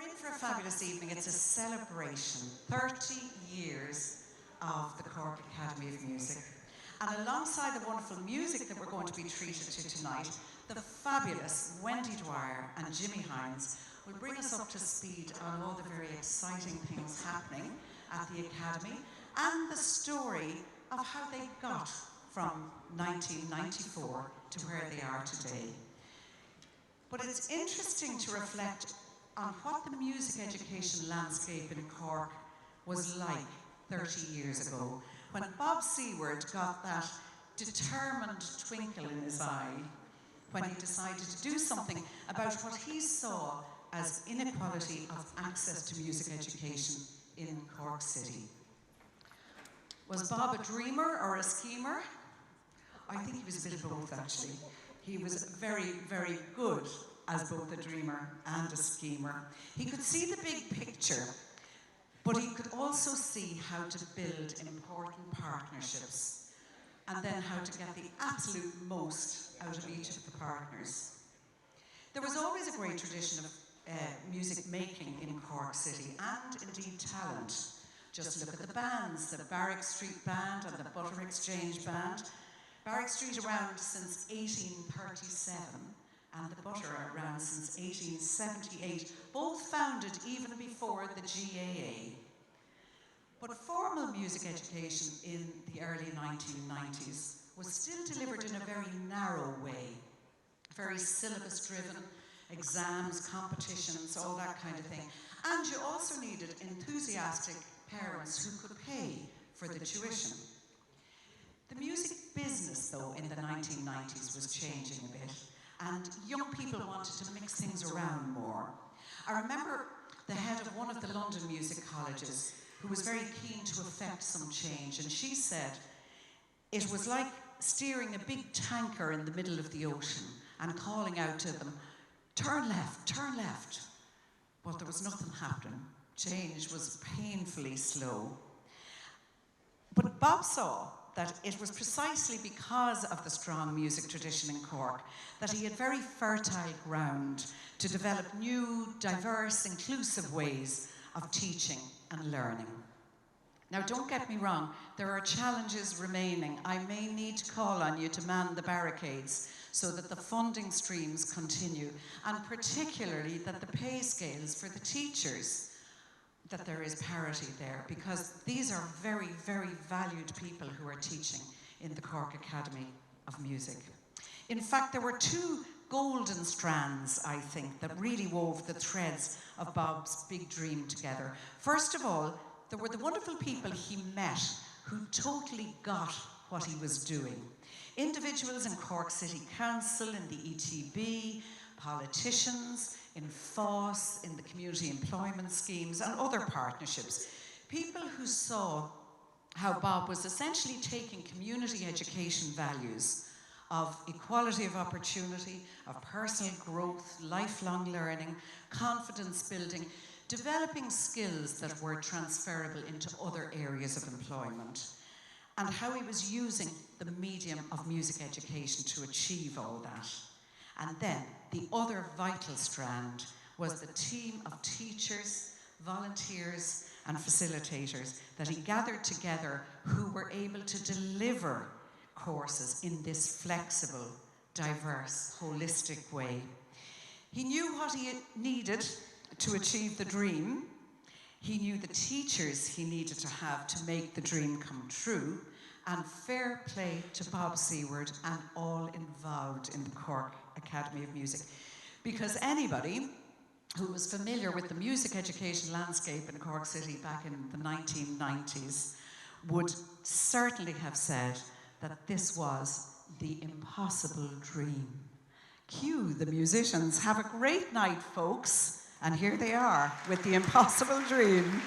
in for a fabulous evening. It's a celebration, 30 years of the Cork Academy of Music. And alongside the wonderful music that we're going to be treated to tonight, the fabulous Wendy Dwyer and Jimmy Hines will bring us up to speed on all the very exciting things happening at the Academy and the story of how they got from 1994 to where they are today. But it's interesting to reflect on what the music education landscape in Cork was like 30 years ago, when Bob Seward got that determined twinkle in his eye when he decided to do something about what he saw as inequality of access to music education in Cork City. Was Bob a dreamer or a schemer? I think he was a bit of both, actually. He was very, very good as both a dreamer and a schemer. He could see the big picture, but he could also see how to build important partnerships and then how to get the absolute most out of each of the partners. There was always a great tradition of music making in Cork City, and indeed talent. Just look at the bands, the Barrack Street Band and the Butter Exchange Band. Barrack Street around since 1837 and the Butter around since 1878, both founded even before the GAA. But formal music education in the early 1990s was still delivered in a very narrow way, very syllabus-driven, exams, competitions, all that kind of thing. And you also needed enthusiastic parents who could pay for the tuition. The music business, though, in the 1990s was changing a bit, and young people wanted to mix things around more. I remember the head of one of the London music colleges who was very keen to effect some change, and she said it was like steering a big tanker in the middle of the ocean and calling out to them, turn left, but there was nothing happening. Change was painfully slow. But Bob saw that it was precisely because of the strong music tradition in Cork that he had very fertile ground to develop new, diverse, inclusive ways of teaching and learning. Now, don't get me wrong, there are challenges remaining. I may need to call on you to man the barricades so that the funding streams continue, and particularly that the pay scales for the teachers, that there is parity there, because these are very, very valued people who are teaching in the Cork Academy of Music. In fact, there were two golden strands, I think, that really wove the threads of Bob's big dream together. First of all, there were the wonderful people he met who totally got what he was doing. Individuals in Cork City Council, in the ETB, politicians, in FOSS, in the community employment schemes and other partnerships. People who saw how Bob was essentially taking community education values of equality of opportunity, of personal growth, lifelong learning, confidence building, developing skills that were transferable into other areas of employment, and how he was using the medium of music education to achieve all that. And then the other vital strand was the team of teachers, volunteers, and facilitators that he gathered together who were able to deliver courses in this flexible, diverse, holistic way. He knew what he needed to achieve the dream. He knew the teachers he needed to have to make the dream come true, and fair play to Bob Seward and all involved in the Cork Academy of Music. Because anybody who was familiar with the music education landscape in Cork City back in the 1990s would certainly have said that this was the impossible dream. Cue the musicians. Have a great night, folks. And here they are with the impossible dream.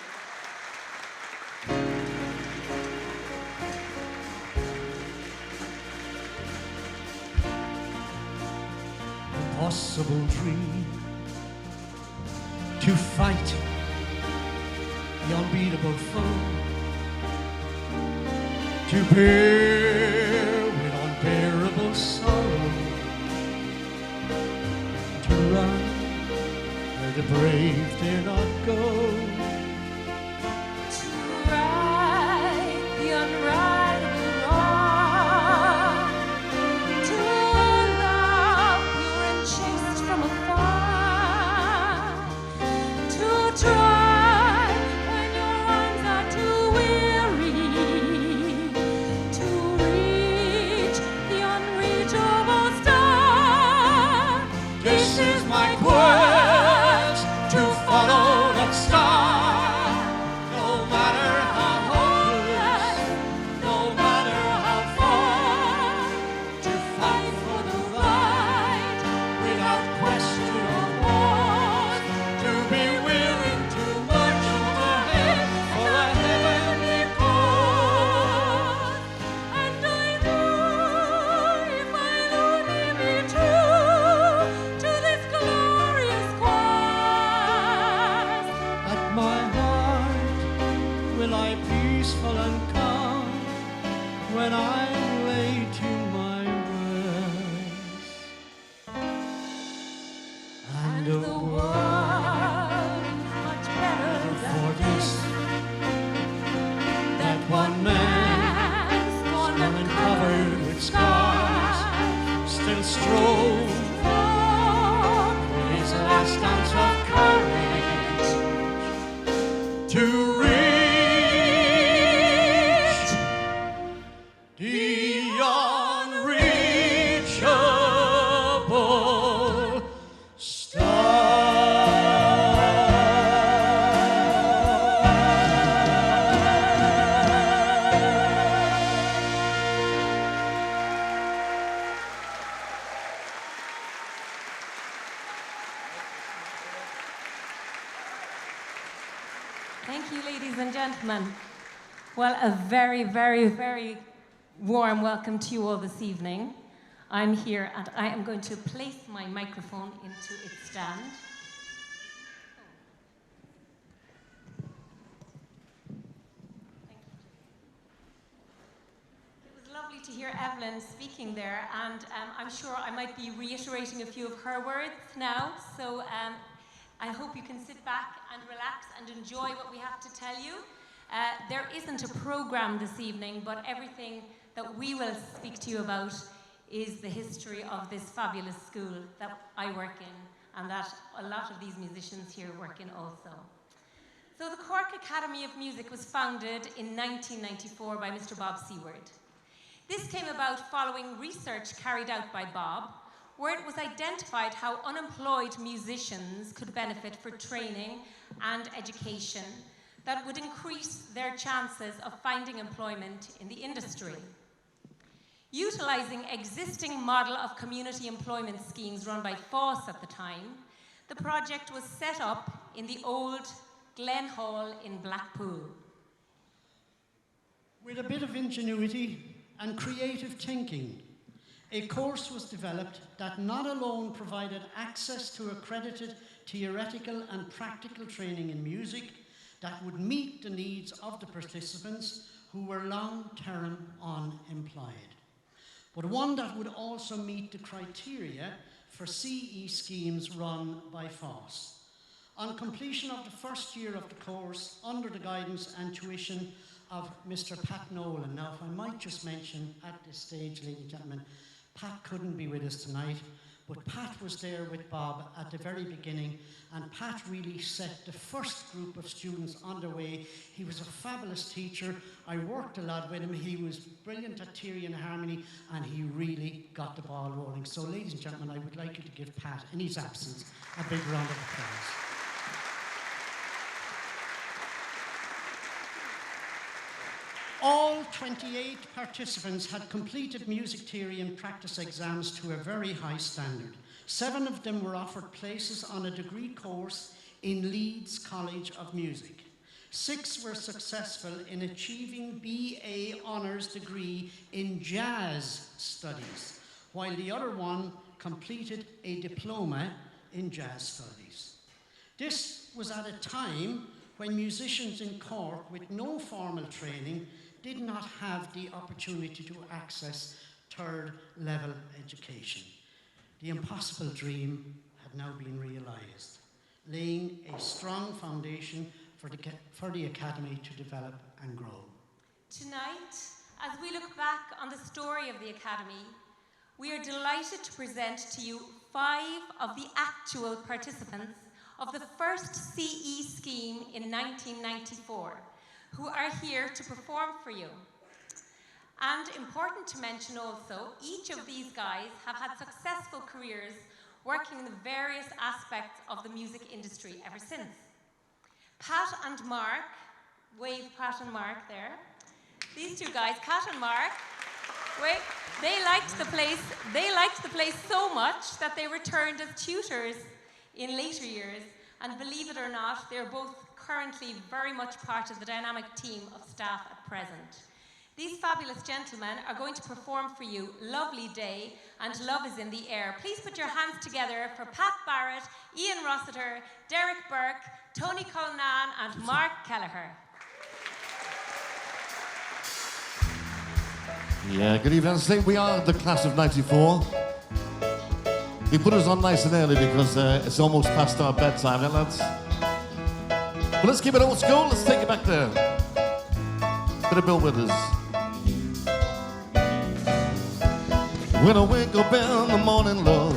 Impossible dream to fight the unbeatable foe, to bear with unbearable sorrow, to run where the brave dare not go. To right the unrightable wrong, to love pure and chaste from afar, to try when your arms are too weary, to reach the unreachable star. This is my quest, to follow that star. No matter how hopeless, no matter how far, to fight for the right without question or pause, to be willing to march ahead for a heavenly cause. And I know if I'll only be true to this glorious quest, At my heart will lie peaceful and calm when I lay to my rest. and the world is much better for than this, this. that one man's gone and covered with scars, still strove with his last ounce of courage to reach the unreachable Thank you, ladies and gentlemen. Well, a very, very, very warm welcome to you all this evening. I'm here and I am going to place my microphone into its stand. It was lovely to hear Evelyn speaking there, and I'm sure I might be reiterating a few of her words now, so I hope you can sit back and relax and enjoy what we have to tell you. There isn't a program this evening, but everything that we will speak to you about is the history of this fabulous school that I work in and that a lot of these musicians here work in also. So the Cork Academy of Music was founded in 1994 by Mr. Bob Seward. This came about following research carried out by Bob, where it was identified how unemployed musicians could benefit for training and education that would increase their chances of finding employment in the industry. Utilising existing model of community employment schemes run by FÁS at the time, the project was set up in the old Glen Hall in Blackpool. With a bit of ingenuity and creative thinking, a course was developed that not alone provided access to accredited theoretical and practical training in music that would meet the needs of the participants who were long-term unemployed, but one that would also meet the criteria for CE schemes run by FÁS. On completion of the first year of the course, under the guidance and tuition of Mr. Pat Nolan. Now, if I might just mention at this stage, ladies and gentlemen, Pat couldn't be with us tonight, but Pat was there with Bob at the very beginning, and Pat really set the first group of students on their way. He was a fabulous teacher. I worked a lot with him. He was brilliant at theory and harmony, and he really got the ball rolling. So, ladies and gentlemen, I would like you to give Pat, in his absence, a big round of applause. All 28 participants had completed music theory and practice exams to a very high standard. 7 of them were offered places on a degree course in Leeds College of Music. 6 were successful in achieving BA honours degree in jazz studies, while the other one completed a diploma in jazz studies. This was at a time when musicians in Cork with no formal training did not have the opportunity to access third-level education. The impossible dream had now been realised. laying a strong foundation for the Academy to develop and grow. Tonight, as we look back on the story of the Academy, we are delighted to present to you 5 of the actual participants of the first CE scheme in 1994, who are here to perform for you. And important to mention also, each of these guys have had successful careers working in the various aspects of the music industry ever since. Pat and Mark, wave Pat and Mark there. These two guys, Pat and Mark, they liked the place so much that they returned as tutors in later years, and believe it or not, they're both currently very much part of the dynamic team of staff at present. These fabulous gentlemen are going to perform for you Lovely Day and Love is in the Air. Please put your hands together for Pat Barrett, Ian Rossiter, Derek Burke, Tony Culnan and Mark Kelleher. Yeah, good evening. Say we are the class of '94. He put us on nice and early because it's almost past our bedtime, eh, lads? But let's keep it old school. Let's take it back there. Bit of Bill Withers. When I wake up in the morning, love,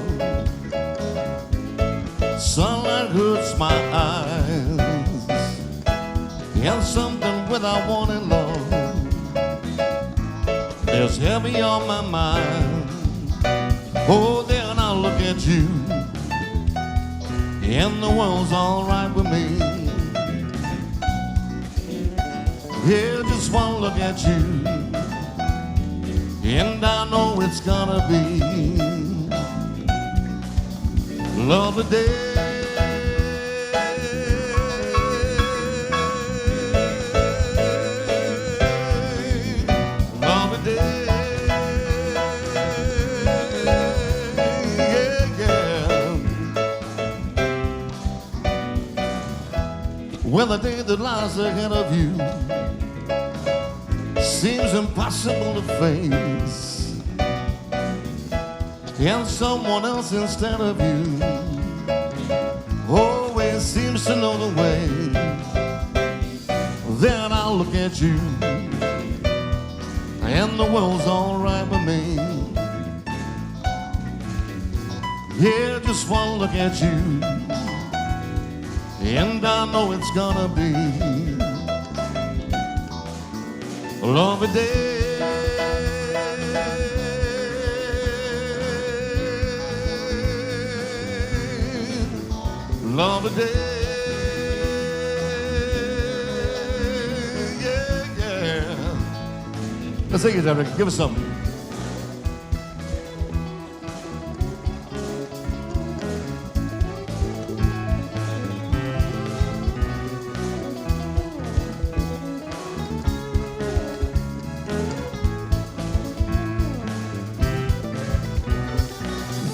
sunlight hurts my eyes, and something without warning, love, is heavy on my mind. Oh, then I look at you, and the world's all right with me. Yeah, just one look at you, and I know it's gonna be lovely day. Lovely day. Yeah, yeah. Well, the day that lies ahead of you seems impossible to face, and someone else instead of you always seems to know the way. Then I look at you, and the world's all right with me. Yeah, just one look at you, and I know it's gonna be lovely day. Lovely day. Yeah, yeah. Let's sing it, Derek. Give us something.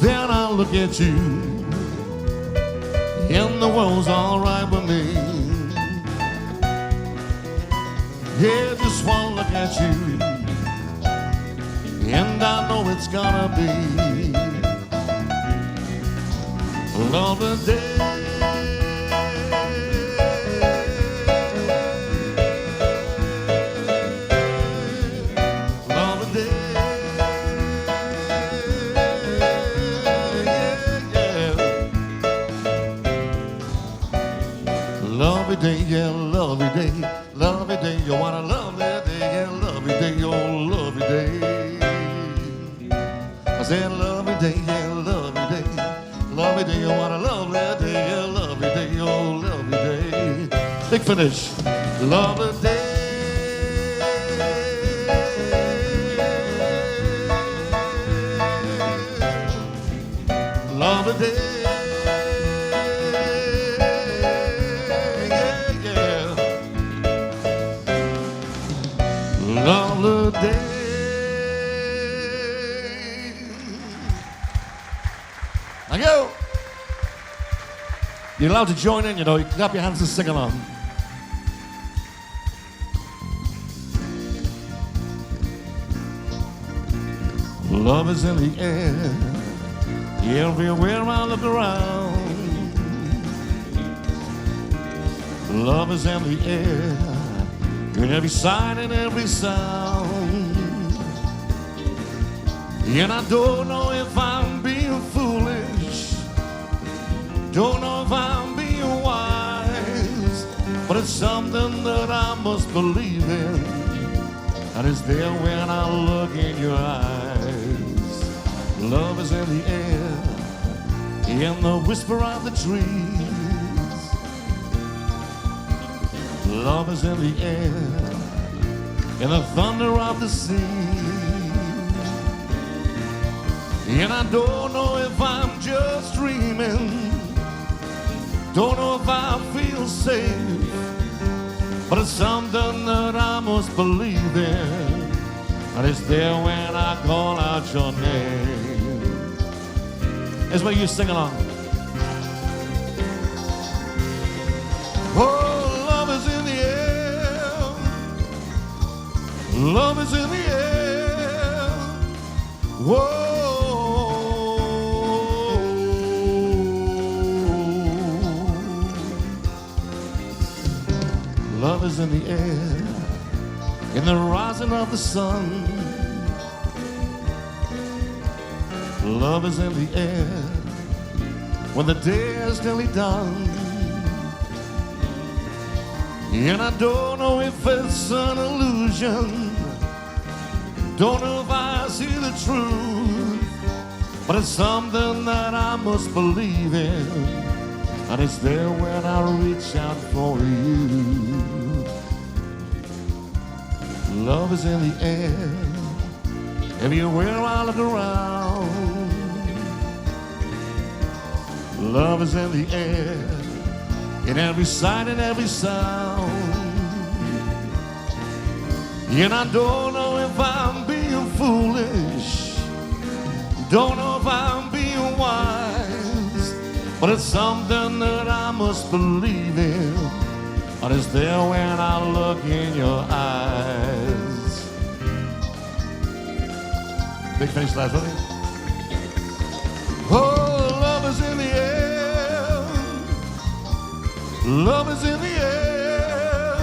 Then I look at you, and the world's all right with me. Yeah, just one look at you, and I know it's gonna be a lovely day. Lovely day, yeah, lovely day, lovely day. You want a lovely day, yeah, lovely day, oh, lovely day. I said lovely day, yeah, lovely day, lovely day. You want a lovely day, yeah, lovely day, oh, lovely day. Big finish, lovely day. Lovely day. Lovely day. Thank you. You're allowed to join in, you know. You can clap your hands and sing along. Love is in the air, everywhere I look around. Love is in the air, in every sight and every sound. And I don't know if I'm being foolish, don't know if I'm being wise, but it's something that I must believe in, and it's there when I look in your eyes. Love is in the air, in the whisper of the trees. Love is in the air, in the thunder of the sea. And I don't know if I'm just dreaming, don't know if I feel safe, but it's something that I must believe in, and it's there when I call out your name. Here's where you sing along. Oh, love is in the air, love is in the air. Whoa. Love is in the air, in the rising of the sun. Love is in the air, when the day is nearly done. And I don't know if it's an illusion, don't know if I see the truth, but it's something that I must believe in, and it's there when I reach out for you. Love is in the air, everywhere I look around. Love is in the air, in every sight and every sound. And I don't know if I'm being foolish, don't know if I'm being wise, but it's something that I must believe in, and it's there when I look in your eyes. Big finish last, wasn't it? Oh, love is in the air, love is in the air.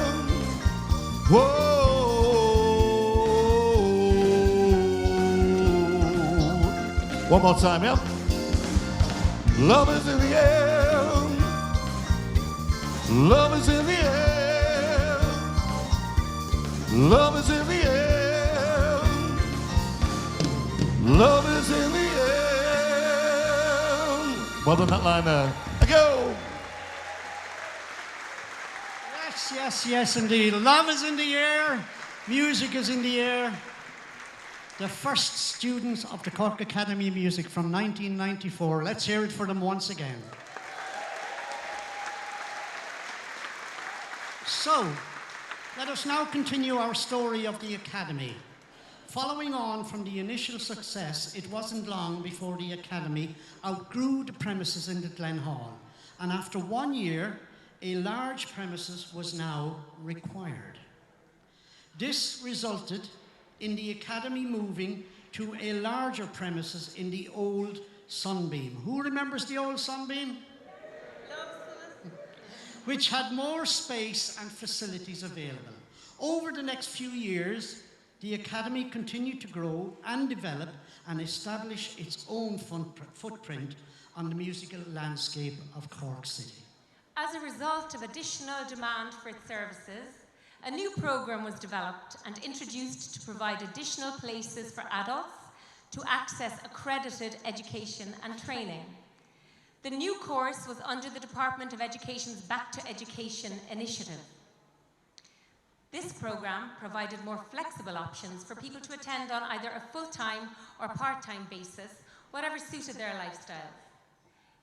Whoa. One more time, yeah? Love is in the air, love is in the air, love is in the air, love is in the air. Well done, that line there. Go! Yes, yes, yes, indeed. Love is in the air, music is in the air. The first students of the Cork Academy of Music from 1994. Let's hear it for them once again. So, let us now continue our story of the Academy. Following on from the initial success, it wasn't long before the Academy outgrew the premises in the Glen Hall, and after 1 year, a large premises was now required. This resulted in the Academy moving to a larger premises in the old Sunbeam. Who remembers the old Sunbeam? Which had more space and facilities available. Over the next few years, the Academy continued to grow and develop and establish its own footprint on the musical landscape of Cork City. As a result of additional demand for its services, a new program was developed and introduced to provide additional places for adults to access accredited education and training. The new course was under the Department of Education's Back to Education initiative. This program provided more flexible options for people to attend on either a full-time or part-time basis, whatever suited their lifestyle.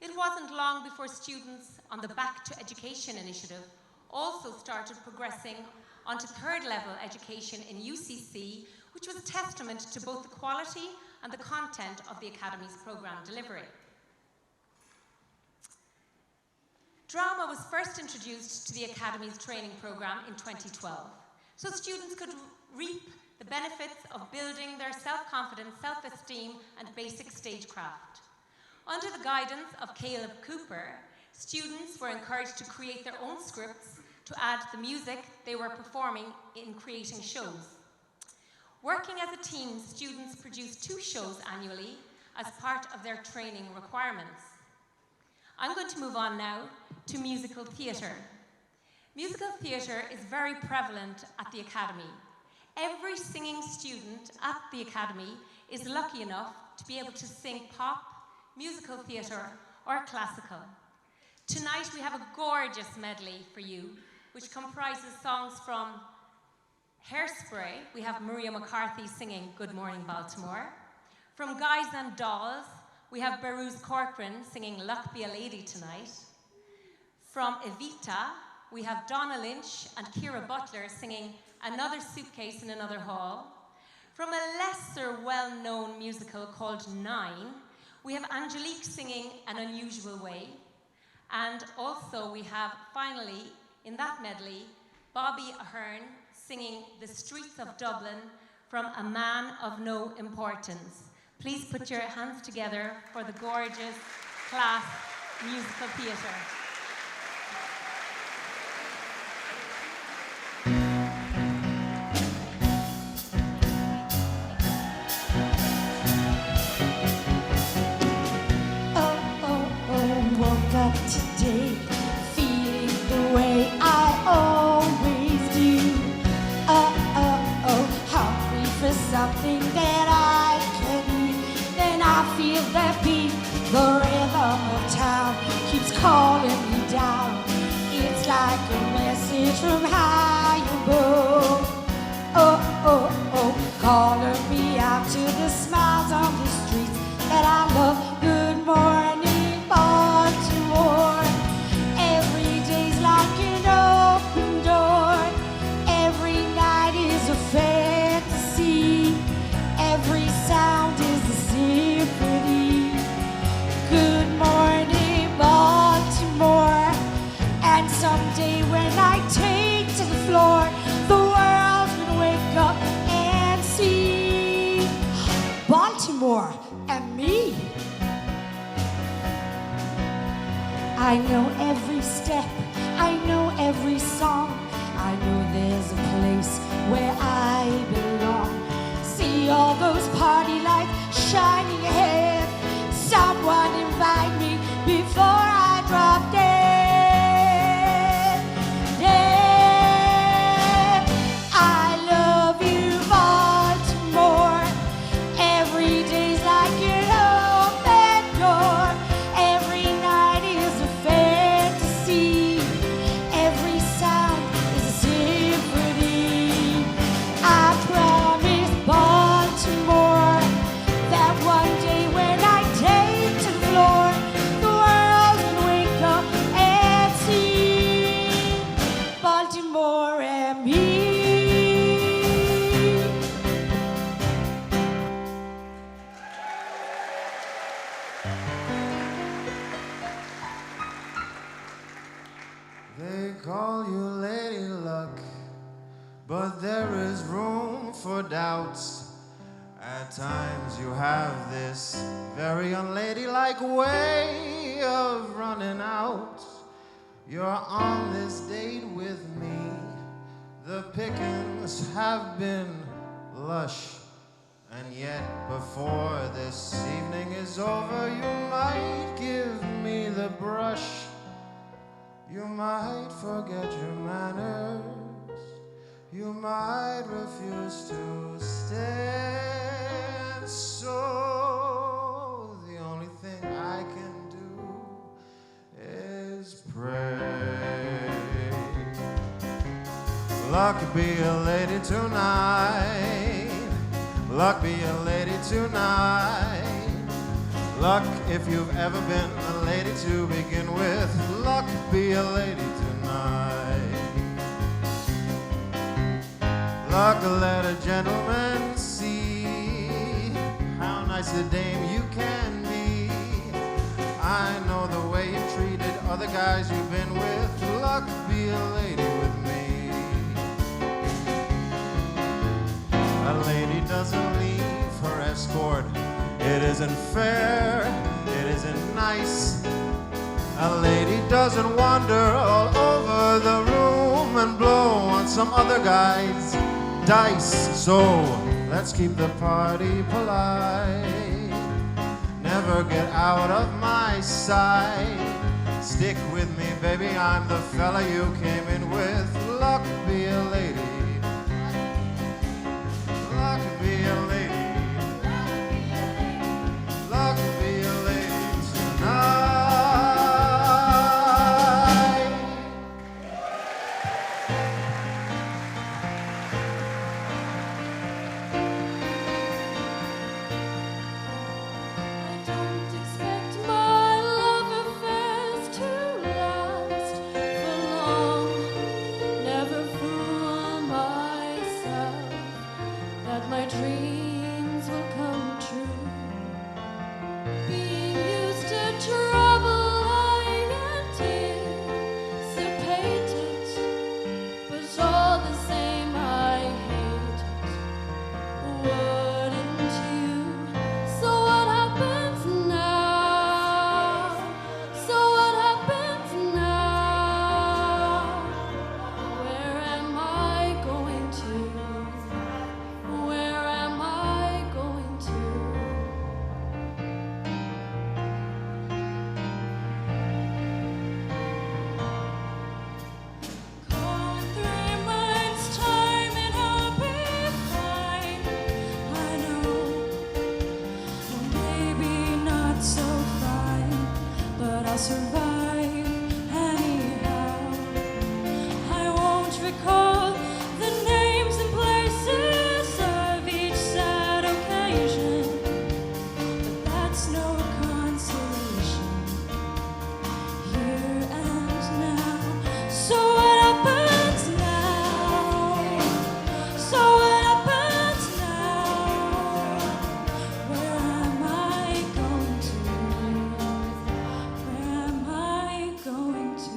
It wasn't long before students on the Back to Education initiative also started progressing onto third-level education in UCC, which was a testament to both the quality and the content of the Academy's programme delivery. Drama was first introduced to the Academy's training programme in 2012, so students could reap the benefits of building their self-confidence, self-esteem, and basic stagecraft. Under the guidance of Caleb Cooper, students were encouraged to create their own scripts to add the music they were performing in creating shows. Working as a team, students produce 2 shows annually as part of their training requirements. I'm going to move on now to musical theatre. Musical theatre is very prevalent at the Academy. Every singing student at the Academy is lucky enough to be able to sing pop, musical theatre, or classical. Tonight we have a gorgeous medley for you, which comprises songs from Hairspray. We have Maria McCarthy singing Good Morning Baltimore. From Guys and Dolls, we have Beru's Corcoran singing Luck Be a Lady Tonight. From Evita, we have Donna Lynch and Kira Butler singing Another Suitcase in Another Hall. From a lesser well-known musical called Nine, we have Angelique singing An Unusual Way. And also we have, finally, in that medley, Bobby Ahern singing The Streets of Dublin from A Man of No Importance. Please put your hands together for the gorgeous class musical theatre. Today, feeling the way I always do. Hungry for something that I can eat. Then I feel that beat, the rhythm of town keeps calling me down. It's like a message from high above. Calling me out to the smiles on the streets that I love. Good morning, Baltimore. Every day's like an open door. Every night is a fantasy. Every sound is a symphony. Good morning, Baltimore. And someday when I take to the floor, the world will wake up and see Baltimore and me. I know every step, I know every song. I know there's a place where I belong. See all those party lights shining ahead. Someone invite me before I drop dead. Dead. I love you, Baltimore. Every day's like an open door. Every night is a fantasy. Every sound is a symphony. I promise Baltimore that one day when I take to the floor, the world will wake up and see Baltimore and me. They call you Lady Luck, but there is room for doubts. At times you have this very unladylike way of running out. You're on this date with me. The pickings have been lush, and yet before this evening is over, you might give me the brush. You might forget your manners. You might refuse to stay. And so the only thing I can do is pray. Luck be a lady tonight. Luck be a lady tonight. Luck, if you've ever been a lady to begin with, luck be a lady tonight. Luck, let a gentleman see how nice a dame you can be. I know the way you treated other guys you've been with. Luck, be a lady with me. A lady doesn't leave her escort. It isn't fair, it isn't nice. A lady doesn't wander all over the room. and blow on some other guy's dice. So let's keep the party polite. Never get out of my sight. Stick with me, baby, I'm the fella you came in with. Luck be a lady. Luck be a lady. Luck be a lady tonight. I don't expect my love affairs to last for long. Never fool myself that my dreams will come true. Being used to trouble, I anticipate it, but all the same I hate it. Wouldn't you? So what happens now? So what happens now? Where am I going to? Where am I going to? Call in 3 months' time and I'll be fine. I know, or maybe not so fine, but I'll survive anyhow. I won't recall the names and places of each sad occasion, but that's no consolation here and now. So what happens now? So what happens now? Where am I going to? Where am I going to?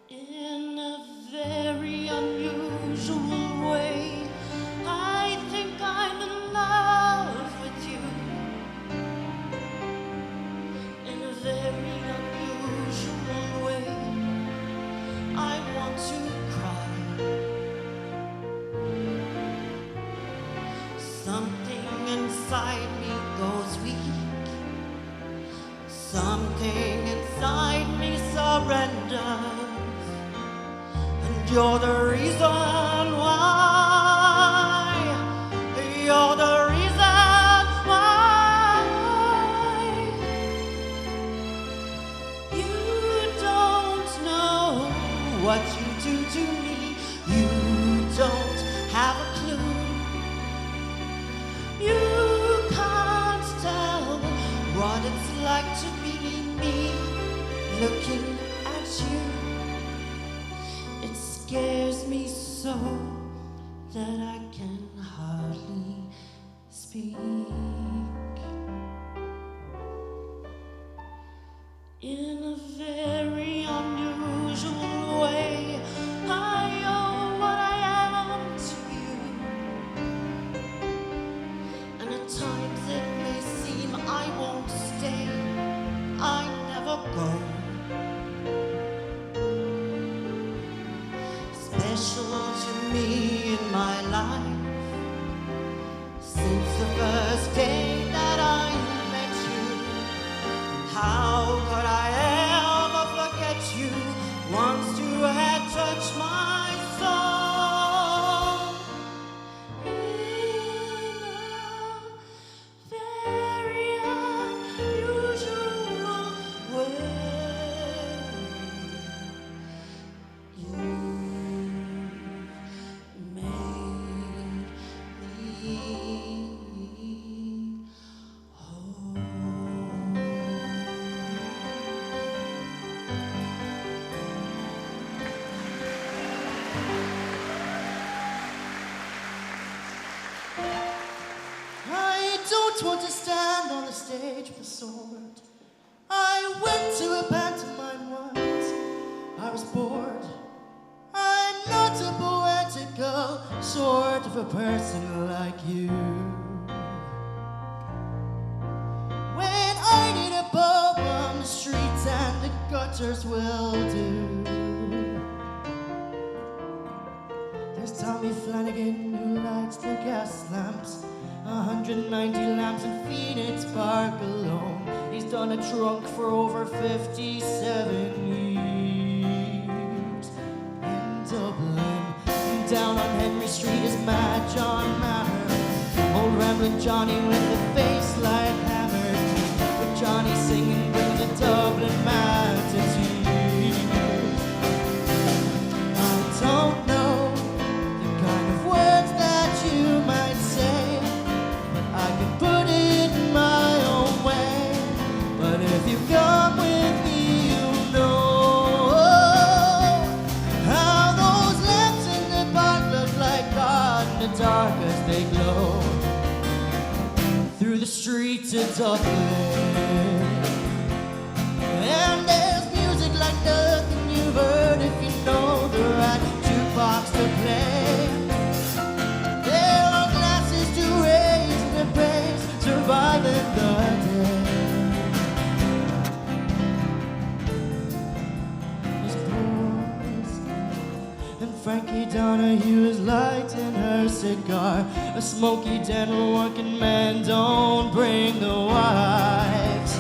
In a very unusual way, I think I'm in love with you. In a very unusual way, I want to cry. Something inside me goes weak. Something inside me surrenders. And you're the reason why. You're the reason why. You don't know what you do to me. You don't have a clue. You can't tell what it's like to be me looking at you. It scares me so that I can hardly speak. In a very unusual way, I owe what I am to you. And at times it may seem I won't stay, I never go. Special to me in my life, since the first day that I met you. How could I ever forget you once you had touched my soul? In a very unusual way, you made me whole. I don't want to stand on the stage performed. I went to a pantomime once. I was bored. I'm I'm not a poetical sort of a person like you. When I need a poem, the streets and the gutters will do. There's Tommy Flanagan who lights the gas lamps, 190 lamps in Phoenix Park alone. He's done a trunk for over 57 years in Dublin. And down on Henry Street is Mad John Maher, old Ramblin' Johnny with the face like hammered. But Johnny singing brings a Dublin man to tears. I don't know the kind of words that you might say, but I can put it in my own way. But if you come with me, you know how those lamps in the park look like God in the dark as they glow through the streets of Dublin. And there's music like nothing you've heard if you know the right jukebox to play. There are glasses to raise and to praise, surviving the day. These boys and Frankie Donahue is lighting her cigar. A smoky dental working man, don't bring the wives.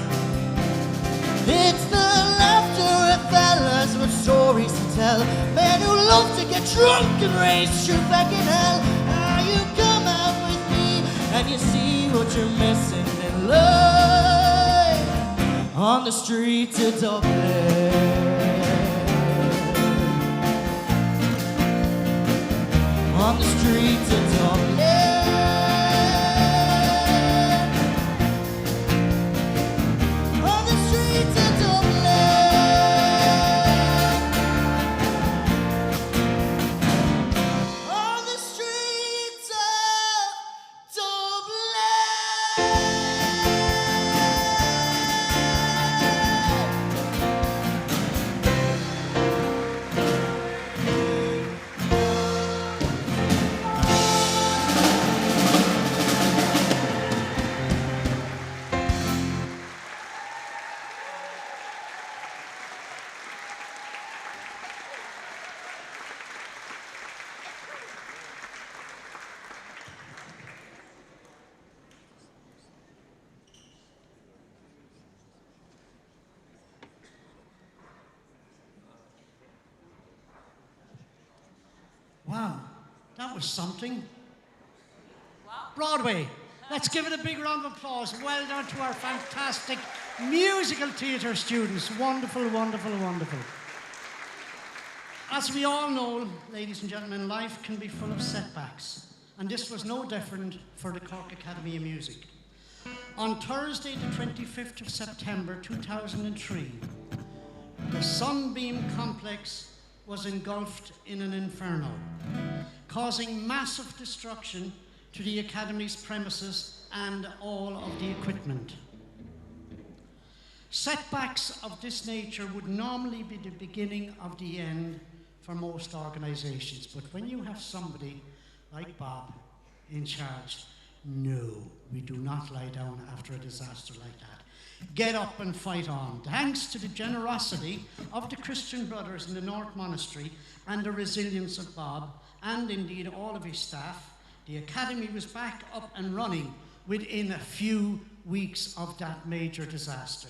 It's the laughter of fellas with stories to tell, men who love to get drunk and race true back in hell. Now you come out with me and you see what you're missing in life on the streets of Dublin. On the streets of Dublin. On the streets of Dublin. On the streets of Dublin. Wow, that was something. Broadway, let's give it a big round of applause. Well done to our fantastic musical theatre students. Wonderful, wonderful, wonderful. As we all know, ladies and gentlemen, life can be full of setbacks, and this was no different for the Cork Academy of Music. On Thursday, the 25th of September 2003, the Sunbeam Complex was engulfed in an inferno, causing massive destruction to the Academy's premises and all of the equipment. Setbacks of this nature would normally be the beginning of the end for most organisations, but when you have somebody like Bob in charge, no, we do not lie down after a disaster like that. Get up and fight on. Thanks to the generosity of the Christian brothers in the North Monastery and the resilience of Bob, and indeed all of his staff, the Academy was back up and running within a few weeks of that major disaster.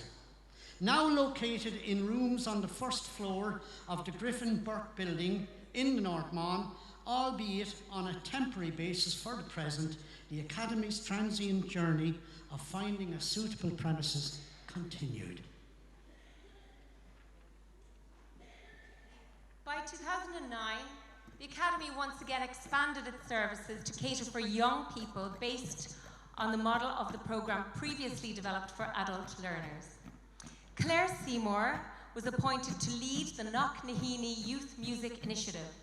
Now located in rooms on the first floor of the Griffin Burke building in the North Mon, albeit on a temporary basis for the present, the Academy's transient journey of finding a suitable premises continued. By 2009, the Academy once again expanded its services to cater for young people based on the model of the programme previously developed for adult learners. Claire Seymour was appointed to lead the Knocknaheeny Youth Music Initiative,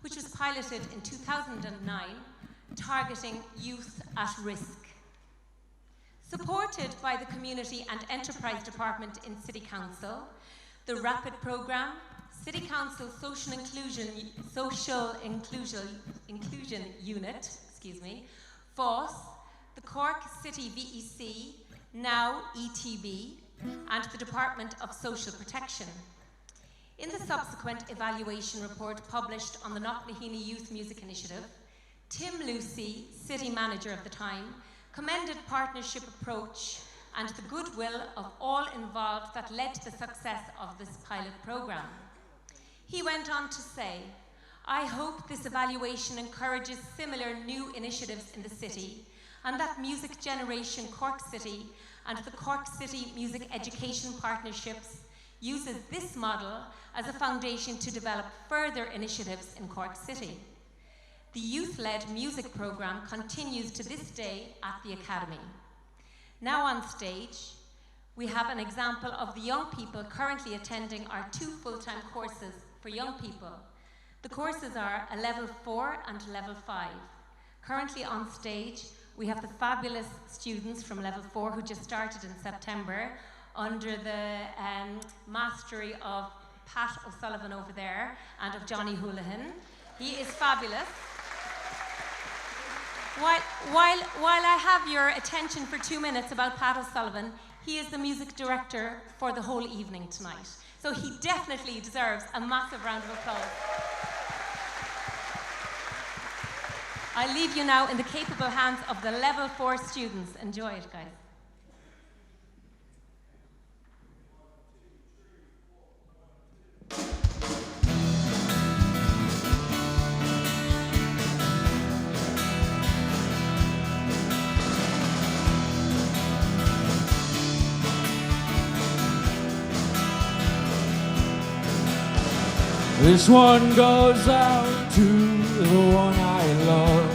which was piloted in 2009, targeting youth at risk. Supported by the Community and Enterprise Department in City Council, the RAPID programme, City Council Social Inclusion Unit, FOSS, the Cork City VEC, now ETB, and the Department of Social Protection. In the subsequent evaluation report published on the Knocknaheeny Youth Music Initiative, Tim Lucy, city manager of the time, commended partnership approach and the goodwill of all involved that led to the success of this pilot programme. He went on to say, "I hope this evaluation encourages similar new initiatives in the city and that Music Generation Cork City and the Cork City Music Education Partnerships uses this model as a foundation to develop further initiatives in Cork City." The youth-led music programme continues to this day at the Academy. Now on stage, we have an example of the young people currently attending our 2 full-time courses for young people. The courses are a level 4 and level 5. Currently on stage, we have the fabulous students from level 4 who just started in September under the mastery of Pat O'Sullivan over there and of Johnny Houlihan. He is fabulous. While I have your attention for 2 minutes about Pat O'Sullivan, he is the music director for the whole evening tonight. So he definitely deserves a massive round of applause. I leave you now in the capable hands of the level 4 students. Enjoy it, guys. This one goes out to the one I love.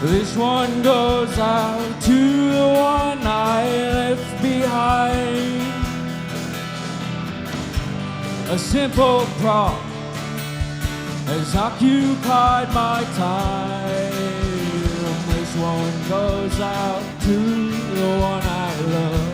This one goes out to the one I left behind. A simple prop has occupied my time. This one goes out to the one I love.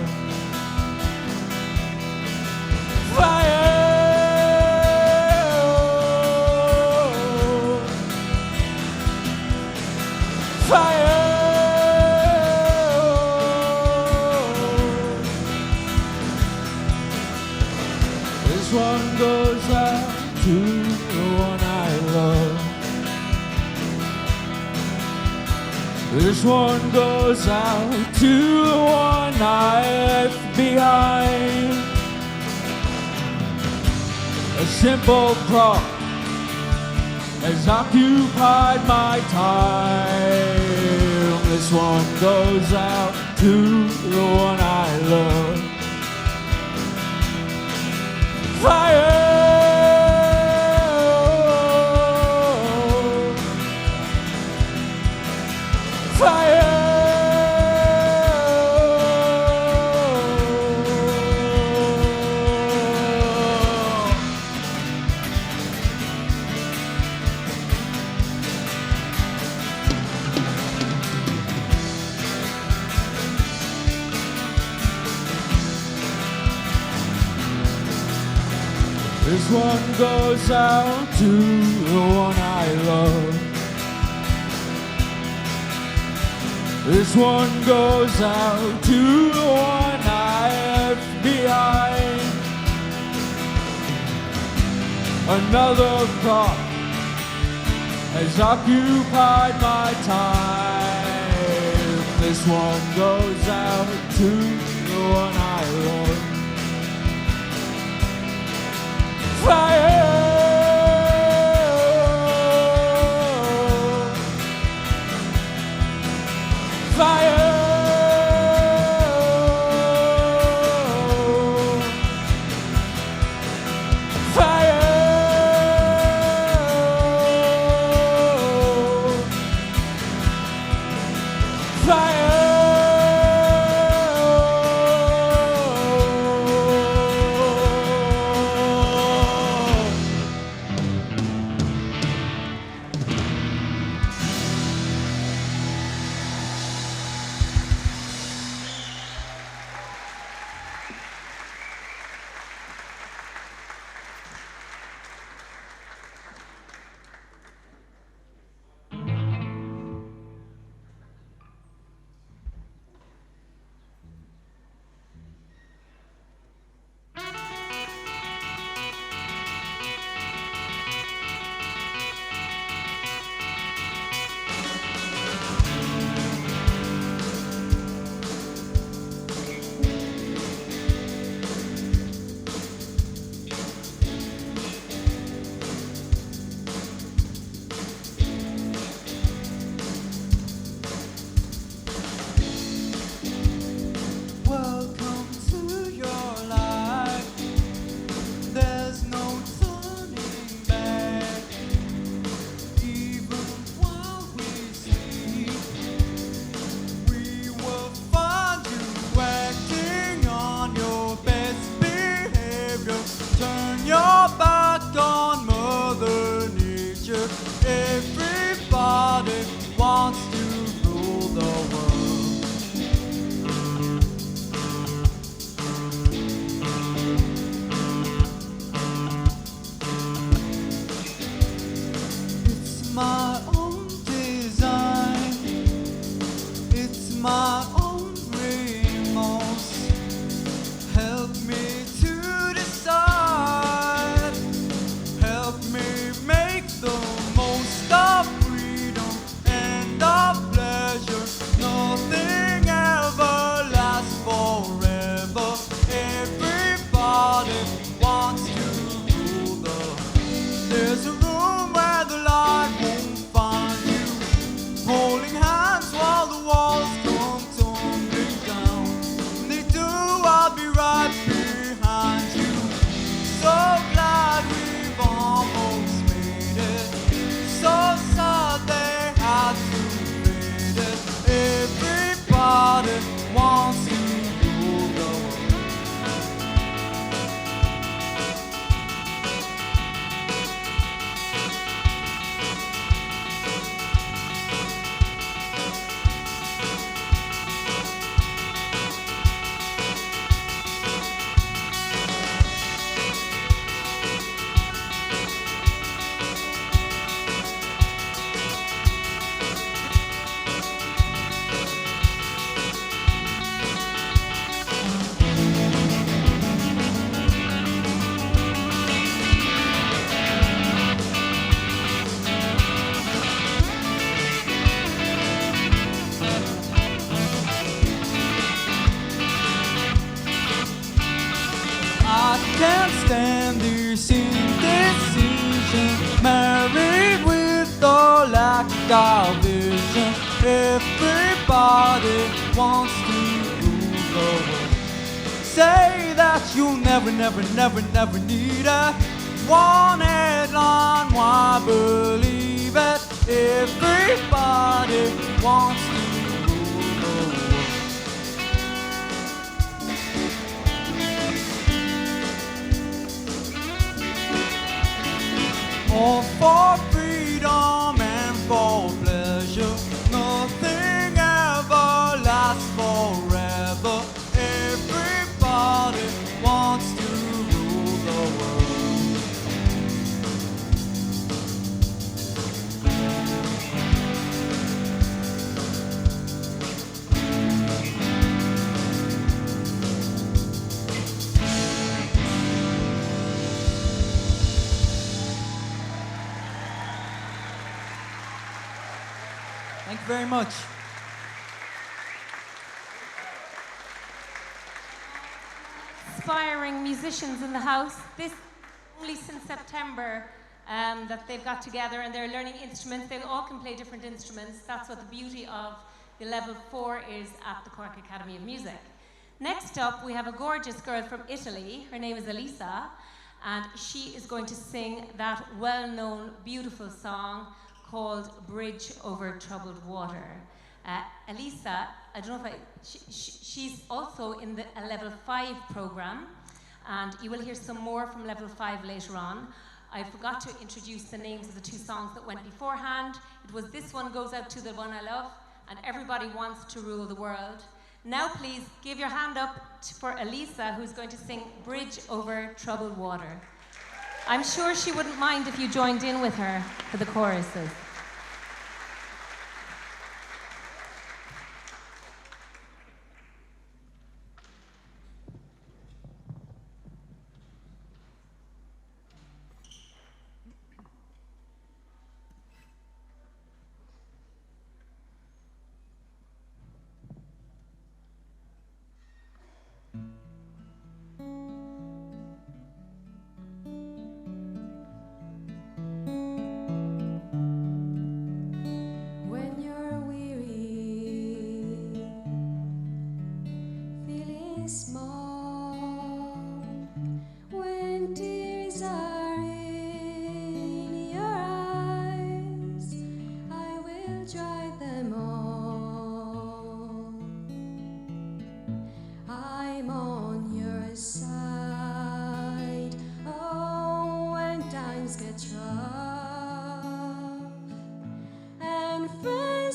This one goes out to the one I love. This one goes out to the one I left behind. A simple prop has occupied my time. This one goes out to the one I love. Fire! Fire! This one goes out to the one I love. This one goes out to the one I left behind. Another prop has occupied my time. This one goes out to the one I love. Fire! Fire! my own remorse. Help me to decide. Help me make the most of freedom and of pleasure. Nothing ever lasts forever. Everybody wants to rule the. There's a room where the light won't find you. Holding hands while the walls come tumbling down. When they do, I'll be right behind you. So glad we've almost made it. So sad they had to fade it. Everybody wants to rule the world. I can't stand this indecision, married with the lack of vision. Everybody wants to rule the world. Say that you'll never, never, never, never need it. One headline, why believe it? Everybody wants to rule the world. All for freedom and for pleasure. Nothing ever lasts forever. Everybody wants to rule the world. Thank you very much. Aspiring musicians in the house. This only since September that they've got together and they're learning instruments. They all can play different instruments. That's what the beauty of the level 4 is at the Cork Academy of Music. Next up, we have a gorgeous girl from Italy. Her name is Elisa, and she is going to sing that well-known, beautiful song called Bridge Over Troubled Water. Elisa, I don't know if she's also in the level 5 program, and you will hear some more from level 5 later on. I forgot to introduce the names of the 2 songs that went beforehand. It was This One Goes Out to the One I Love and Everybody Wants to Rule the World. Now please give your hand up for Elisa, who's going to sing Bridge Over Troubled Water. I'm sure she wouldn't mind if you joined in with her for the choruses.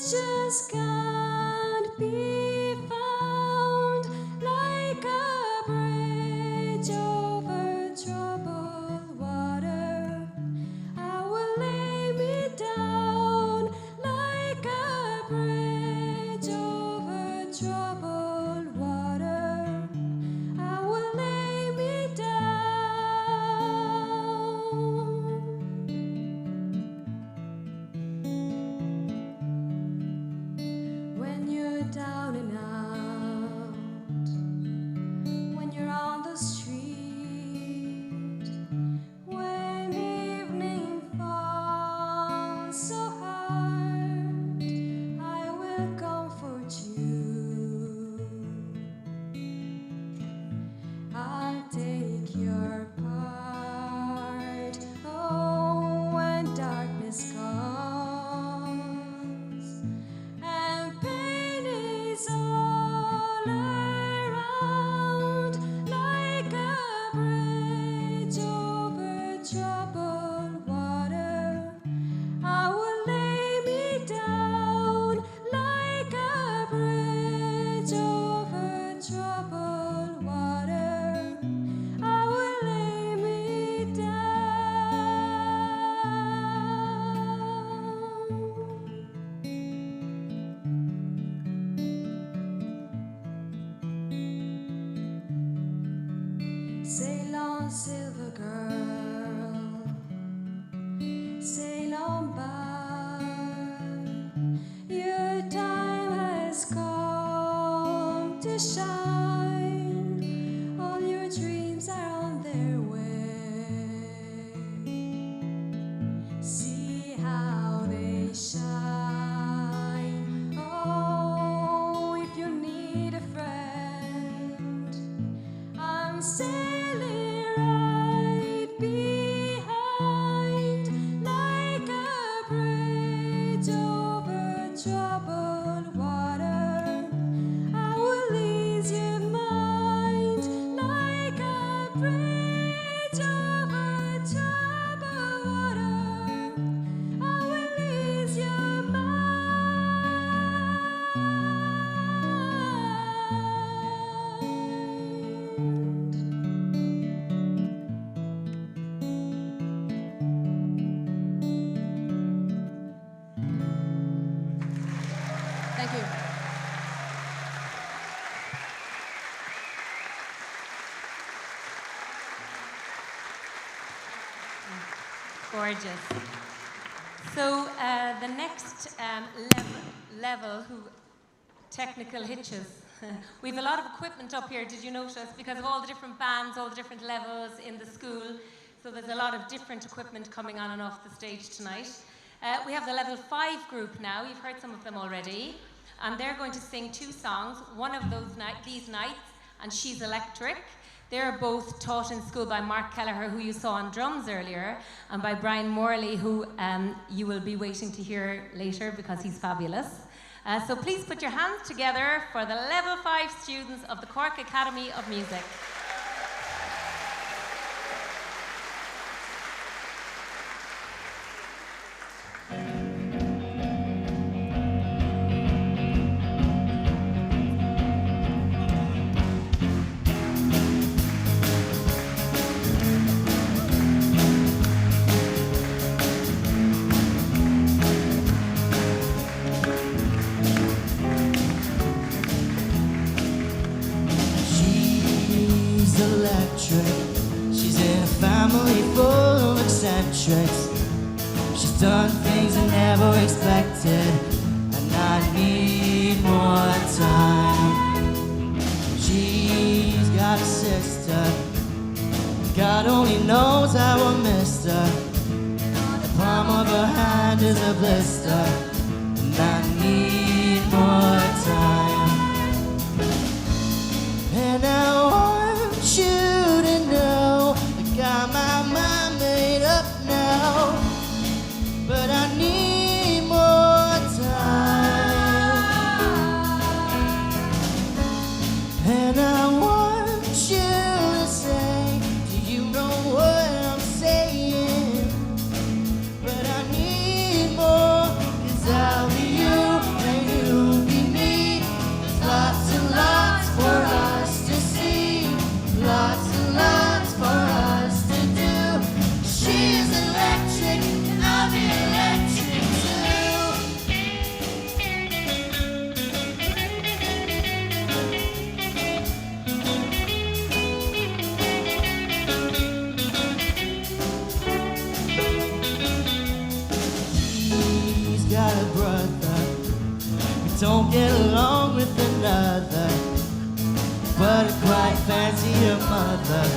Just can't be found like a bridge over troubled water. I will lay me down like a bridge over troubled water, I will lay me down. When you're down and out, when you're on the street, when evening falls so hard, I will comfort you. I'll take your part. Oh, when darkness comes and pain is all around, like a bridge over troubled water, I will lay me down. Like a bridge over troubled water, I will lay me down. Sail on, silver girl, sail on by. Your time has come to shine. All your dreams are on their way. See how they shine. Oh, if you need a friend, I'm sailing right behind. Like a bridge over troubled water, I will ease your mind. Like a bridge over troubled water, I will ease your Thank you. Gorgeous. So the next level, who technical hitches. We have a lot of equipment up here, did you notice? Because of all the different bands, all the different levels in the school. So there's a lot of different equipment coming on and off the stage tonight. We have the level 5 group now. You've heard some of them already. And they're going to sing 2 songs. One of these nights, and She's Electric. They're both taught in school by Mark Kelleher, who you saw on drums earlier, and by Brian Morley, who you will be waiting to hear later because he's fabulous. So please put your hands together for the level 5 students of the Cork Academy of Music. She's electric. She's in a family full of eccentrics. She's done things I never expected, and I need more time. She's got a sister. God only knows how I missed her. The palm of her hand is a blister, and I need more time. And I want you to know I got my mind made up now, but I need more time. And I want you to say, do you know what I'm saying? But I need more, 'cause but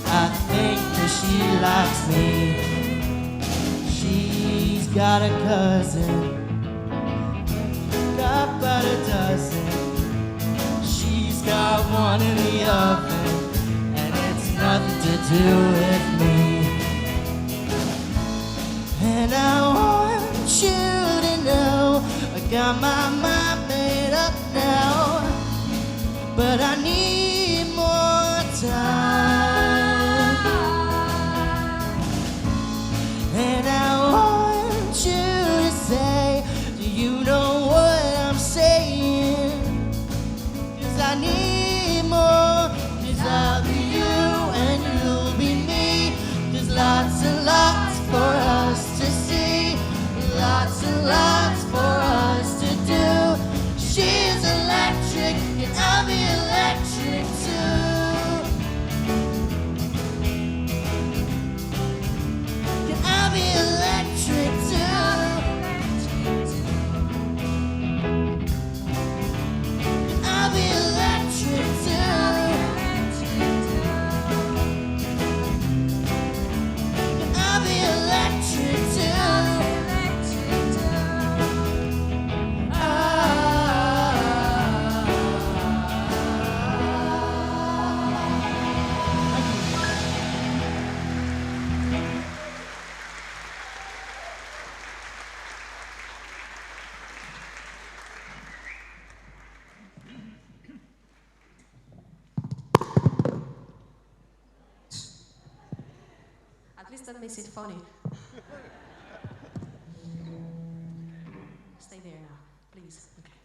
I think that she likes me. She's got a cousin, got about a dozen. She's got one in the oven, and it's nothing to do with me. And I want you to know I got my mind made up now, but I need more time. And I want you to say, do you know what I'm saying? 'Cause I need more, 'cause I'll be you and you'll be me. There's lots and lots for us to see, lots and lots for us to do. She's electric and I'll be electric too. And I'll be electric too. And I'll be electric too. And I'll be electric too. At least that makes it funny. Stay there now, please. Okay.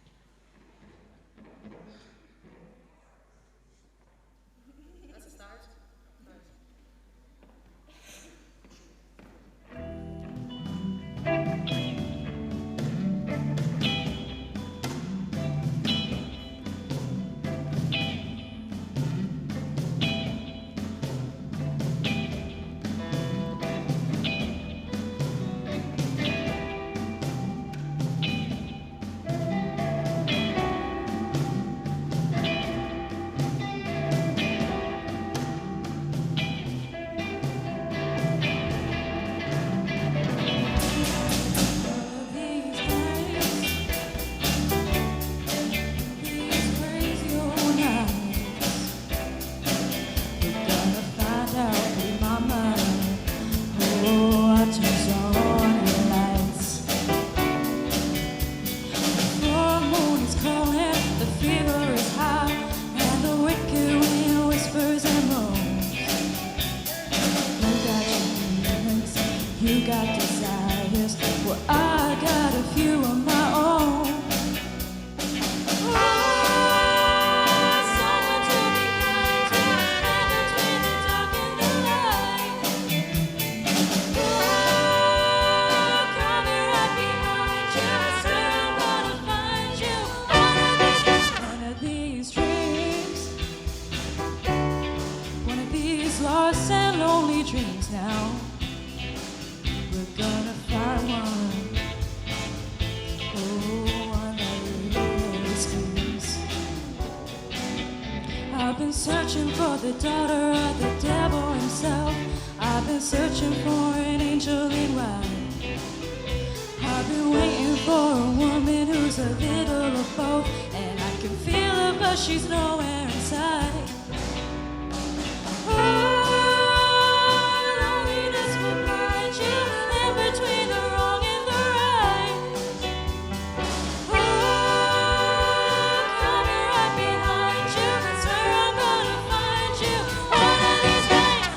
That's a start. You got desires, well I got a few of my own. Someone to be kind to, and between the dark and the light. Coming right behind you, I swear I'm gonna find you. One of these dreams, one of these lost and lonely dreams now. We're gonna find one. Oh, one that really screams. I've been searching for the daughter of the devil himself. I've been searching for an angel in white. I've been waiting for a woman who's a little of both, and I can feel her, but she's nowhere inside. Between the wrong and the right. Coming right behind you, that's where I'm gonna find you. One of these days.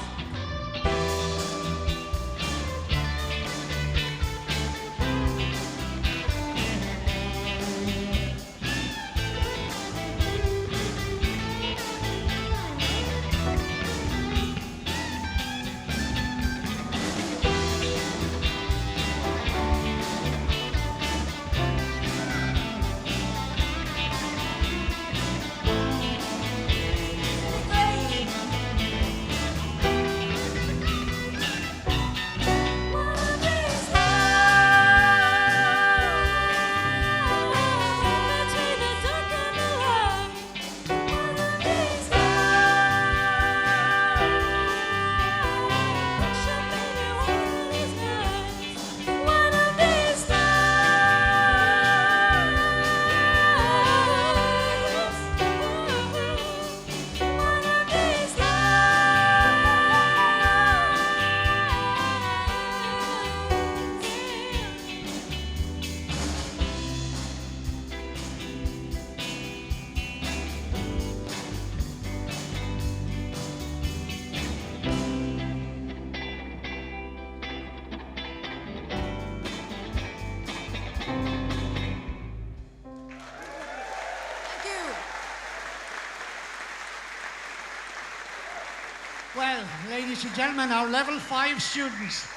Well, ladies and gentlemen, our level 5 students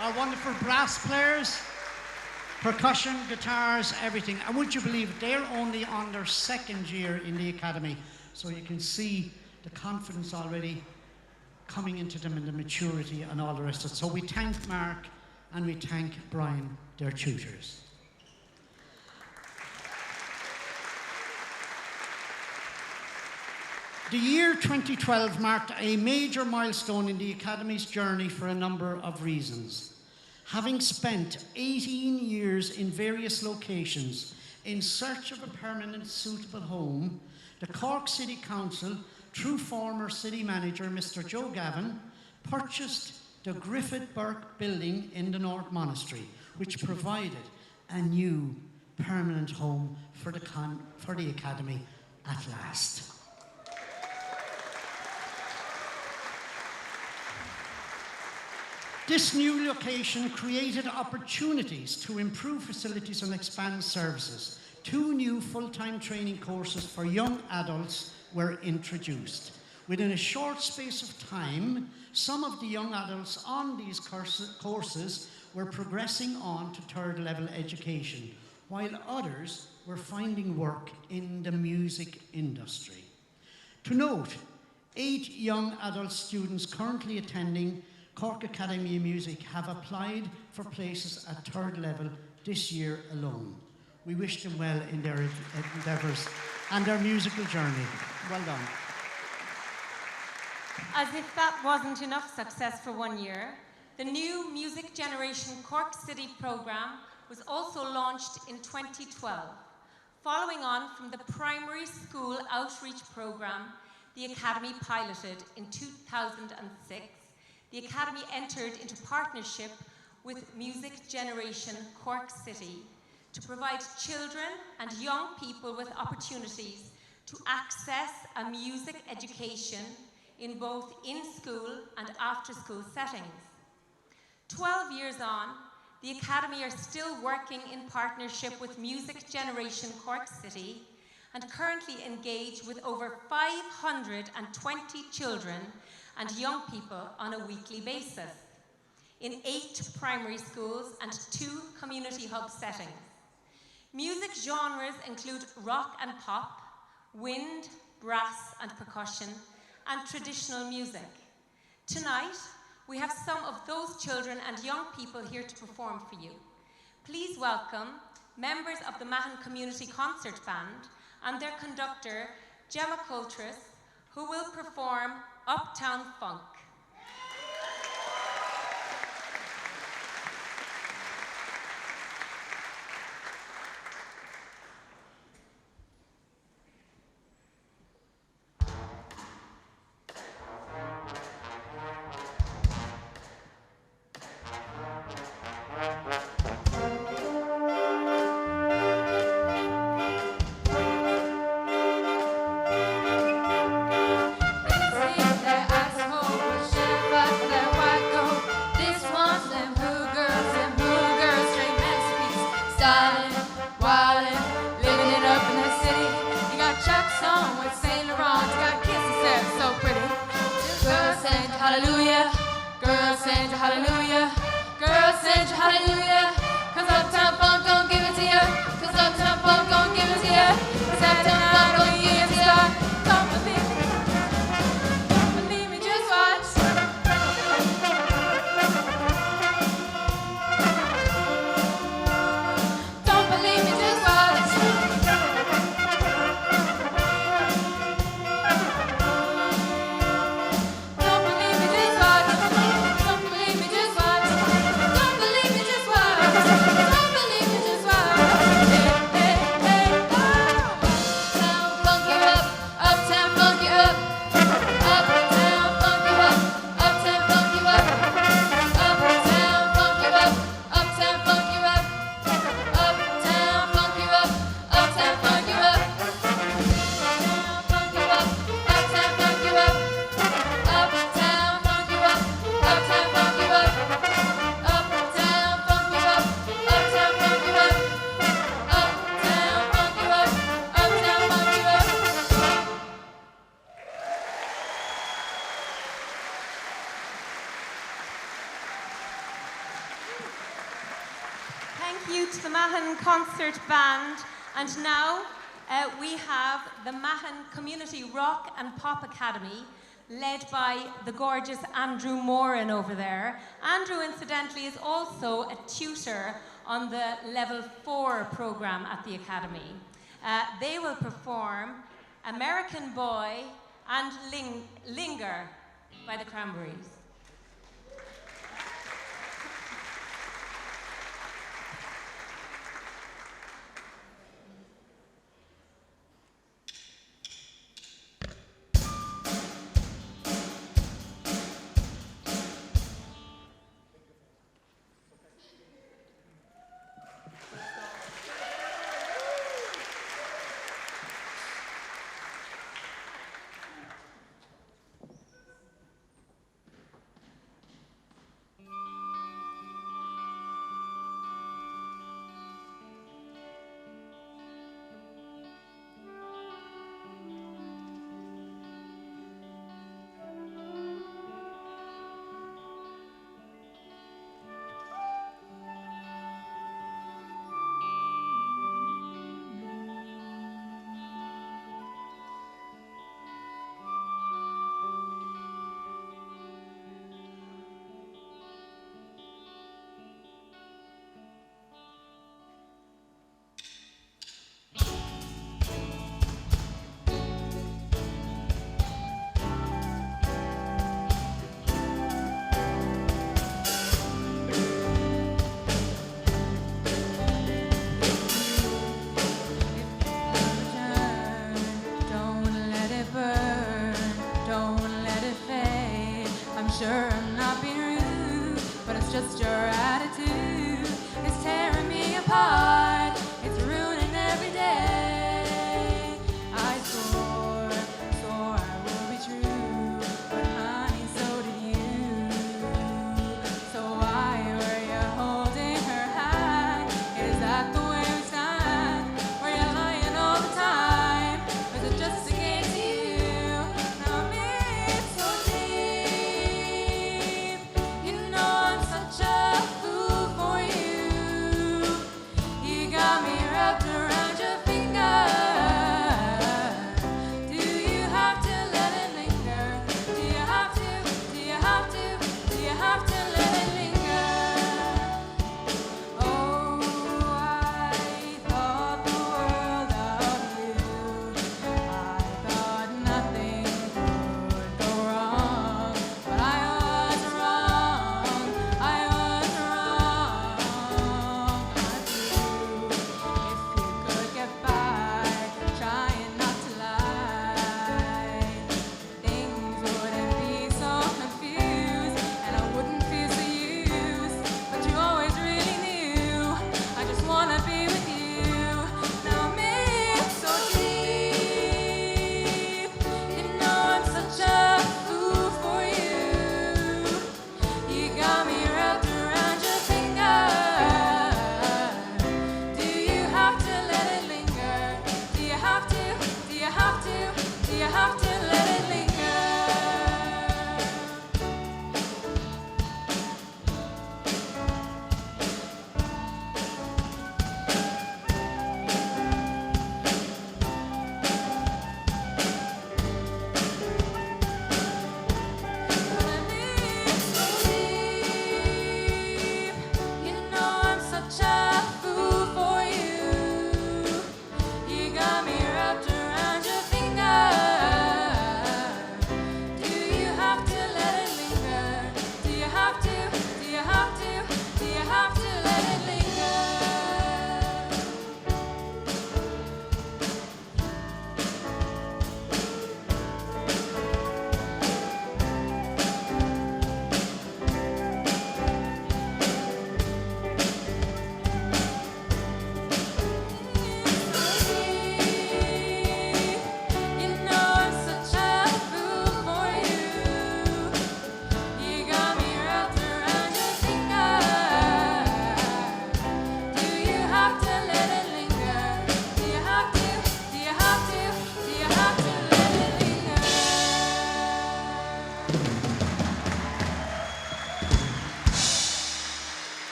are wonderful brass players, percussion, guitars, everything. And would you believe it, they're only on their second year in the academy. So you can see the confidence already coming into them and the maturity and all the rest of it. So we thank Mark and we thank Brian, their tutors. The year 2012 marked a major milestone in the Academy's journey for a number of reasons. Having spent 18 years in various locations in search of a permanent suitable home, the Cork City Council, through former City Manager Mr. Joe Gavin, purchased the Griffith Burke building in the North Monastery, which provided a new permanent home for the Academy at last. This new location created opportunities to improve facilities and expand services. 2 new full-time training courses for young adults were introduced. Within a short space of time, some of the young adults on these courses were progressing on to 3rd level education, while others were finding work in the music industry. To note, 8 young adult students currently attending Cork Academy of Music have applied for places at 3rd level this year alone. We wish them well in their endeavours and their musical journey. Well done. As if that wasn't enough success for 1 year, the new Music Generation Cork City programme was also launched in 2012. Following on from the primary school outreach programme the Academy piloted in 2006, the Academy entered into partnership with Music Generation Cork City to provide children and young people with opportunities to access a music education in both in-school and after-school settings. 12 years on, the Academy are still working in partnership with Music Generation Cork City and currently engage with over 520 children and young people on a weekly basis in 8 primary schools and 2 community hub settings. Music genres include rock and pop, wind, brass and percussion, and traditional music. Tonight, we have some of those children and young people here to perform for you. Please welcome members of the Mahon Community Concert Band and their conductor, Gemma Coltress, who will perform Uptown Funk. Hallelujah, girls sing hallelujah, girls sing hallelujah, 'cause Uptown Funk gon' give it to ya, 'cause Uptown Funk gon' give it to ya, 'cause Uptown Funk gon' give it to ya. Don't believe me, just watch. Don't believe me, just watch. Mahon Concert Band, and now we have the Mahon Community Rock and Pop Academy, led by the gorgeous Andrew Moran over there. Andrew, incidentally, is also a tutor on the Level 4 program at the Academy. They will perform American Boy and Linger by the Cranberries.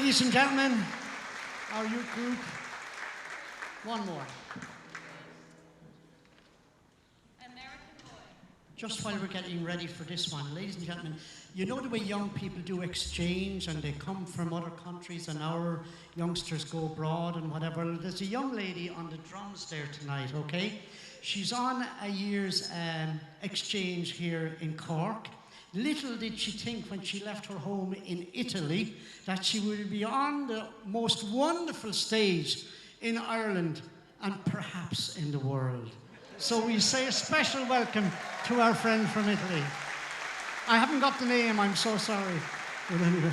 Ladies and gentlemen, our youth group, one more. Just while we're getting ready for this one, ladies and gentlemen, you know the way young people do exchange and they come from other countries and our youngsters go abroad and whatever. There's a young lady on the drums there tonight, okay? She's on a year's exchange here in Cork. Little did she think when she left her home in Italy that she would be on the most wonderful stage in Ireland and perhaps in the world. So we say a special welcome to our friend from Italy. I haven't got the name, I'm so sorry. But anyway.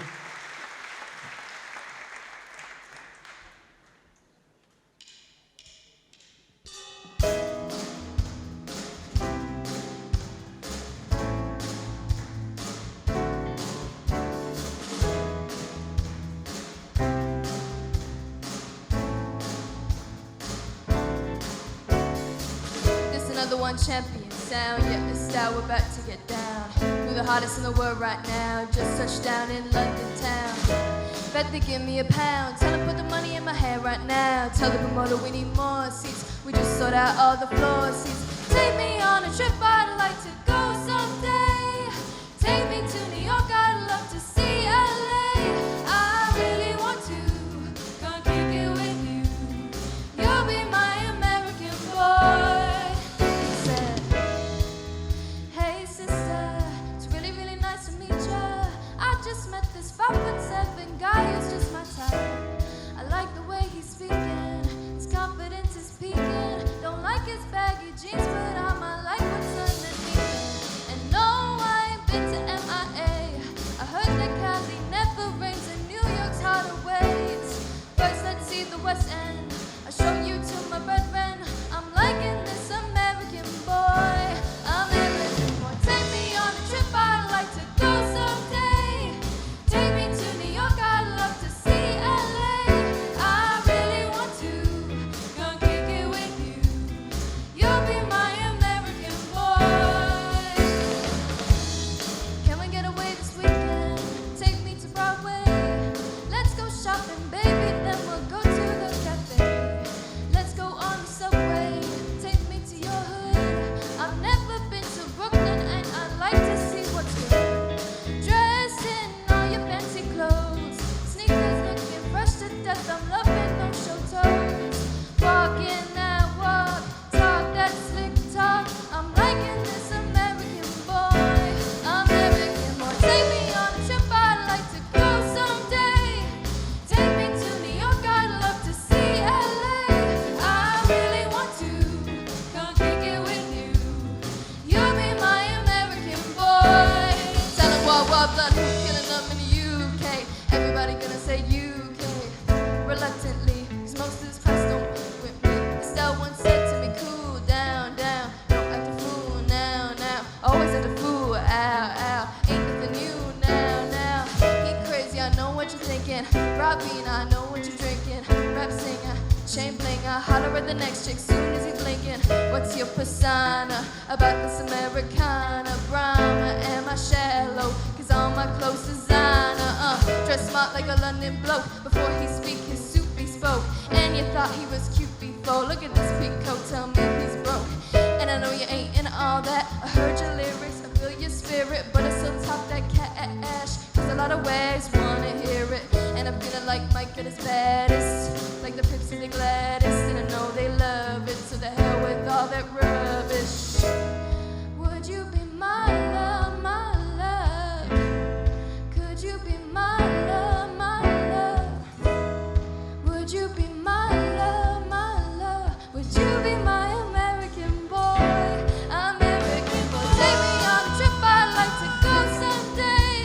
Champion sound, yet the style we're about to get down. We're the hottest in the world right now, just touched down in London town. Bet they give me £1. Tell them put the money in my hand right now. Tell the promoter we need more seats. We just sold out all the floor seats. Take me on a trip, I'd like to go someday. Take me to New York, I'd love to see LA. I really want to come kick it with you. You'll be my American boy. Just met this 5'7" guy who's just my type. I like the way he's speaking, his confidence is peaking. Don't like his baggy jeans, but I might like what's underneath. And no, I ain't been to MIA. I heard that Cali never rains and New York's harder waves. First, let's see the West End. I'll show you to my brethren. I'm liking this American boy. American boy, take me on a trip. I'd like to go someday. Take me to New York, I'd love to see LA. I really want to come kick it with you. You'll be my American boy. Can we get away this weekend? Take me to Broadway. Let's go shopping, baby, then we'll go to the cafe. Let's go on the subway. Take me to your hood. I've never been to Brooklyn and I'd like to see what's good. Dressed in fancy clothes, sneakers looking fresh to death. I'm loving no show toes. Walking that walk, talk that slick talk. I'm liking this American boy. American boy, take me on a trip. I'd like to go someday. Take me to New York, I'd love to see LA. I really want to come kick it with you. You'll be my American boy. Tell him what blood, who's killing them in the UK. Everybody gonna say UK reluctantly, cause most of this class don't with me. Estelle once said to me, cool down, down. Don't act a fool now, now. Always act a fool, ow, ow. Ain't nothing new now, now. Get crazy, I know what you're thinking. Robbie, I know what you're drinking. Rap singer, chain blinger. Holler at the next chick soon as he's blinking. What's your persona about this Americana? Brahma, am I shallow? Cause all my clothes designer. Dress smart like a London bloke. Before he speak, his suit bespoke. And you thought he was cute before. Look at this big coat, tell me if he's broke. And I know you ain't in all that. I heard your lyrics, I feel your spirit, but I still talk that cash. Cause a lot of ways wanna hear it. And I'm feeling like Mike at his baddest. Like the Pips and the Gladys. And I know they love it, so the hell with all that rubbish. Would you be my love, my love? Could you be my love, my love? Would you be my love, my love? Would you be my American boy? American boy, take me on a trip. I'd like to go someday.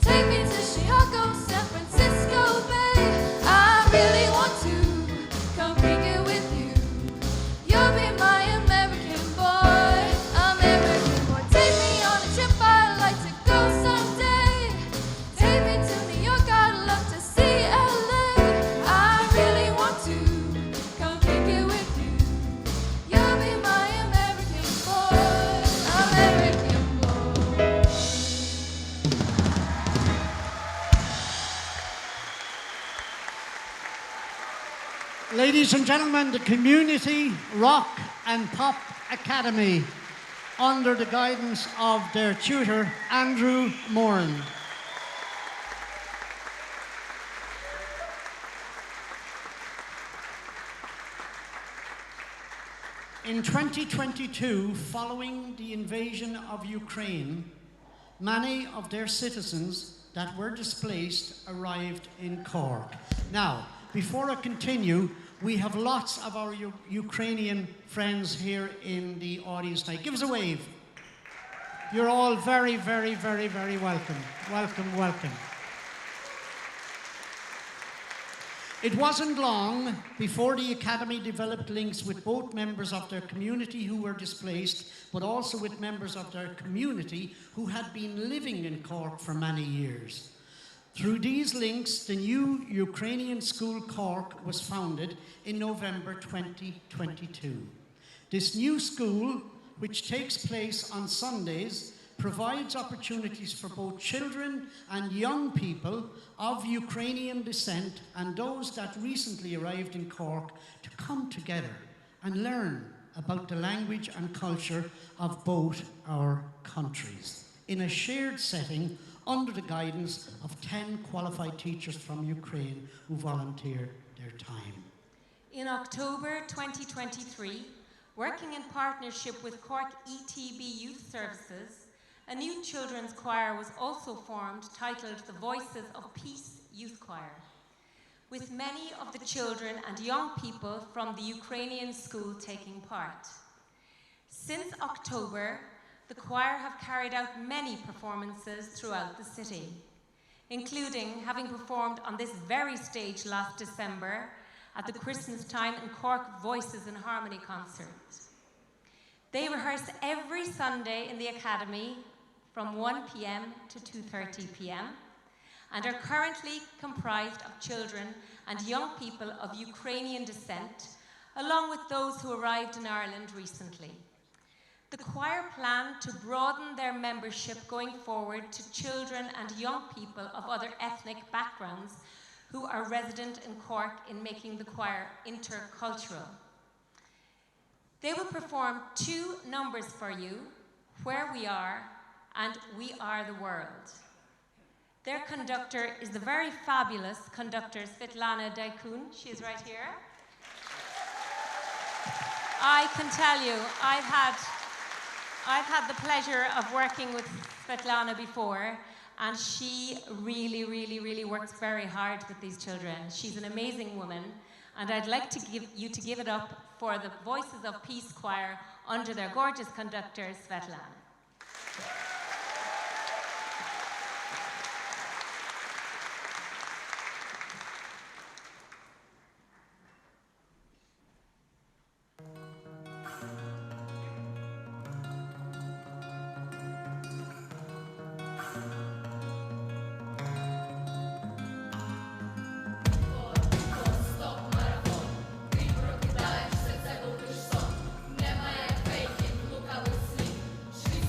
Take me to Chicago, San Francisco Bay. I really want to come Ladies and gentlemen, the Community Rock and Pop Academy, under the guidance of their tutor, Andrew Moran. In 2022, following the invasion of Ukraine, many of their citizens that were displaced arrived in Cork. Now, before I continue, we have lots of our Ukrainian friends here in the audience tonight. Give us a wave. You're all very, very, very, very welcome. Welcome, welcome. It wasn't long before the Academy developed links with both members of their community who were displaced, but also with members of their community who had been living in Cork for many years. Through these links, the new Ukrainian School Cork was founded in November 2022. This new school, which takes place on Sundays, provides opportunities for both children and young people of Ukrainian descent and those that recently arrived in Cork to come together and learn about the language and culture of both our countries in a shared setting under the guidance of 10 qualified teachers from Ukraine who volunteered their time. In October 2023, working in partnership with Cork ETB Youth Services, a new children's choir was also formed titled the Voices of Peace Youth Choir, with many of the children and young people from the Ukrainian school taking part. Since October, the choir have carried out many performances throughout the city, including having performed on this very stage last December at the Christmas time in Cork Voices in Harmony concert. They rehearse every Sunday in the Academy from 1 p.m. to 2:30 p.m. and are currently comprised of children and young people of Ukrainian descent, along with those who arrived in Ireland recently. The choir plan to broaden their membership going forward to children and young people of other ethnic backgrounds who are resident in Cork in making the choir intercultural. They will perform 2 numbers for you, Where We Are and We Are the World. Their conductor is the very fabulous conductor Svetlana Daikun. She is right here. I can tell you, I've had the pleasure of working with Svetlana before, and she really, really, really works very hard with these children. She's an amazing woman, and I'd like to give it up for the Voices of Peace Choir under their gorgeous conductor, Svetlana. Немає фейків, лукавих слів.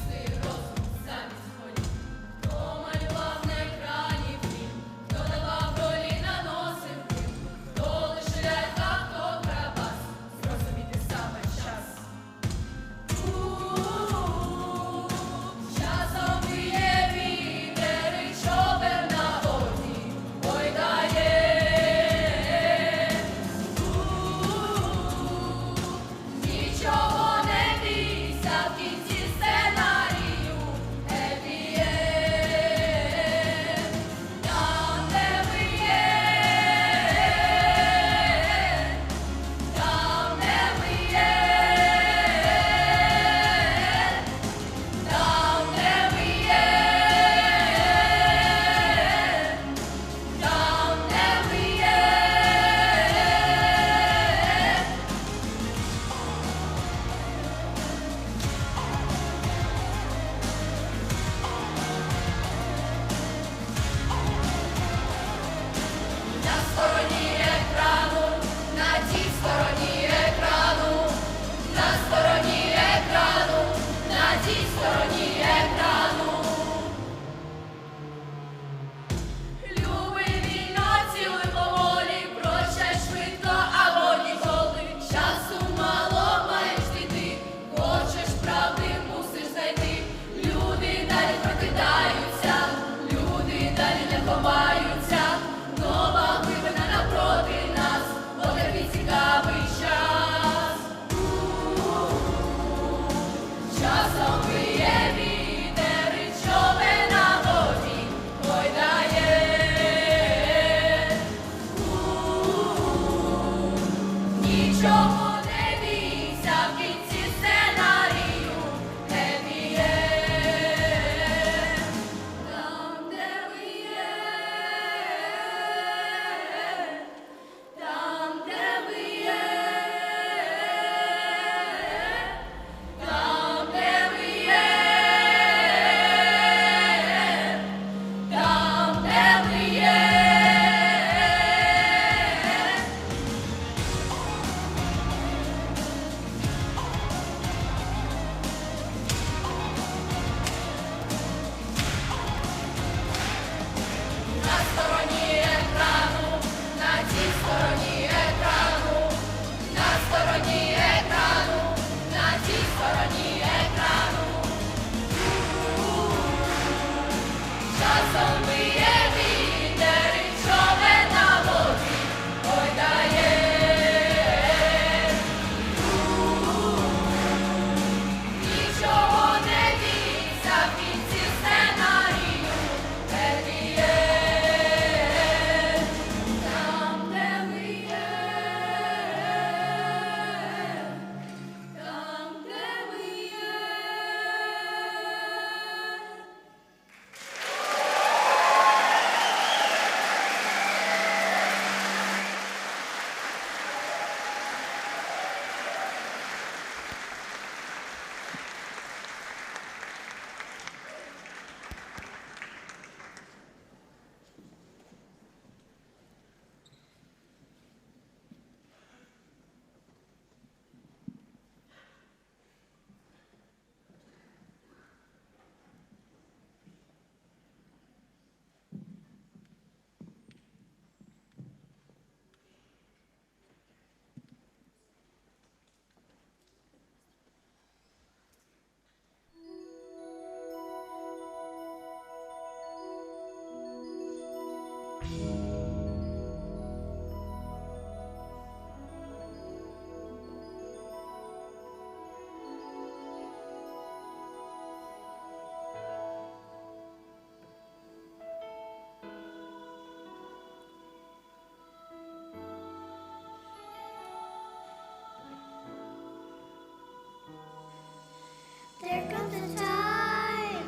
There comes a time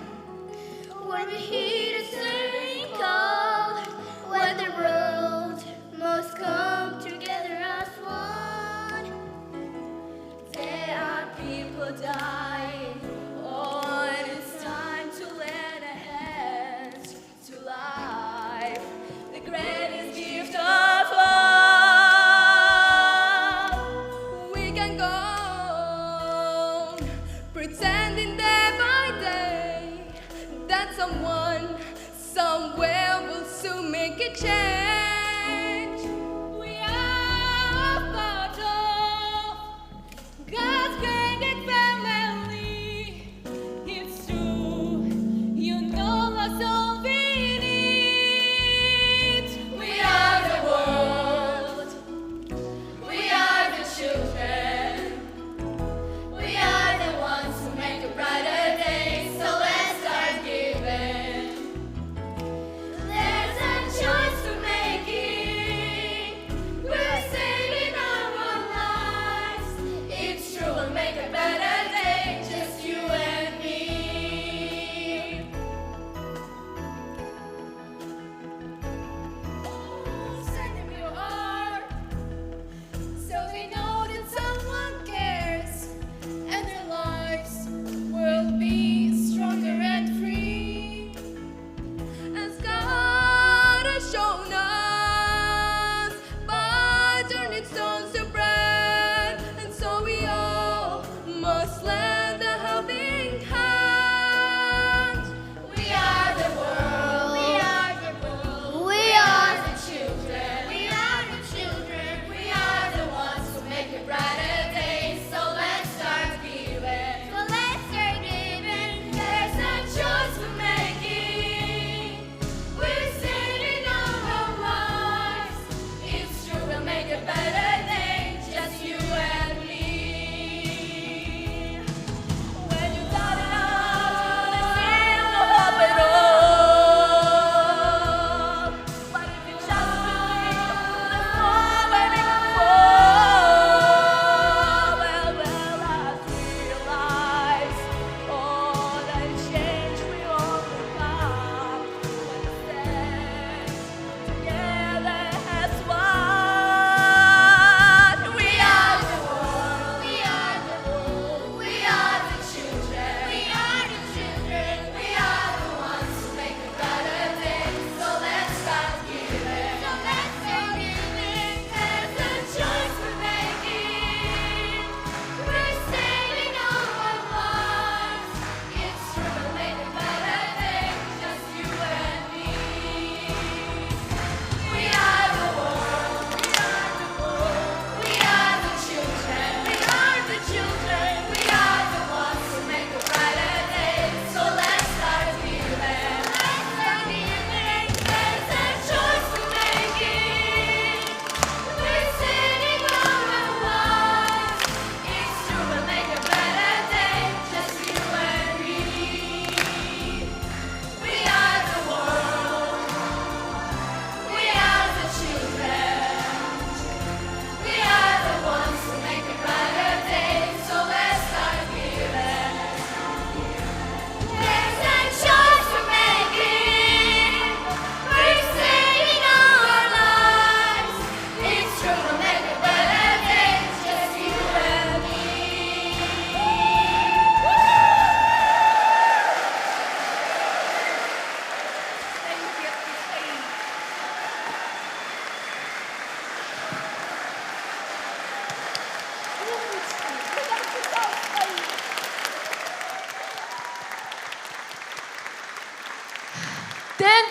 when the heat is turning cold, when the world must come together as one. There are people dying. Oh, and it's time to lend a hand to life, the greatest gift of all. We can go on pretending day by day that someone somewhere will soon make a change. We are part of God's great family. It's true, you know us all we need. We are the world. We are the children. We are the ones who make a brighter day. So let's start giving. There's a choice to make it.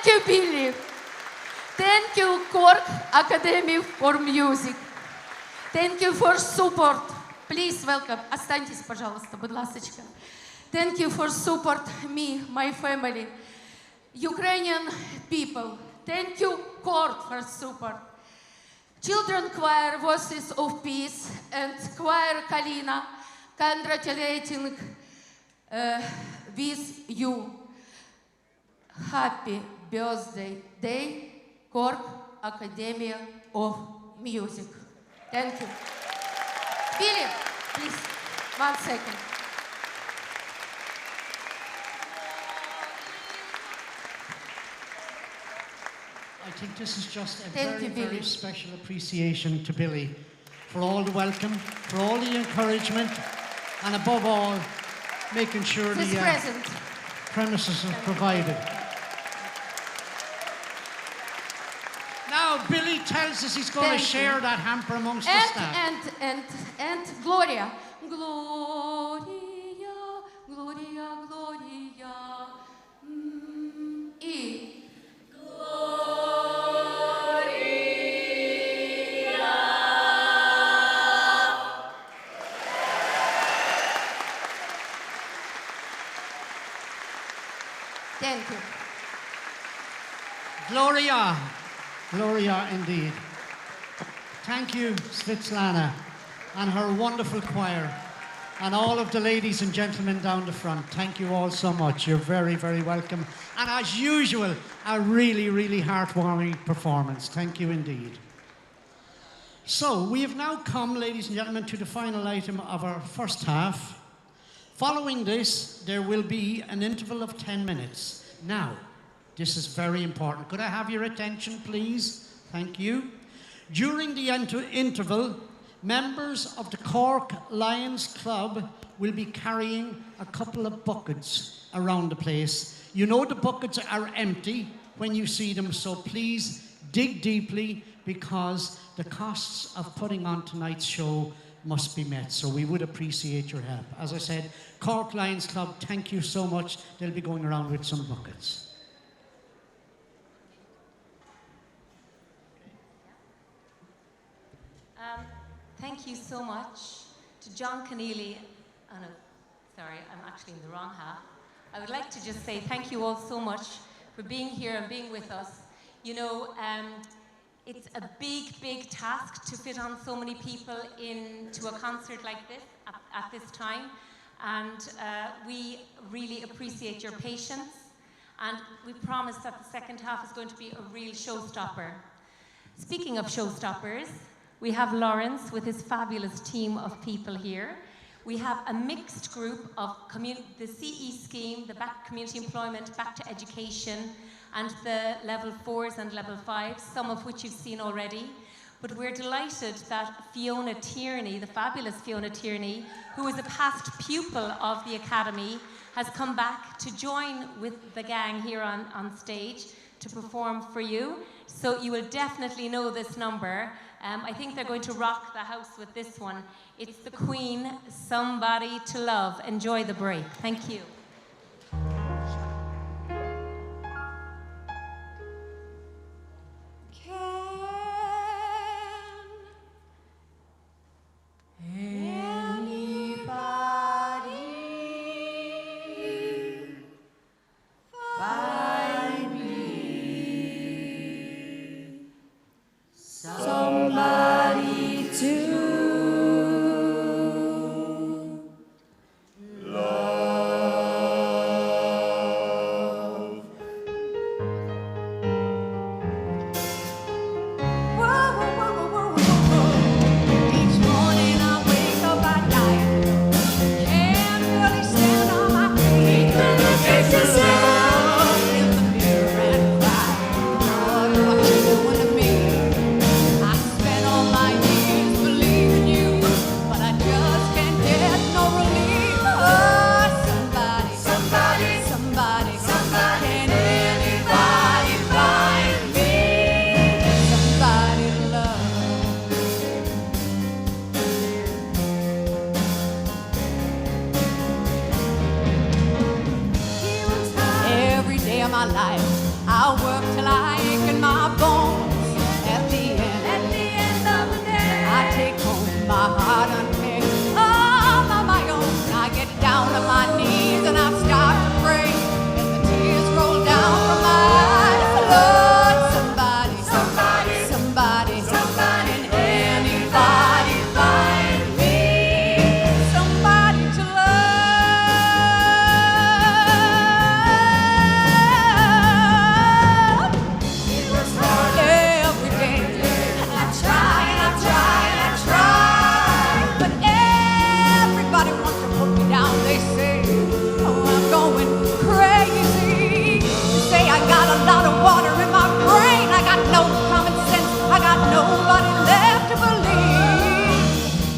Thank you, Billy. Thank you, Cork Academy for Music. Thank you for support. Please welcome. Останьтесь, пожалуйста, будь ласочка. Thank you for support me, my family, Ukrainian people. Thank you, Cork, for support. Children Choir Voices of Peace and Choir Kalina, congratulating with you. Happy birthday day, Cork Academy of Music. Thank you. Billy, please, 1 second. I think this is just a Thank very, you, Billy. very special appreciation to Billy for all the welcome, for all the encouragement, and above all, making sure This the present. premises are provided. Now, Billy tells us he's going to Thank share you. that hamper amongst the staff. And Gloria. Gloria, Gloria, Gloria. И Thank you. Gloria. Gloria indeed. Thank you, Svetlana, and her wonderful choir, and all of the ladies and gentlemen down the front. Thank you all so much. You're very, very welcome. And as usual, a really, really heartwarming performance. Thank you indeed. So, we have now come, ladies and gentlemen, to the final item of our first half. Following this, there will be an interval of 10 minutes. Now, this is very important. Could I have your attention, please? Thank you. During the interval, members of the Cork Lions Club will be carrying a couple of buckets around the place. You know the buckets are empty when you see them, so please dig deeply because the costs of putting on tonight's show must be met, so we would appreciate your help. As I said, Cork Lions Club, thank you so much. They'll be going around with some buckets. Thank you so much to John Keneally. Oh no, sorry, I'm actually in the wrong half. I would like to just say thank you all so much for being here and being with us. You know, it's a big, big task to fit on so many people into a concert like this at this time. And we really appreciate your patience. And we promise that the second half is going to be a real showstopper. Speaking of showstoppers, we have Lawrence with his fabulous team of people here. We have a mixed group of the CE scheme, the back community employment, back to education, and the level 4s and level 5s, some of which you've seen already. But we're delighted that Fiona Tierney, the fabulous Fiona Tierney, who is a past pupil of the Academy, has come back to join with the gang here on stage to perform for you. So you will definitely know this number. I think they're going to rock the house with this one. It's the Queen, Somebody to Love. Enjoy the break. Thank you. Somebody to I'll work till I ache in my bones. At the end of the day, I take home my heart unpicked all on my own. I get down on my knees and I start to pray. As the tears roll down from my eyes, Lord, somebody, somebody, somebody, somebody, can anybody find me somebody to love? It was hard every day. I try and I try and I try, but everybody wants to put me down. They say, oh, I'm going crazy. They say I got a lot of water in my brain. I got no common sense. I got nobody left to believe.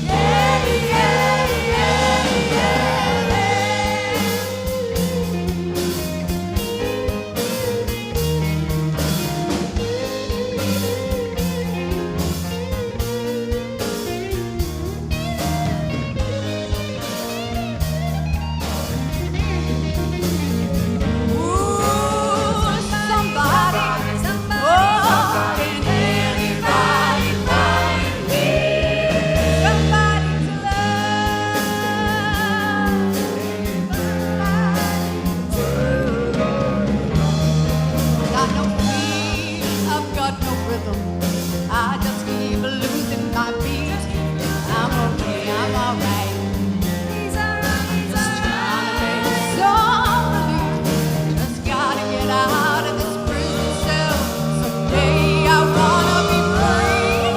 Yeah, yeah, yeah, I just keep losing my beat. I'm okay, I'm alright. Just trying to make some believe. Just gotta get out of this prison cell. Someday I wanna be free.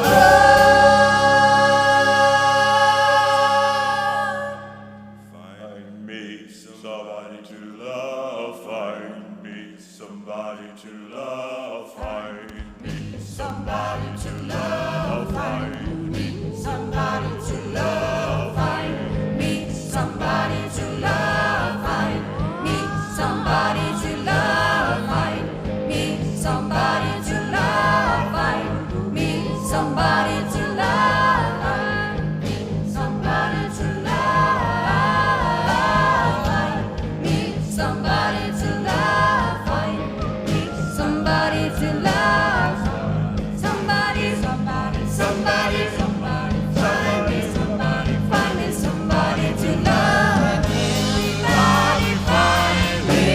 Find me somebody to love. Find me somebody to love. Find me somebody to love. Find me somebody to love. Find me somebody to love. Find me somebody to love. Find me somebody to love. Find me somebody to love. Find me somebody to love. Find me somebody to love. Find me somebody to love. Somebody, somebody, somebody, somebody, find me somebody, find me somebody to love. Somebody find me.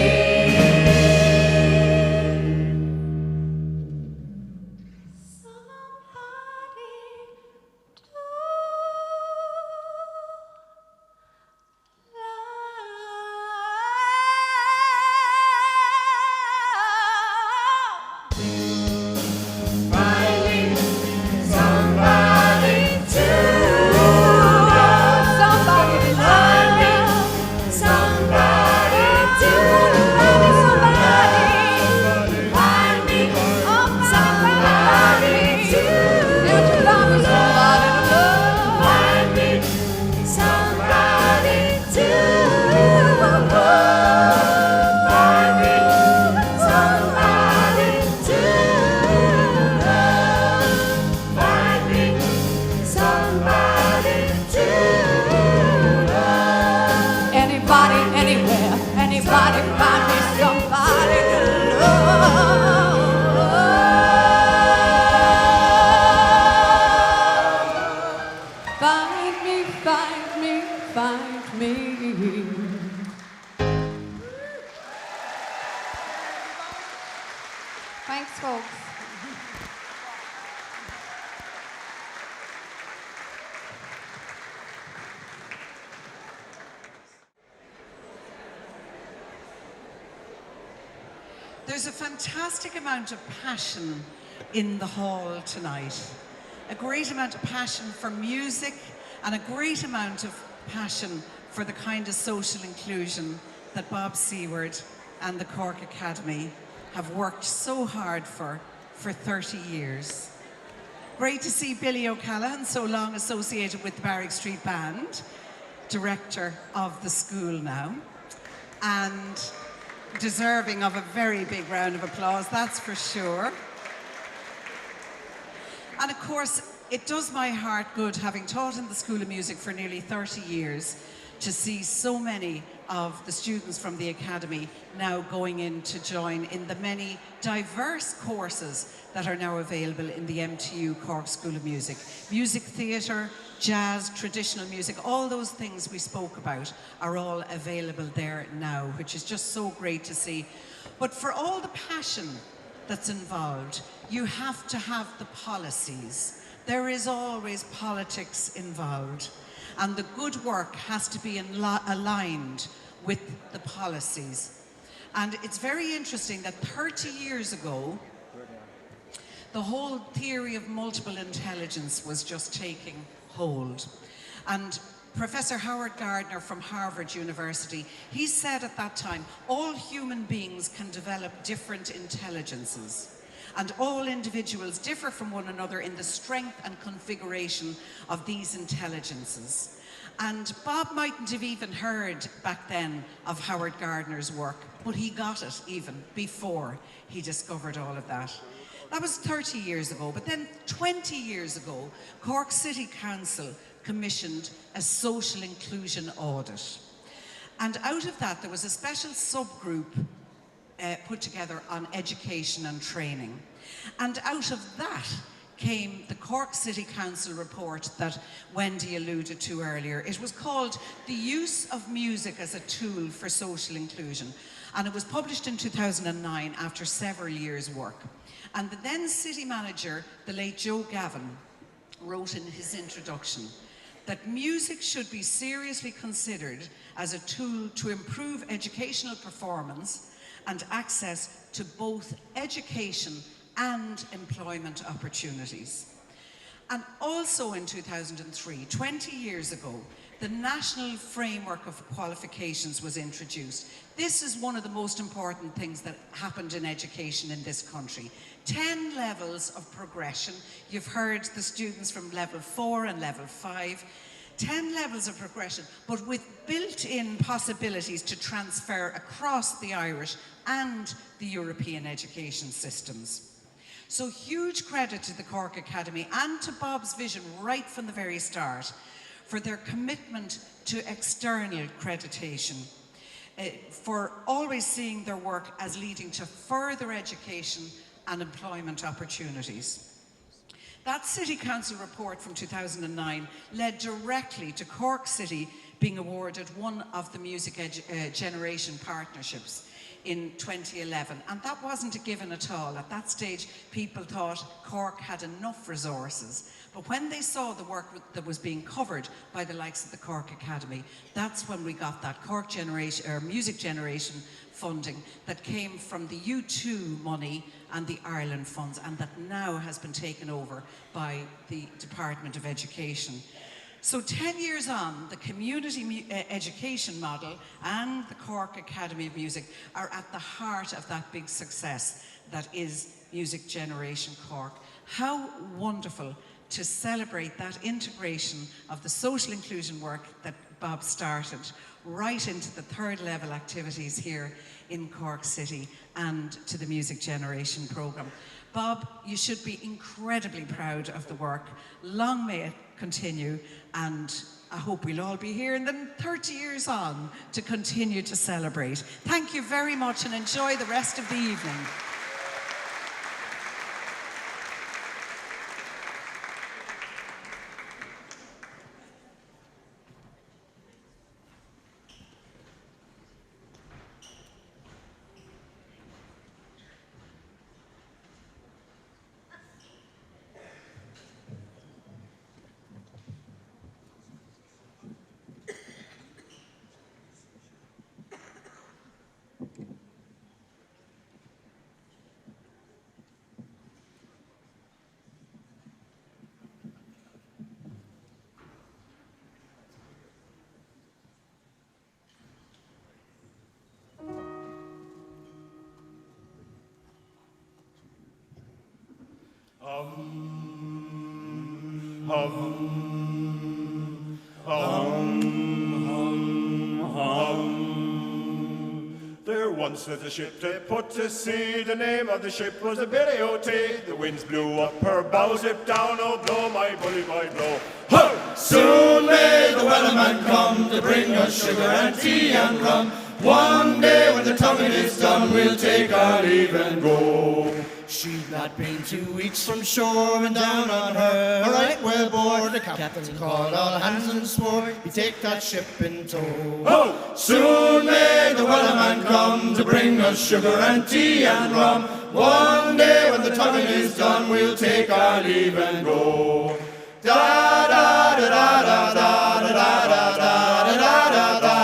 Thanks, folks. There's a fantastic amount of passion in the hall tonight. A great amount of passion for music and a great amount of passion for the kind of social inclusion that Bob Seward and the Cork Academy have worked so hard for 30 years. Great to see Billy O'Callaghan, so long associated with the Barrack Street Band, director of the school now, and deserving of a very big round of applause, that's for sure. And of course, it does my heart good, having taught in the School of Music for nearly 30 years, to see so many of the students from the Academy now going in to join in the many diverse courses that are now available in the MTU Cork School of Music. Music theatre, jazz, traditional music, all those things we spoke about are all available there now, which is just so great to see. But for all the passion that's involved, you have to have the policies. There is always politics involved, and the good work has to be aligned with the policies. And it's very interesting that 30 years ago, the whole theory of multiple intelligence was just taking hold. And Professor Howard Gardner from Harvard University, he said at that time, all human beings can develop different intelligences, and all individuals differ from one another in the strength and configuration of these intelligences. And Bob mightn't have even heard back then of Howard Gardner's work, but he got it even before he discovered all of that. That was 30 years ago, but then 20 years ago, Cork City Council commissioned a social inclusion audit. And out of that, there was a special subgroup put together on education and training. And out of that came the Cork City Council report that Wendy alluded to earlier. It was called The Use of Music as a Tool for Social Inclusion. And it was published in 2009 after several years' work. And the then city manager, the late Joe Gavin, wrote in his introduction that music should be seriously considered as a tool to improve educational performance and access to both education and employment opportunities. And also in 2003, 20 years ago, the National Framework of Qualifications was introduced. This is one of the most important things that happened in education in this country. 10 levels of progression. You've heard the students from level 4 and level 5. 10 levels of progression, but with built-in possibilities to transfer across the Irish and the European education systems. So huge credit to the Cork Academy and to Bob's vision right from the very start for their commitment to external accreditation, for always seeing their work as leading to further education and employment opportunities. That City Council report from 2009 led directly to Cork City being awarded one of the Music Generation Partnerships in 2011. And that wasn't a given at all. At that stage, people thought Cork had enough resources. But when they saw the work that was being covered by the likes of the Cork Academy, that's when we got that Cork Generation, or Music Generation funding that came from the U2 money and the Ireland funds, and that now has been taken over by the Department of Education. So 10 years on, the community education model and the Cork Academy of Music are at the heart of that big success that is Music Generation Cork. How wonderful to celebrate that integration of the social inclusion work that Bob started right into the third level activities here in Cork City and to the Music Generation programme. Bob, you should be incredibly proud of the work. Long may it continue, and I hope we'll all be here in the 30 years on to continue to celebrate. Thank you very much and enjoy the rest of the evening. There once was a ship they put to sea. The name of the ship was the Billy O.T. The winds blew up her bows, it down, oh blow my bully boy blow. Ho! Soon may the wellerman come to bring us sugar and tea and rum. One day when the tonguing is done, we'll take our leave and go. She'd not been 2 weeks from shore and down on her, right well board. The captain called all hands and swore he'd take that ship in tow. Oh, soon may the wellerman come to bring us sugar and tea and rum. One day when the tonguing is done, we'll take our leave and go. Da da da da da da da da da da da da da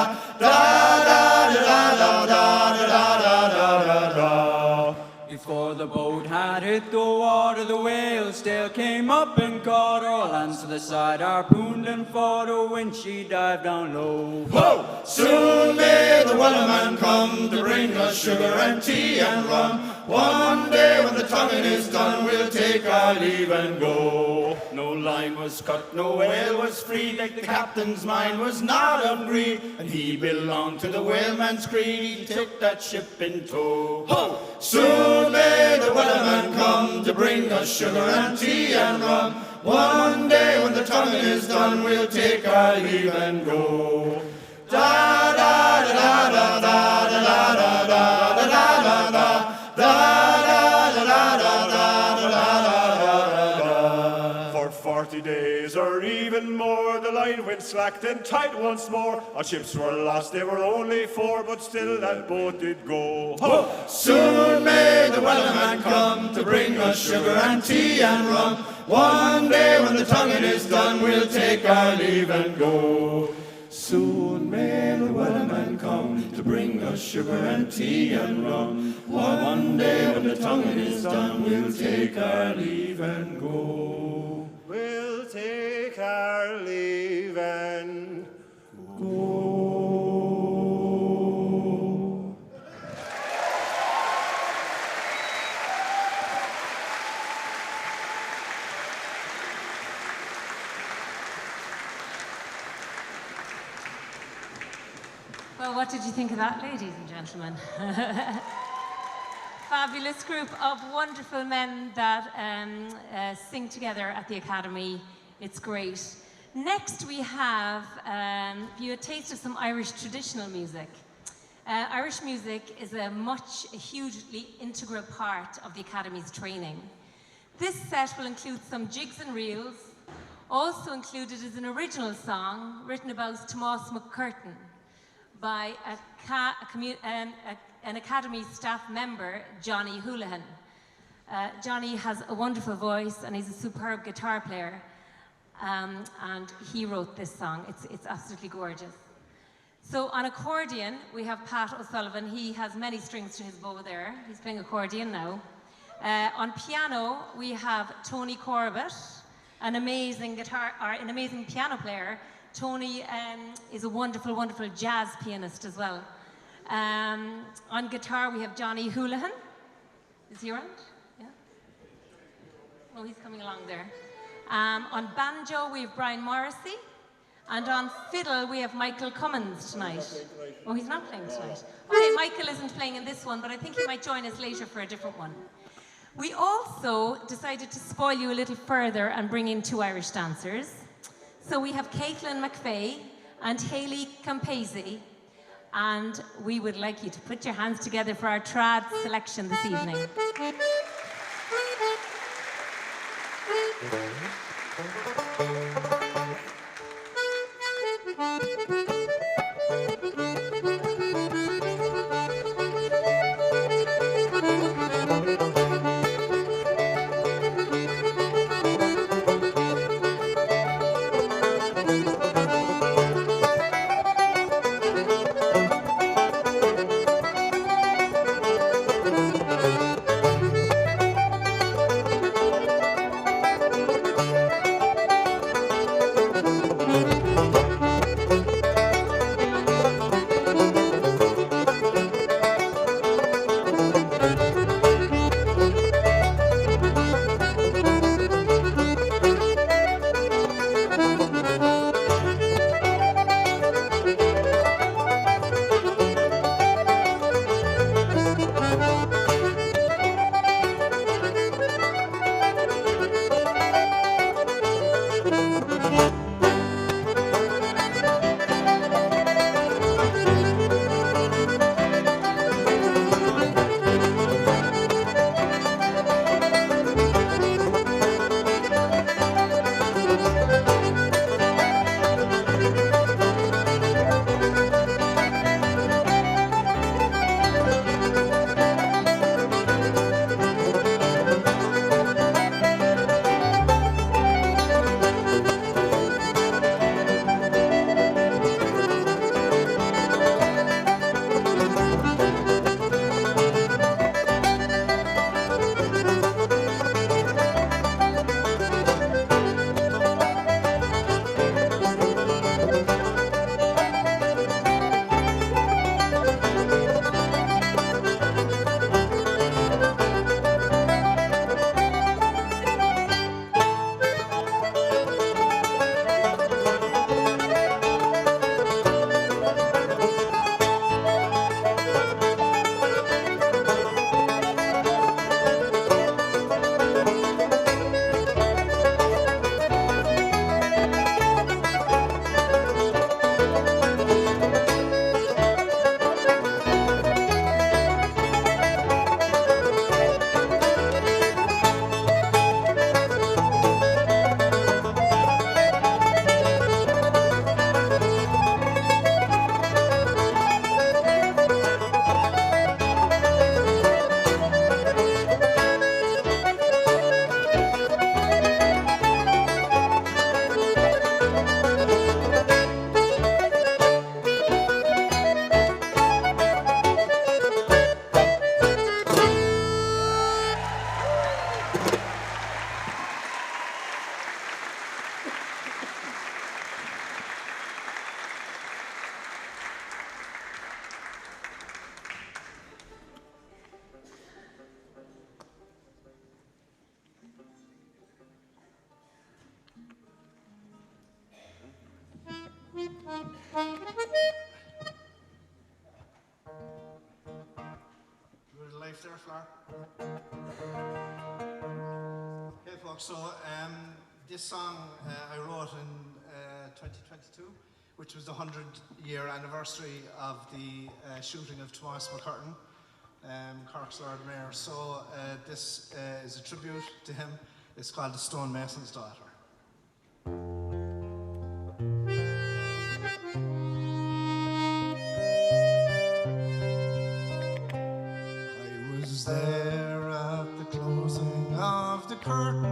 Before the boat had hit the water, the whale's tail came up and caught her. All hands to the side, harpooned and fought her when she dived down low. Whoa! Soon may the wellerman come to bring us sugar and tea and rum. One day when the tonguing is done, we'll take our leave and go. No line was cut, no whale was free, like the captain's mind was not of greed, and he belonged to the whaleman's creed. He took that ship in tow. Ho! Soon may the wellerman come to bring us sugar and tea and rum. One day when the tonguing is done, we'll take our leave and go. Da da da da da da da da da da da da. For 40 days or even more, the line went slack then tight once more. Our ships were lost, they were only 4, but still that boat did go. Ho! Soon may the wellerman come to bring us sugar and tea and rum. One day when the tonguing is done, we'll take our leave and go. Soon may the wellerman come to bring us sugar and tea and rum. One day when the tonguing is done, we'll take our leave and go. We'll take our leave and go. Well, what did you think of that, ladies and gentlemen? Fabulous group of wonderful men that sing together at the Academy. It's great. Next, we have you a taste of some Irish traditional music. Irish music is a hugely integral part of the Academy's training. This set will include some jigs and reels. Also included is an original song written about Tomás McCurtain by an Academy staff member, Johnny Houlihan. Johnny has a wonderful voice and he's a superb guitar player. And he wrote this song. It's absolutely gorgeous. So on accordion, we have Pat O'Sullivan. He has many strings to his bow there. He's playing accordion now. On piano, we have Tony Corbett, an amazing piano player. Tony is a wonderful, wonderful jazz pianist as well. On guitar, we have Johnny Houlihan. Is he around? Yeah? Oh, he's coming along there. On banjo, we have Brian Morrissey. And on fiddle, we have Michael Cummins tonight. Oh, he's not playing tonight. Okay, Michael isn't playing in this one, but I think he might join us later for a different one. We also decided to spoil you a little further and bring in 2 Irish dancers. So we have Caitlin McVeigh and Hayley Campese, and we would like you to put your hands together for our trad selection this evening. Good life there, Flor. Hey folks, so this song I wrote in 2022, which was the 100-year anniversary of the shooting of Thomas McCurtain, Cork's Lord Mayor. So this is a tribute to him. It's called The Stonemason's Daughter. I was there at the closing of the curtain.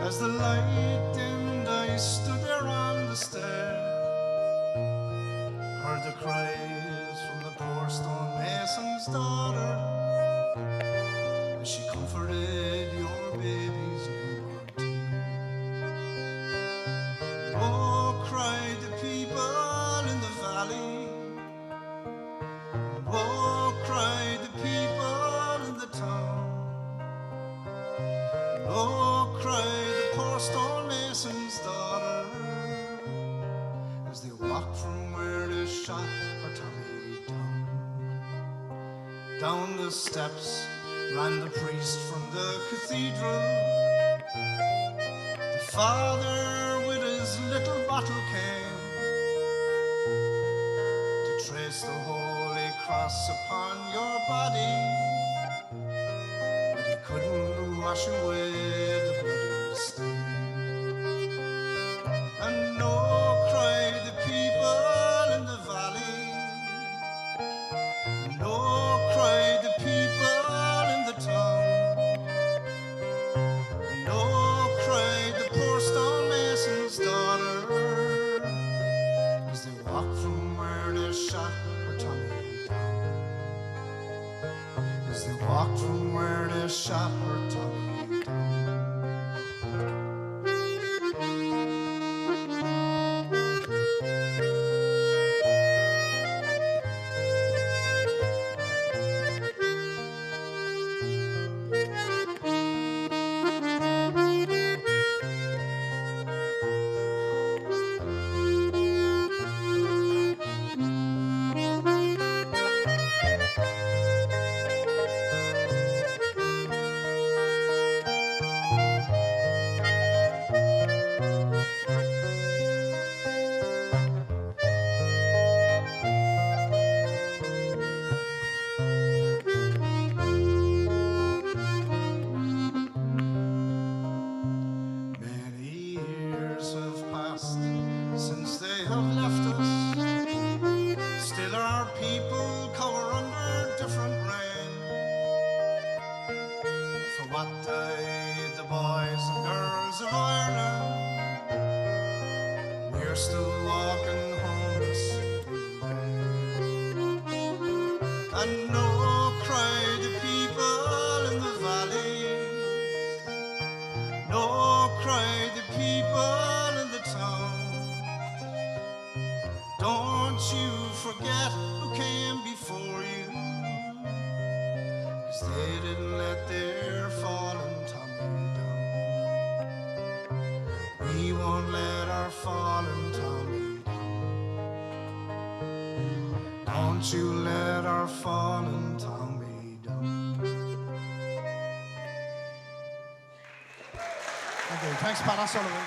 As the light dimmed, I stood there on the stair. Heard the cries from the poor stonemason's daughter as she comforted your baby's newborn tear. Oh, cried the people in the valley. Oh, cried the people in the town. Oh, cried the poor stonemason's daughter as they walked from where they shot her Tommy down. Down the steps ran the priest from the cathedral. The father with his little bottle came to trace the holy cross upon your body, but he couldn't wash away the bloody stain. And no, cried the people in the valley. No, cried the people in the town. No, cried the poor stonemason's daughter as they walked from where they shot her Tommy down. As they walked from where they shot her Tommy down. Many years have passed since they have left us. Still our people cover under different reign. For what died the boys and girls of Ireland, we're still walking homeless in rain. And no, cry the people in the valley. No, cry the people in the town. Don't you forget who came before you, 'cause they didn't let their fallen Tommy down. We won't let our fallen Tommy down. Don't you let our fallen Tommy down. Thank you. Thanks, Pat O'Sullivan.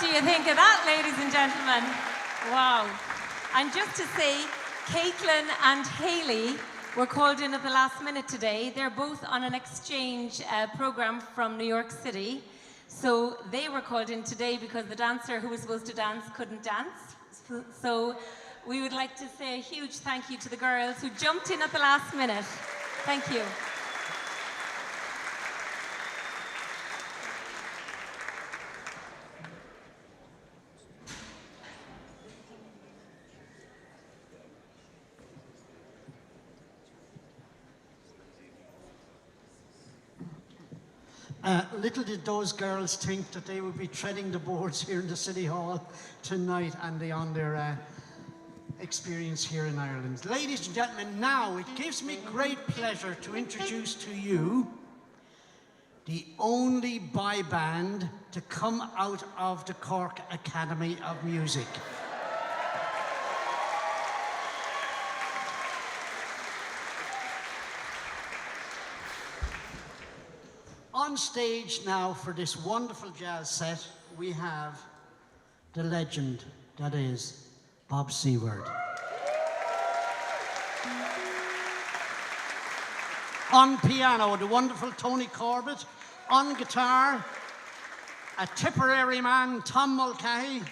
do you think of that, ladies and gentlemen? Wow. And just to say, Caitlin and Hayley were called in at the last minute today. They're both on an exchange program from New York City. So they were called in today because the dancer who was supposed to dance couldn't dance. So we would like to say a huge thank you to the girls who jumped in at the last minute. Thank you. Little did those girls think that they would be treading the boards here in the City Hall tonight and on their experience here in Ireland. Ladies and gentlemen, now it gives me great pleasure to introduce to you the only boy band to come out of the Cork Academy of Music. On stage now for this wonderful jazz set, we have the legend that is Bob Seward. On piano, the wonderful Tony Corbett. On guitar, a Tipperary man, Tom Mulcahy.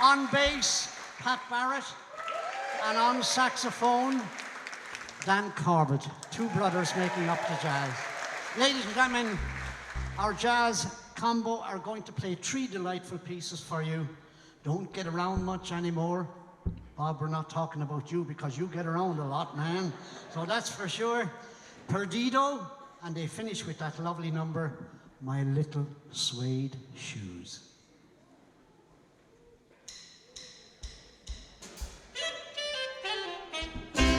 On bass, Pat Barrett. And on saxophone, Dan Corbett. Two brothers making up the jazz. Ladies and gentlemen, our jazz combo are going to play three delightful pieces for you. Don't get around much anymore. Bob, we're not talking about you because you get around a lot, man. So that's for sure. Perdido, and they finish with that lovely number, My Little Suede Shoes. Thank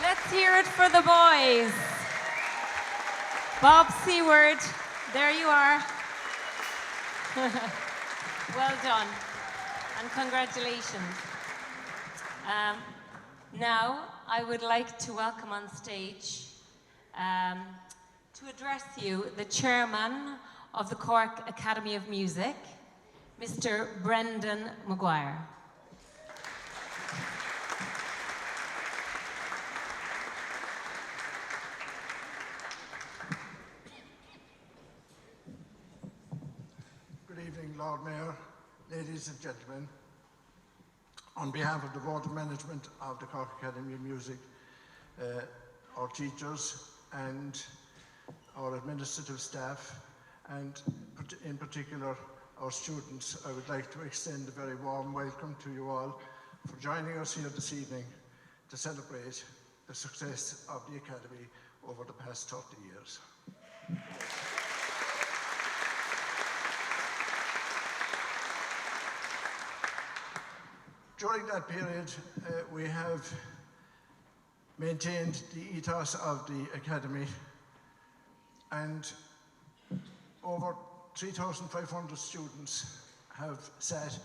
Let's hear it for the boys. Bob Seward, there you are. Well done, and congratulations. Now, I would like to welcome on stage, to address you, the chairman of the Cork Academy of Music, Mr. Brendan Maguire. Good evening, Lord Mayor, ladies and gentlemen. On behalf of the Board of Management of the Cork Academy of Music, our teachers and our administrative staff, and in particular our students, I would like to extend a very warm welcome to you all for joining us here this evening to celebrate the success of the Academy over the past 30 years. During that period, we have maintained the ethos of the Academy, and over 3,500 students have sat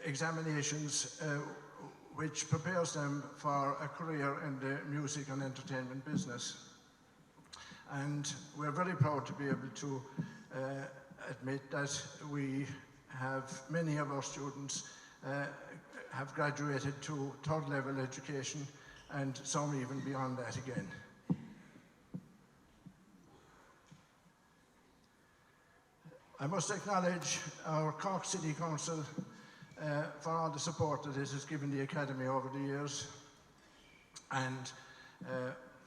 examinations which prepares them for a career in the music and entertainment business. And we're very proud to be able to admit that we have many of our students have graduated to third level education, and some even beyond that again. I must acknowledge our Cork City Council for all the support that it has given the Academy over the years, and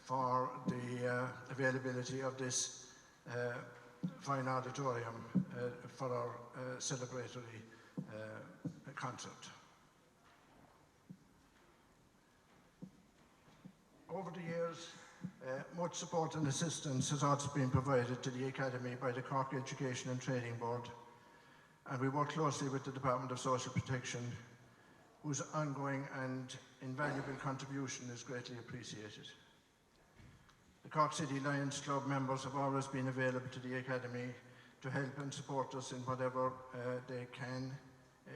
for the availability of this fine auditorium for our celebratory concert. Over the years, much support and assistance has also been provided to the Academy by the Cork Education and Training Board, and we work closely with the Department of Social Protection, whose ongoing and invaluable contribution is greatly appreciated. The Cork City Lions Club members have always been available to the Academy to help and support us in whatever they can,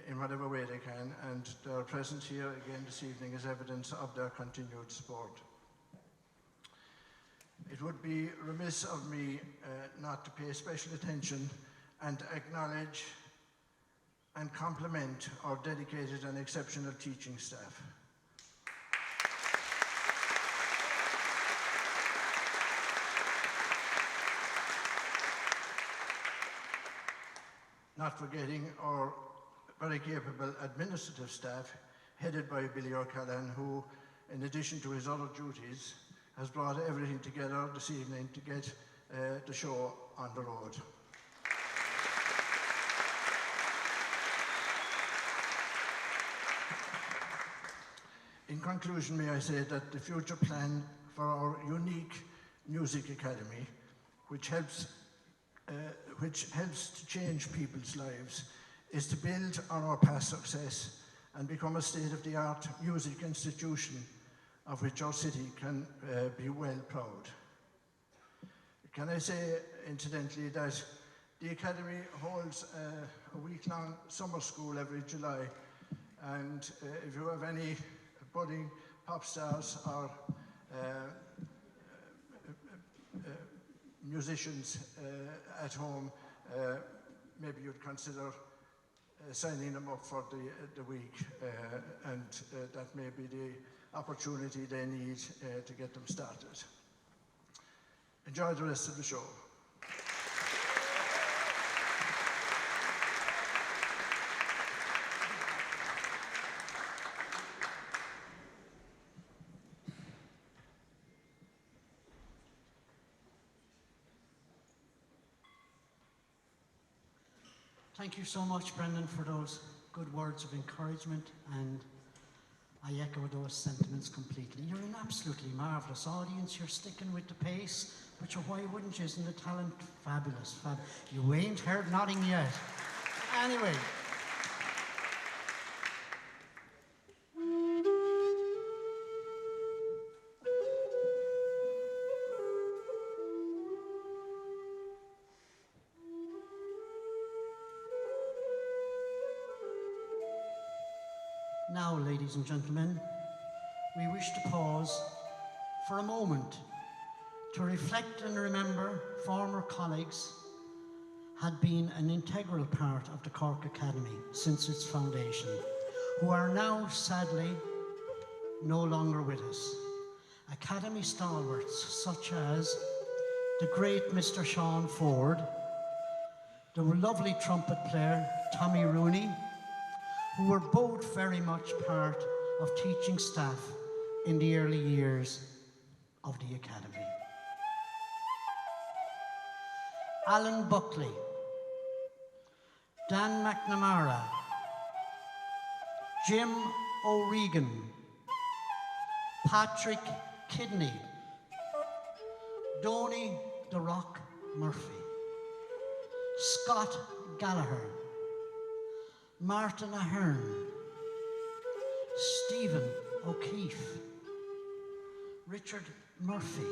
in whatever way they can, and their presence here again this evening is evidence of their continued support. It would be remiss of me not to pay special attention and acknowledge and compliment our dedicated and exceptional teaching staff. Not forgetting our very capable administrative staff, headed by Billy O'Callaghan, who, in addition to his other duties, has brought everything together this evening to get the show on the road. In conclusion, may I say that the future plan for our unique music academy, which helps to change people's lives, is to build on our past success and become a state-of-the-art music institution of which our city can be well proud. Can I say, incidentally, that the Academy holds a week-long summer school every July, and if you have any budding pop stars or musicians at home, maybe you'd consider signing them up for the week, and that may be the opportunity they need to get them started. Enjoy the rest of the show. Thank you so much, Brendan, for those good words of encouragement, and I echo those sentiments completely. You're an absolutely marvellous audience. You're sticking with the pace, but why wouldn't you? Isn't the talent fabulous? You ain't heard nothing yet. Anyway. Now, ladies and gentlemen, we wish to pause for a moment to reflect and remember former colleagues had been an integral part of the Cork Academy since its foundation, who are now sadly no longer with us. Academy stalwarts such as the great Mr. Sean Ford, the lovely trumpet player Tommy Rooney, who were both very much part of teaching staff in the early years of the Academy. Alan Buckley, Dan McNamara, Jim O'Regan, Patrick Kidney, Donny the Rock Murphy, Scott Gallagher, Martin Ahern, Stephen O'Keefe, Richard Murphy,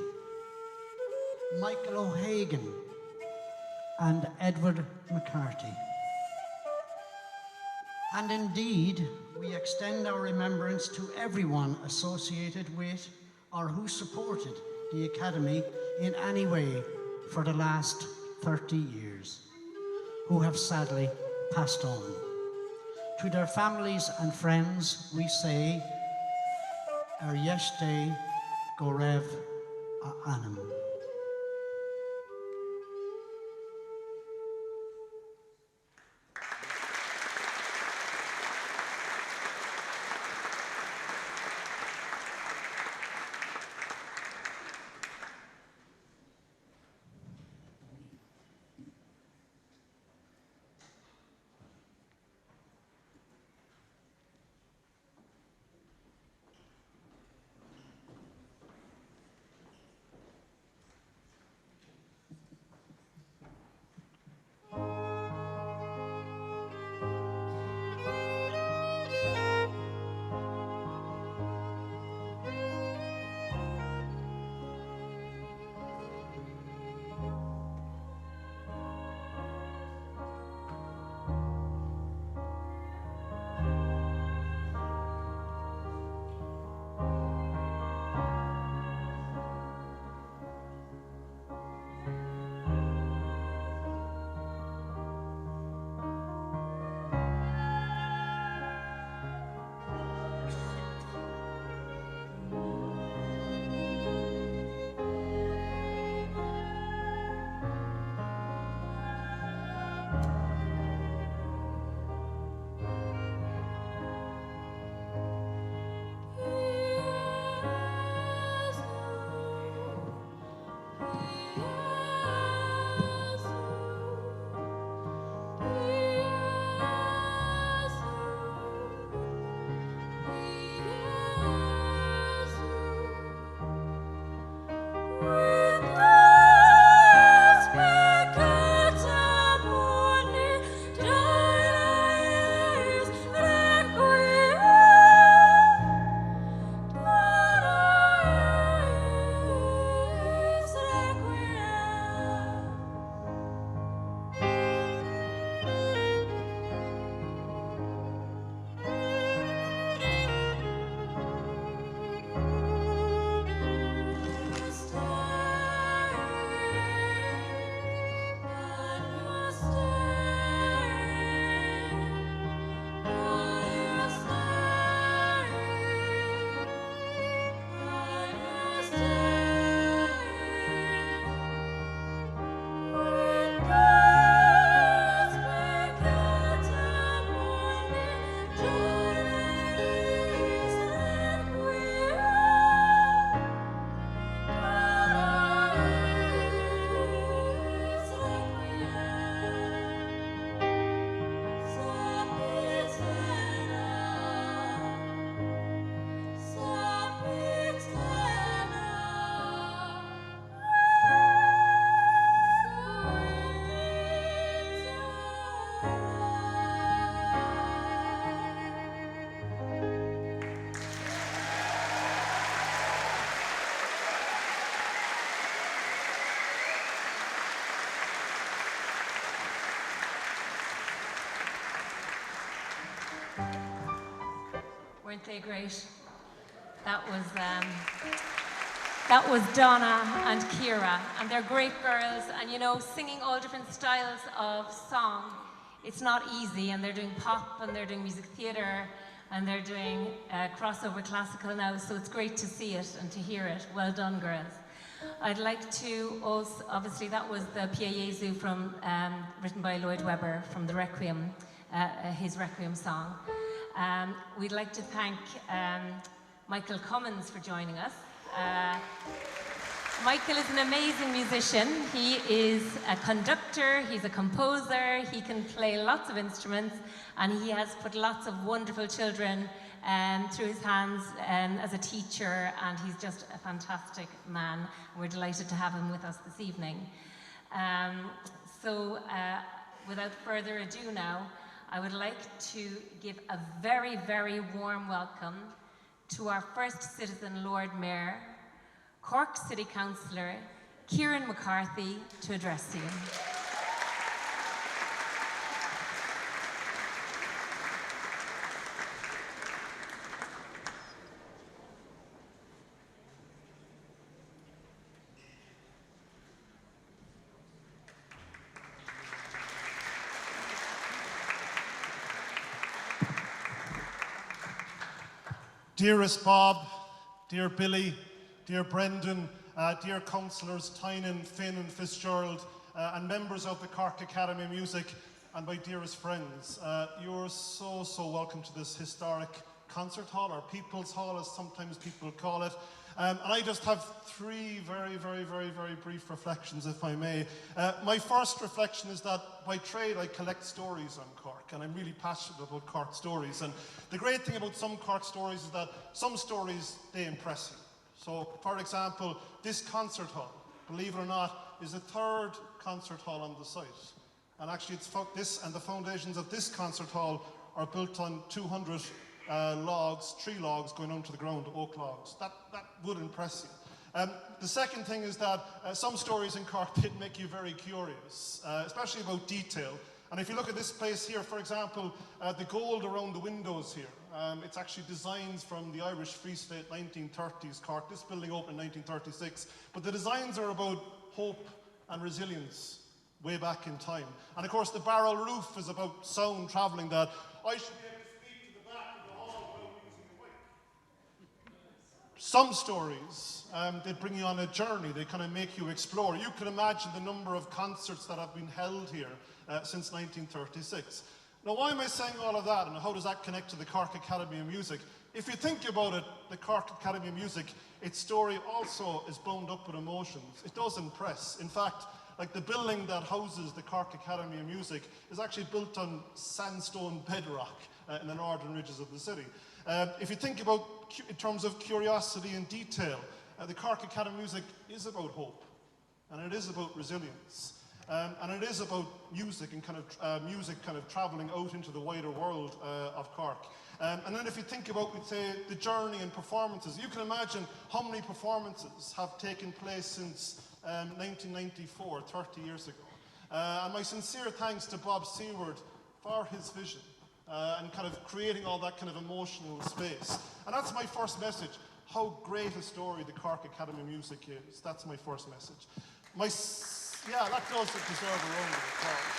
Michael O'Hagan, and Edward McCarthy. And indeed, we extend our remembrance to everyone associated with or who supported the Academy in any way for the last 30 years, who have sadly passed on. To their families and friends, we say, Ar Yeshte Gorev Anam. Weren't they great? That was Donna and Kira, and they're great girls, and you know, singing all different styles of song, it's not easy, and they're doing pop, and they're doing music theatre, and they're doing crossover classical now, so it's great to see it and to hear it. Well done, girls. I'd like to also, obviously that was the Pia Jesu from, written by Lloyd Webber from the Requiem, his Requiem song. We'd like to thank Michael Cummins for joining us. Michael is an amazing musician. He is a conductor, he's a composer, he can play lots of instruments, and he has put lots of wonderful children through his hands as a teacher, and he's just a fantastic man. We're delighted to have him with us this evening. Without further ado now, I would like to give a very, very warm welcome to our first citizen Lord Mayor, Cork City Councillor Kieran McCarthy, to address you. Dearest Bob, dear Billy, dear Brendan, dear councillors Tynan, Finn and Fitzgerald, and members of the Cork Academy of Music, and my dearest friends, you're so welcome to this historic concert hall, or People's Hall as sometimes people call it. And I just have three very brief reflections, if I may. My first reflection is that by trade I collect stories on Cork, and I'm really passionate about Cork stories. And the great thing about some Cork stories is that some stories, they impress you. So, for example, this concert hall, believe it or not, is the third concert hall on the site. And actually, this and the foundations of this concert hall are built on 200 tree logs going onto the ground, oak logs. That would impress you. The second thing is that some stories in Cork did make you very curious, especially about detail. And if you look at this place here, for example, the gold around the windows here, it's actually designs from the Irish Free State 1930s Cork. This building opened in 1936, but the designs are about hope and resilience way back in time. And of course, the barrel roof is about sound travelling, that I should be able to speak to the back of the hall without using the mic. Some stories, they bring you on a journey, they kind of make you explore. You can imagine the number of concerts that have been held here since 1936. Now, why am I saying all of that, and how does that connect to the Cork Academy of Music? If you think about it, the Cork Academy of Music, its story also is bound up with emotions. It does impress. In fact, like the building that houses the Cork Academy of Music is actually built on sandstone bedrock in the northern ridges of the city. If you think about, in terms of curiosity and detail, the Cork Academy of Music is about hope, and it is about resilience. And it is about music and music travelling out into the wider world of Cork. And then if you think about, we'd say, the journey and performances, you can imagine how many performances have taken place since 1994, 30 years ago. And my sincere thanks to Bob Seward for his vision and kind of creating all that kind of emotional space. And that's my first message, how great a story the Cork Academy of Music is. That's my first message. Yeah, that does deserve a round of applause.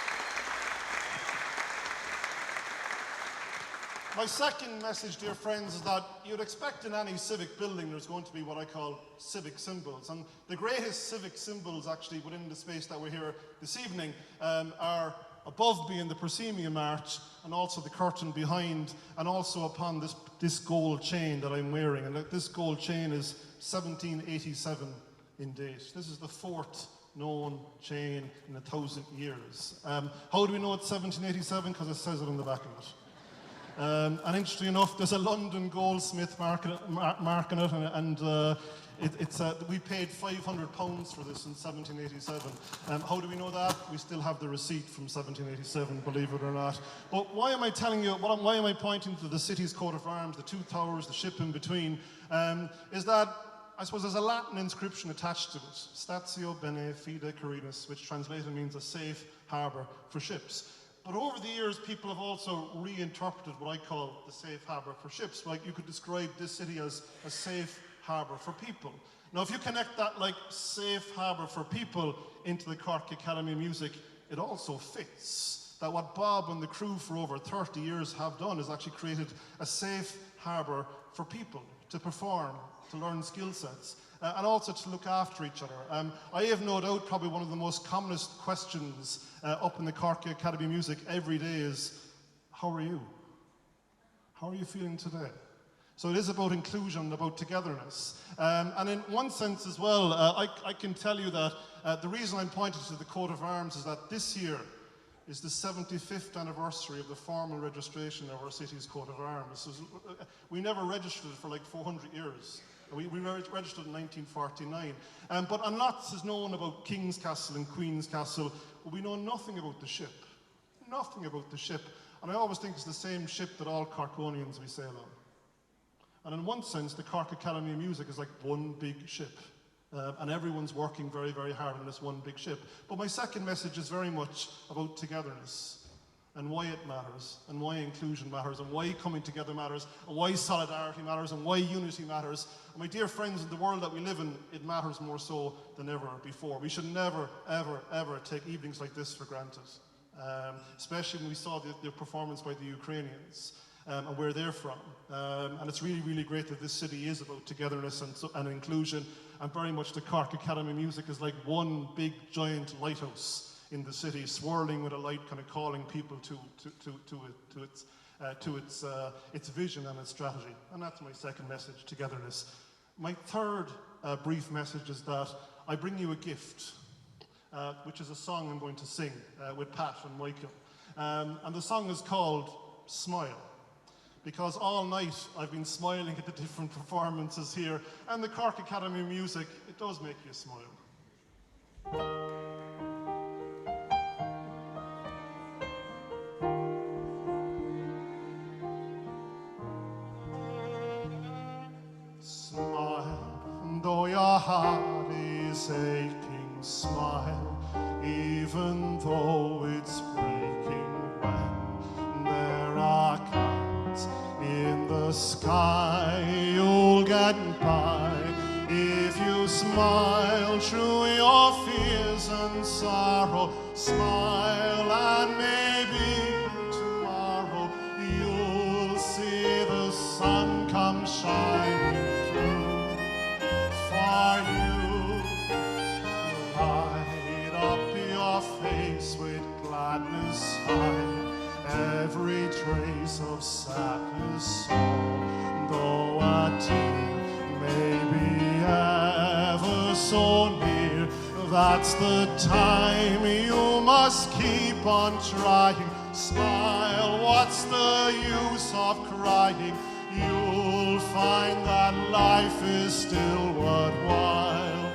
My second message, dear friends, is that you'd expect in any civic building there's going to be what I call civic symbols. And the greatest civic symbols actually within the space that we're here this evening are above me in the proscenium arch, and also the curtain behind, and also upon this gold chain that I'm wearing. And this gold chain is 1787 in date. This is the fourth known chain in 1,000 years. How do we know it's 1787? Because it says it on the back of it. And interestingly enough, there's a London goldsmith mark on it, and we paid £500 for this in 1787. How do we know that? We still have the receipt from 1787, believe it or not. But why am I telling you, why am I pointing to the city's coat of arms, the two towers, the ship in between, is that I suppose there's a Latin inscription attached to it, Statio Bene Fide Carinus, which translated means a safe harbour for ships. But over the years, people have also reinterpreted what I call the safe harbour for ships. Like, you could describe this city as a safe harbour for people. Now, if you connect that, like, safe harbour for people into the Cork Academy of Music, it also fits. That what Bob and the crew for over 30 years have done is actually created a safe harbour for people to perform, to learn skill sets, and also to look after each other. I have no doubt probably one of the most commonest questions up in the Cork Academy of Music every day is, how are you? How are you feeling today? So it is about inclusion and about togetherness. And in one sense as well, I can tell you that the reason I'm pointing to the coat of arms is that this year is the 75th anniversary of the formal registration of our city's coat of arms. We never registered it for like 400 years. We registered in 1949. But a lot is known about King's Castle and Queen's Castle, but we know nothing about the ship. Nothing about the ship. And I always think it's the same ship that all Corkonians we sail on. And in one sense, the Cork Academy of Music is like one big ship. And everyone's working very, very hard on this one big ship. But my second message is very much about togetherness, and why it matters, and why inclusion matters, and why coming together matters, and why solidarity matters, and why unity matters. And my dear friends, in the world that we live in, it matters more so than ever before. We should never, ever, ever take evenings like this for granted, especially when we saw the performance by the Ukrainians. And where they're from. And it's really, really great that this city is about togetherness and inclusion, and very much the Cork Academy of Music is like one big giant lighthouse in the city, swirling with a light, kind of calling people to its vision and its strategy. And that's my second message, togetherness. My third brief message is that I bring you a gift, which is a song I'm going to sing with Pat and Michael. And the song is called Smile. Because all night I've been smiling at the different performances here, and the Cork Academy of Music, it does make you smile. Smile, though your heart is aching, smile, even though it's breaking when there are clouds in the sky. You'll get by if you smile through your fears and sorrow. Smile, and maybe tomorrow you'll see the sun come shining through for you. Light up your face with gladness high, every trace of sadness gone, though a tear may be ever so near. That's the time you must keep on trying. Smile, what's the use of crying? You'll find that life is still worthwhile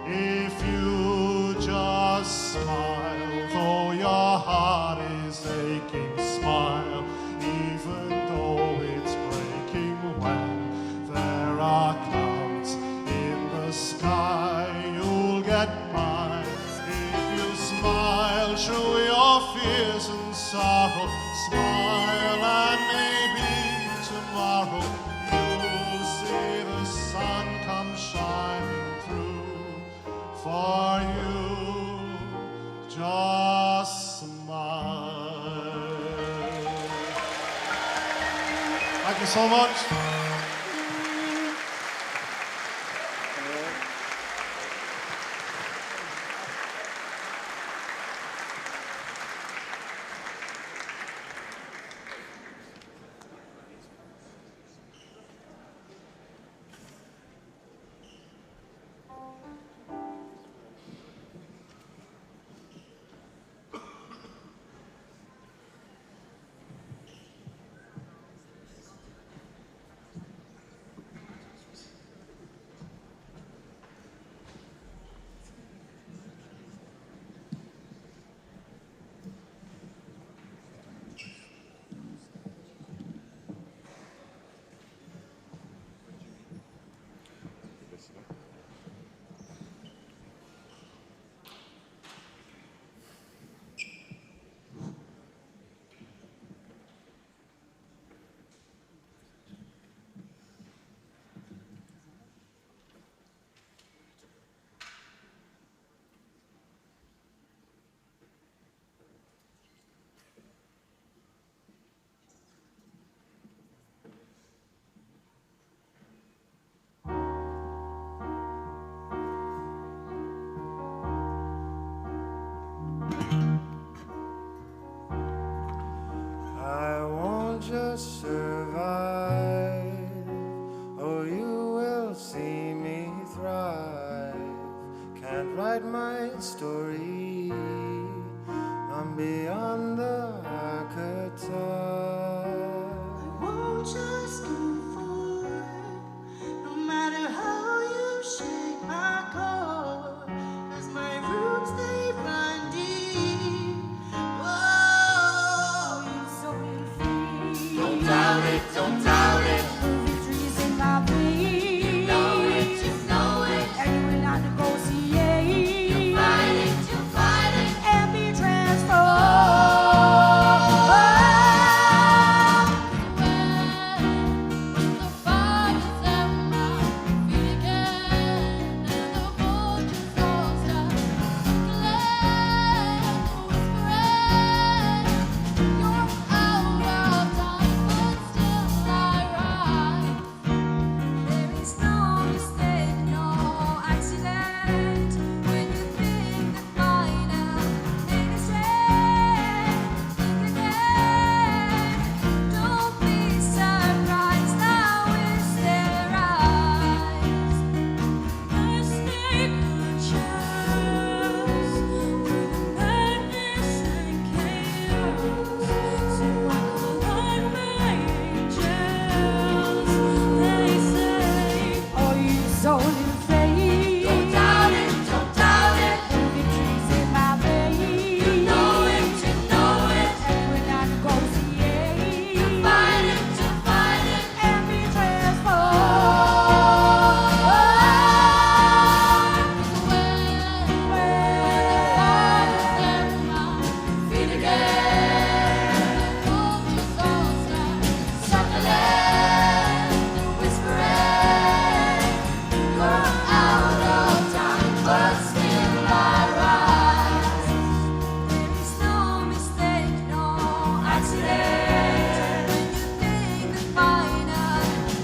if you just smile, though your heart is aching. Smile, even though it's breaking when there are clouds in the sky. You'll get by if you smile through your fears and sorrow. Smile, and maybe tomorrow you'll see the sun come shining through for you. Just smile. Thank you so much. story. I'm beyond the archetype. I won't just conform, no matter how you shake my core, 'cause my roots they run deep. Whoa, you so free. Don't doubt it, don't doubt it. The victory's in my veins. You know it, and you will not negotiate. You fight it, and be There is no mistake, no accident when you think that mine made a stand. Think again, don't be surprised. Now is their eyes. As they could chance through the madness and chaos, so I call on my angels. They say, Oh, you soul in faith. Don't doubt it, don't doubt it. The victory's in my veins. You know it, and we're not negotiate. fight it, And be transformed. feet again. Hold your souls down, circling, whispering. You're out of time, but still I rise. There is no mistake, no accident when you think the final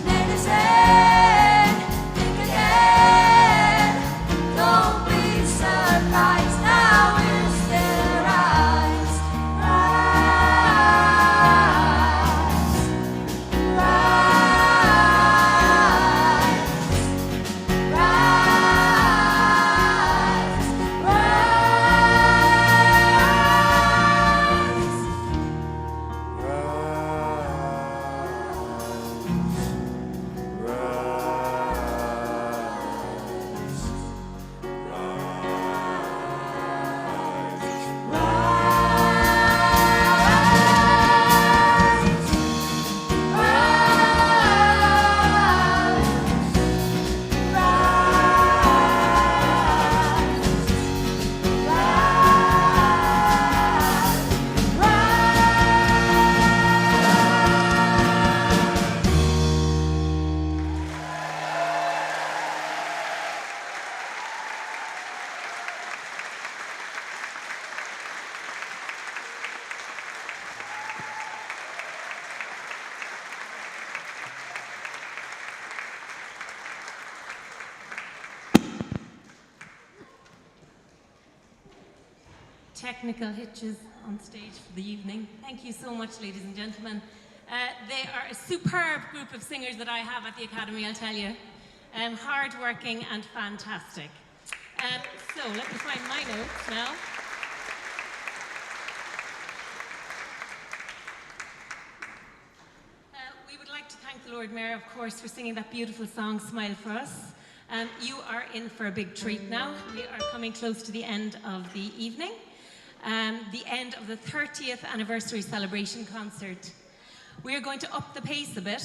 name is end. Think again, don't be surprised. Now is their eyes. Technical hitches on stage for the evening. Thank you so much, ladies and gentlemen. They are a superb group of singers that I have at the Academy, I'll tell you. Hard-working and fantastic. So let me find my notes now. We would like to thank the Lord Mayor, of course, for singing that beautiful song, Smile for Us. You are in for a big treat now. We are coming close to the end of the evening, the end of the 30th anniversary celebration concert. We are going to up the pace a bit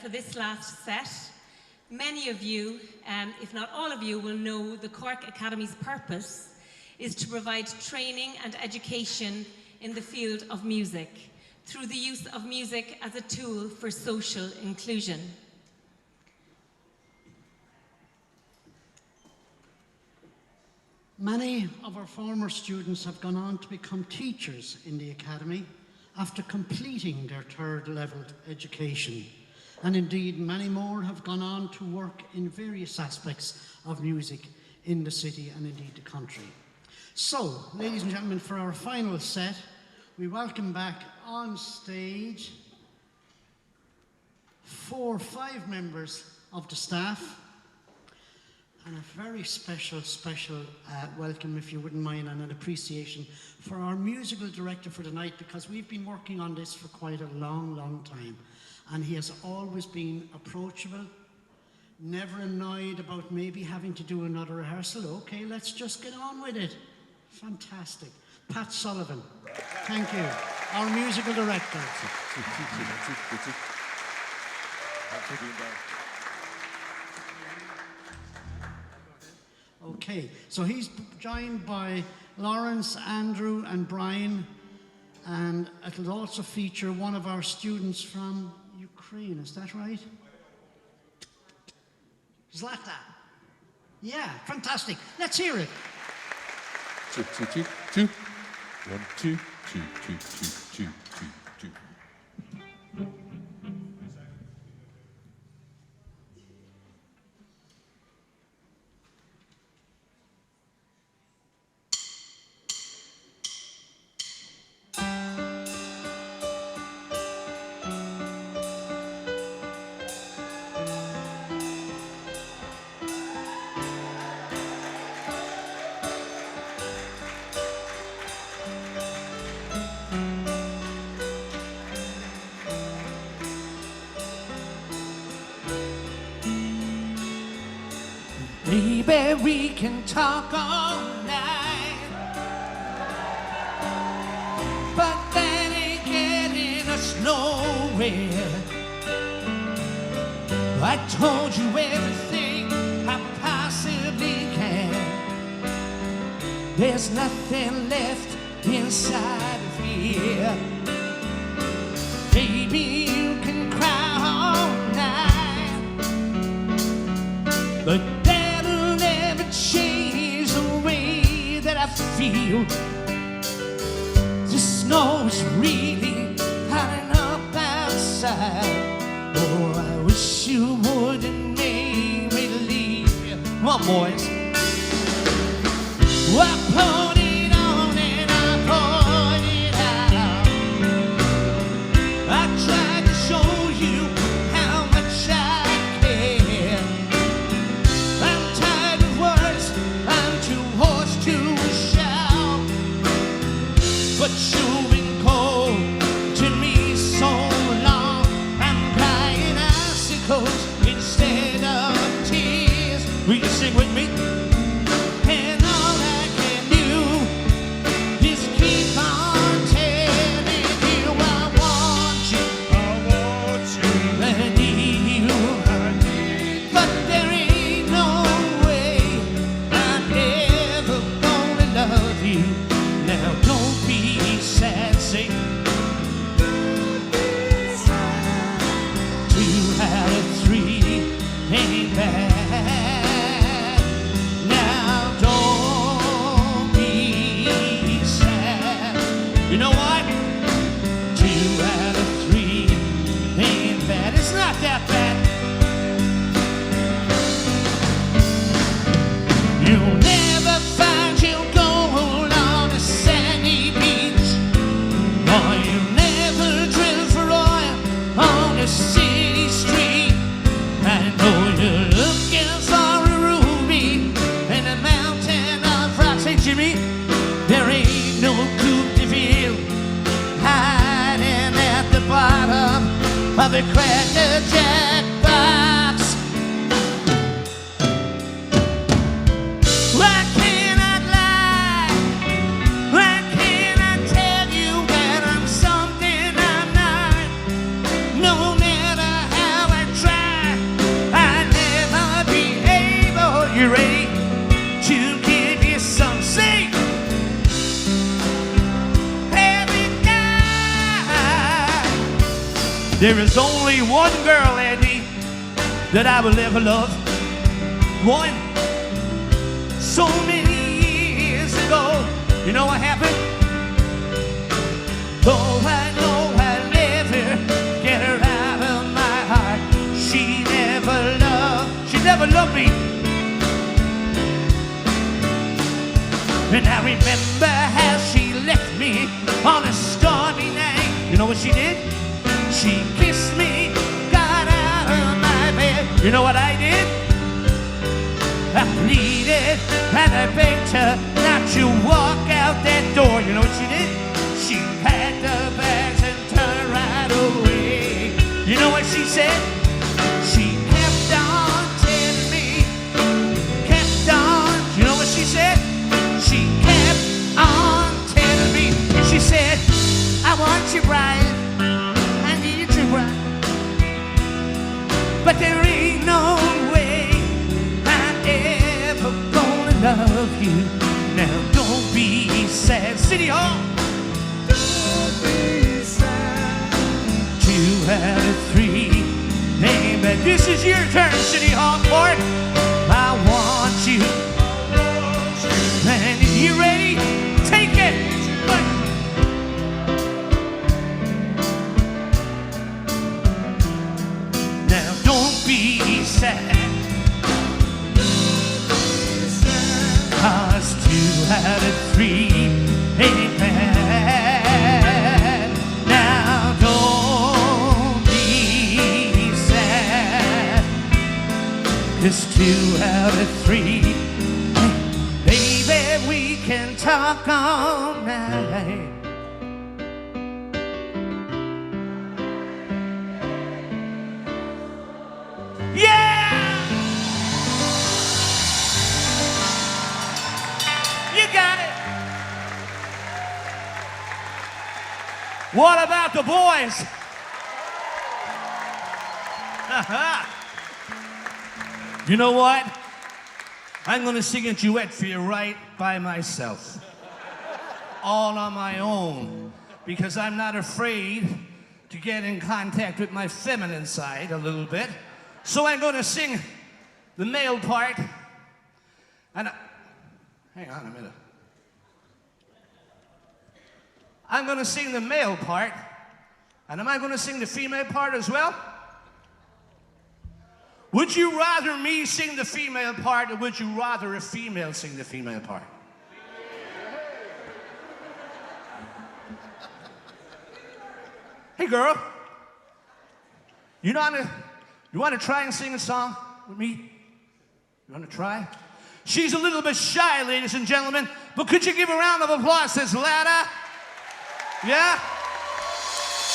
for this last set. Many of you, if not all of you, will know the Cork Academy's purpose is to provide training and education in the field of music through the use of music as a tool for social inclusion. Many of our former students have gone on to become teachers in the Academy after completing their third level education. And indeed, many more have gone on to work in various aspects of music in the city and indeed the country. So, ladies and gentlemen, for our final set, we welcome back on stage 4 or 5 members of the staff. and a very special welcome, if you wouldn't mind, and an appreciation for our musical director for tonight, because we've been working on this for quite a long time, and he has always been approachable, never annoyed about maybe having to do another rehearsal. Okay, let's just get on with it. Fantastic. Pat Sullivan, thank you, our musical director. Okay, so he's joined by Lawrence, Andrew, and Brian, and it'll also feature one of our students from Ukraine, is that right? Zlata. Yeah, fantastic. Let's hear it. 2, 2, 2, 2. 1, 2, 2, 2, 2, 2, 2, 2. Baby, we can talk all night, but that ain't getting us nowhere. I told you everything I possibly can. There's nothing left inside of here. Baby, you can cry all night, but that'll never change the way that I feel. The snow is really piling up outside. Oh, I wish you wouldn't make me leave. Come on, boys. I put it on and I poured it out. I tried to show you how much I care. I'm tired of words, I'm too hoarse to shout. But you've been cold to me so long, I'm crying icicles instead of tears. Will you sing with me? And all I can do is keep on telling you I want you, I need you, but there ain't no way I'm ever gonna love you. Now don't be sad, say 2 out of 3 ain't bad. Now don't be sad. You know what? 2 out of 3 ain't bad. It's not that bad. You'll never find your gold on a sandy beach, or you'll never drill for oil on a city street. I know you're looking for a ruby in a mountain of rocks. Hey, Jimmy, there ain't no Coupe de Ville hiding at the bottom of a Cracker Jack box. Why can't I lie? Why can't I tell you that I'm something I'm not? No matter how I try, I'll never be able, you ready, to give you some sleep. Every night. There is only one girl, Andy, that I will ever love. One. So many years ago, you know what happened? Though I know I'll never get her out of my heart, she never loved me. And I remember how she left me on a stormy night. You know what she did? She kissed me, got out of my bed. You know what I did? I pleaded and I begged her not to walk out that door. You know what she did? She packed her bags and turned right away. You know what she said? She kept on telling me, kept on. You know what she said? She kept on telling me. She said, I want you, Brian. I need you, Brian. But there ain't no way I'm ever gonna love you. Now don't be sad. City Hall. Don't be sad. 2 out of 3. Baby, this is your turn, City Hall Court. I want you. And if you're ready, take it. Now don't be sad. 'Cause 2 out of 3 ain't bad. Now don't be sad. 'Cause 2 out of 3, baby, we can talk all night. Yeah! You got it. What about the boys? You know what? I'm gonna sing a duet for you right by myself. All on my own. Because I'm not afraid to get in contact with my feminine side a little bit. So I'm gonna sing the male part. And hang on a minute. I'm gonna sing the male part. And am I gonna sing the female part as well? Would you rather me sing the female part, or would you rather a female sing the female part? Hey girl, you wanna try and sing a song with me? You wanna try? She's a little bit shy, ladies and gentlemen, but could you give a round of applause, says Lada? Yeah?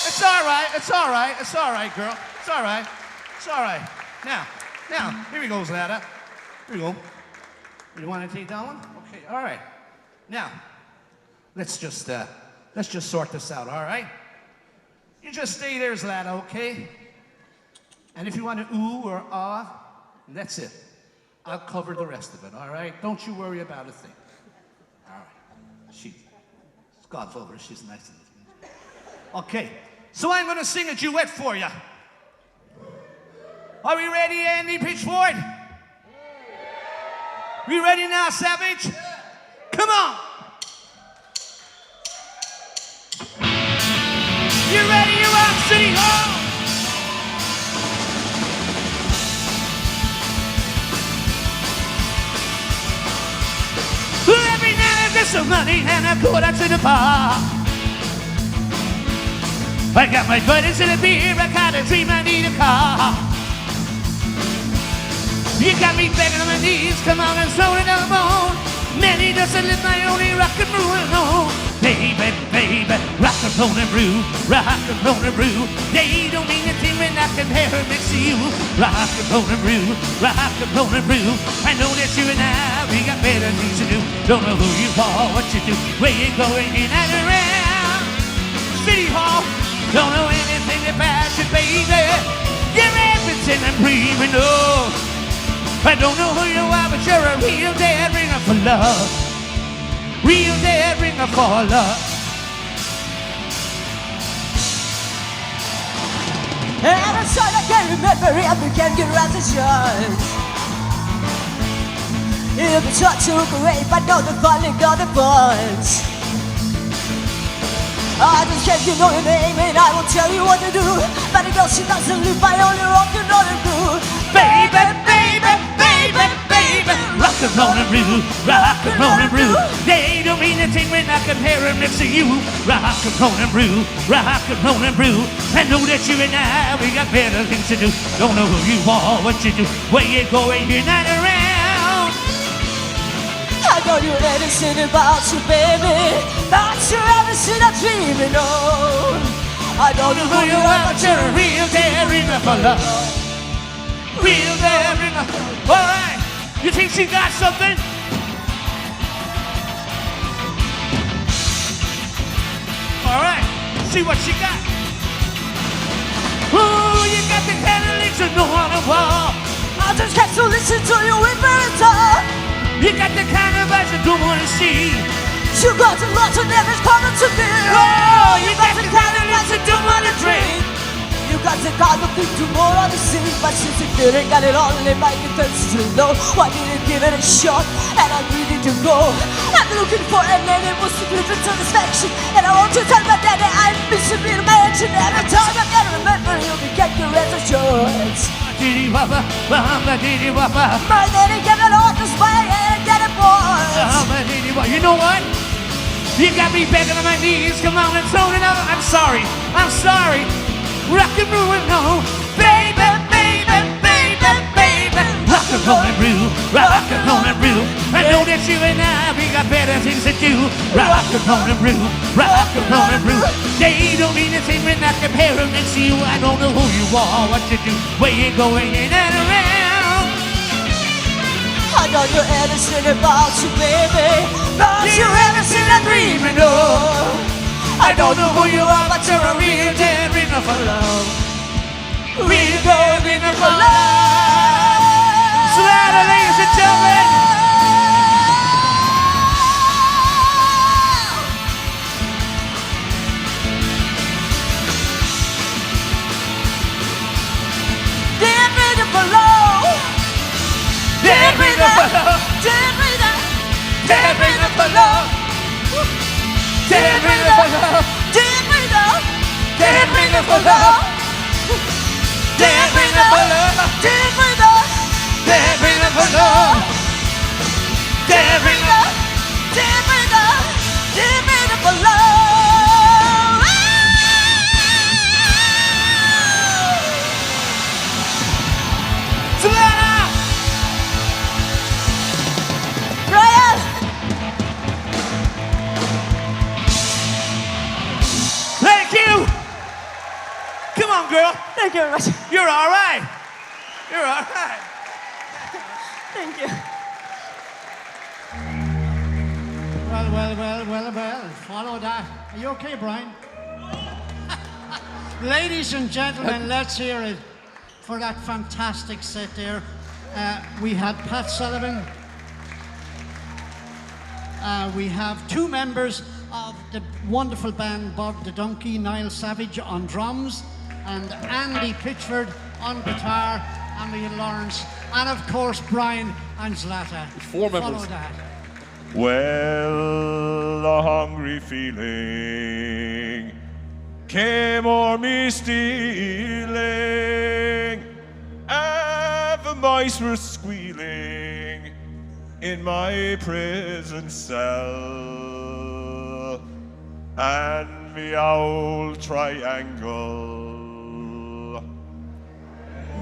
It's all right, it's all right, it's all right, girl. It's all right, it's all right. Now, here we go, Lada. Here we go. You want to take that one? Okay, all right. Now, let's just sort this out, all right? You just stay there, Zlata, okay? And if you want to ooh or ah, that's it. I'll cover the rest of it, all right? Don't you worry about a thing. All right. God's over, she's nice. Okay, so I'm going to sing a duet for you. Are we ready, Andy Pitchford? We ready now, Savage? Come on. You ready? You rock City Hall. Every night I get some money and I go down to the bar. I got my buddies in a beer, I got a dream I need a car. You got me begging on my knees, come on and throw it on the bone. Many doesn't live my only rock and roll alone. Baby, baby, rock and roll and brew, rock and roll and brew. They don't mean a thing when I compare her next to you. Rock and roll and brew, rock and roll and brew. I know that you and I, we got better things to do. Don't know who you are, what you do, where you going in and around. City Hall, don't know anything about you, baby. You're everything I'm dreaming of. I don't know who you are, but you're a real dead ringer for love. Real dead ringer for love. And I'm sorry I can't remember every can get around the church. If the church took away, I know the finally got a bunch. I just can't you know your name and I will tell you what to do. But the girl she doesn't live by only rock and roll and groove. Baby, baby, baby, baby, rock and roll and brew, rock and roll and brew. They don't mean a thing when I compare them next to you. Rock and roll and brew, rock and roll and brew. I know that you and I, we got better things to do. Don't know who you are, what you do, where you going, you're not around. know you're anything about you, baby. Not sure everything I'm dreaming of. I don't know who you are, but you're a real daring for love. Real daring. All right. You think she got something? All right. See what she got. Ooh, you got the kind of legs you know on the wall. I just have to listen to you whimper and talk. You got the kind of eyes you don't want to see. You got a lot of never coming to me. Oh, you got the kind of eyes you don't want to drink. You got the kind of thing to more on the sea. But since you didn't got it all, it might be thirsty to know. Why didn't give it a shot? And I'm ready to go. I'm looking for a lady with secret satisfaction. And I want to tell my daddy I'm missing me in my engine. Every time I gotta remember he'll be getting your answer choice. Diddy wappa, diddy wappa. My daddy gave it all to spy and get it boys. You know what? You got me begging on my knees. Come on and throw it out. I'm sorry. I'm sorry. Rock and roll and no. Baby, baby, baby, baby. Rock and roll and roll. Rock and roll and roll. I know that you and I, we got better things to do. Rock and roll and roll. Rock and roll and roll. They don't mean a thing when I compare them and see you. I don't know who you are, what you do, where you going in and around. I know you're anything about you, baby. Not you anything I'm dreaming of. I don't know who you are, but you're a real dead ringer for love. Real dead ringer for love. So that, ladies and gentlemen. Dead ringer for love. Dead ringer for love. Dead ringer. Dead ringer for love. Dead ringer for love. Dead ringer. Dead ringer for love. Dead ringer for love. Dead ringer. Dead ringer for love. Dead ringer. Dead ringer. Dead ringer for love. Savannah. Brian. Thank you. Come on, girl. Thank you very much. You're all right. You're all right. Thank you. Well. Follow that. Are you okay, Brian? Ladies and gentlemen, let's hear it for that fantastic set there. We had Pat Sullivan. We have two members of the wonderful band Bob the Donkey, Niall Savage on drums, and Andy Pitchford on guitar, and we had Lawrence, and of course Brian and Zlata. Four members. Follow that. Well, a hungry feeling came o'er me stealing, and the mice were squealing in my prison cell, and the old triangle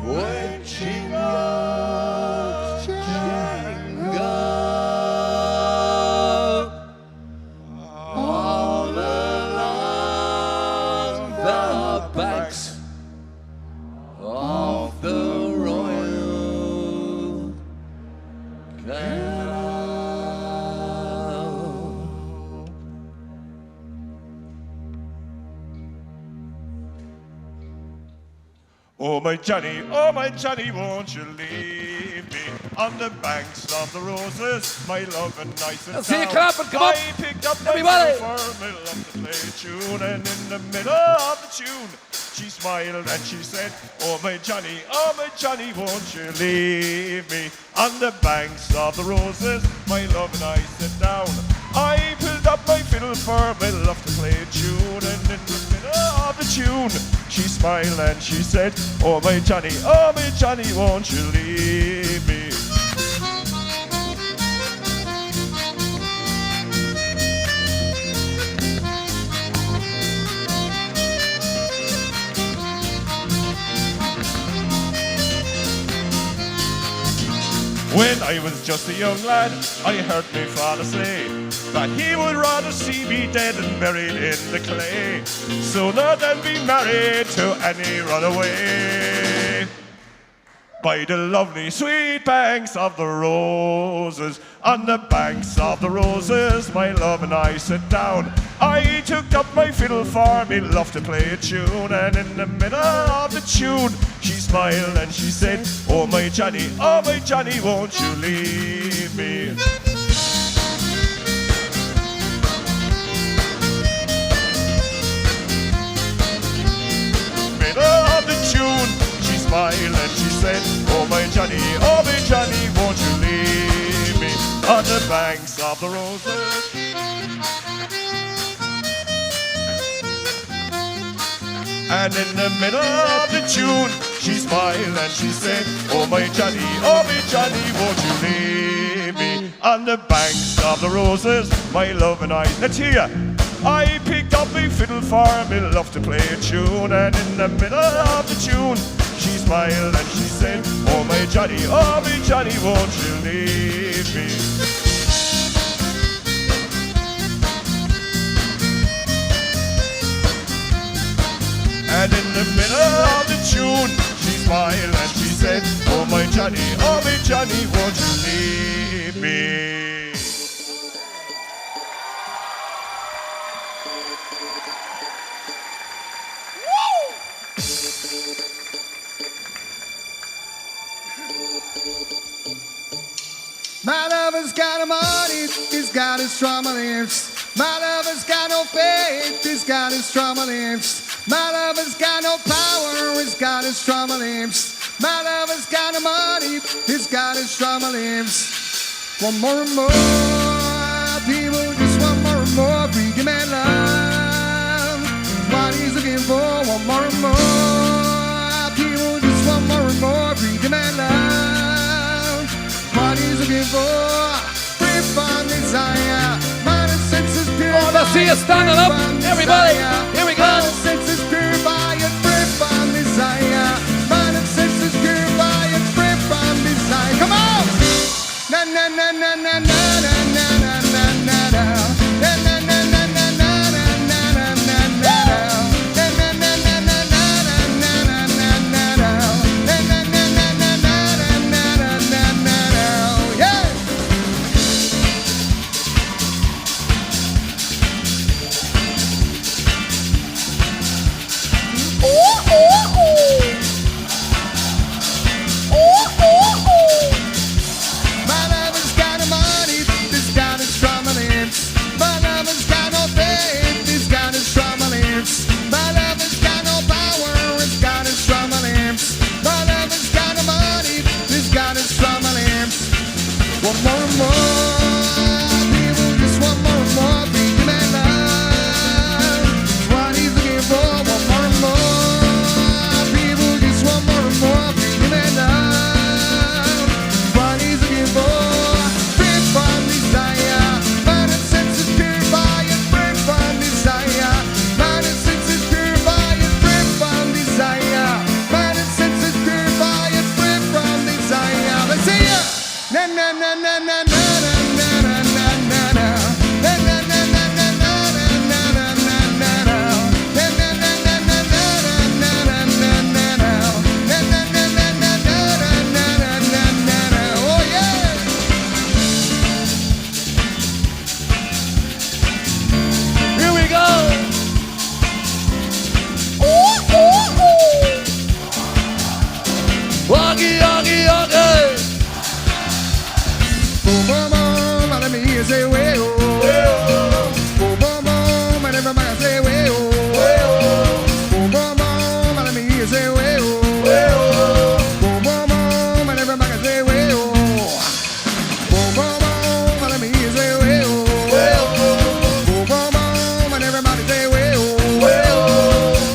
witching out Django. All along the banks of the Royal Canal. Oh my Johnny, won't you leave me on the banks of the roses, my love and nice and Let's see you sound. clap and come up. I picked up Everybody. my fiddle for to play a tune, and in the middle of the tune, she smiled and she said, oh my Johnny, won't you leave me on the banks of the roses, my love and I sit down. I pulled up my fiddle for my love to play a tune, and in the middle of the tune, she smiled and she said, oh my Johnny, won't you leave me? When I was just a young lad, I heard my father say that he would rather see me dead and buried in the clay sooner than be married to any runaway. By the lovely sweet banks of the roses, on the banks of the roses, my love and I sat down. I took up my fiddle for me love to play a tune, and in the middle of the tune, she smiled and she said, oh my Johnny, won't you leave me? Middle of the tune, she smiled and she said, oh my Johnny, won't you leave me on the banks of the roses? And in the middle of the tune, she smiled and she said, oh my Johnny, won't you leave me on the banks of the roses, my love and I. Let's hear ya. I picked up my fiddle for me love to play a tune, and in the middle of the tune, she smiled and she said, oh my Johnny, won't you leave me? And in the middle of the tune, she smiled and she said, oh my Johnny, won't you leave me? My lover's got a money, he's got his trauma lips. My lover's got no faith, he's got his trauma lips. My lover's got no power, he's got his trauma lips. My lover's got no money, he's got his trauma lips. One more and more, people, just one more and more. Freaking man love, what he's looking for. One more and more, people, just one more and more. Freaking man love, what he's looking for. Free from desire, mind and senses pure. Oh, let's see you standing up, everybody. Here we go. Mind and senses purify and free from desire. Mind and senses purify and free from desire. Come on! Na na na na na na na na na na na na. Na na na na na na na na na na na na. Na na na na na na na na na na na. Na na na na na na na na na na. Yeah! My lover's got no money, he's got his trauma lips. My lover's got no faith, he's got his trauma lips. My lover's got no power, he's got his trauma lips. My lover's got no money, he's got his trauma lips. One more and more, people, just one more and more. Freaking man love, what he's looking for. One more and more, people, just one more and more. Freaking man love, what he's looking for. Free from desire, mind and senses purify and free from desire. Mind and senses purify and free from desire. Mind and senses purify and free from desire. Let's see ya. Na na na na na na na na na na na. Na na na na na na na na na na na. Na na na na na na na na na na na. Na na na na na na na na na na. Oh yeah. Here we go. Woggy, woggy, woggy. Boom boom boom, and let me hear say way oh. Boom boom boom, and everybody say way oh. Boom boom boom, and let me hear say way oh. Boom boom boom, and everybody say way oh. Boom boom boom, and let me hear say way oh. Boom boom boom, and everybody say way oh.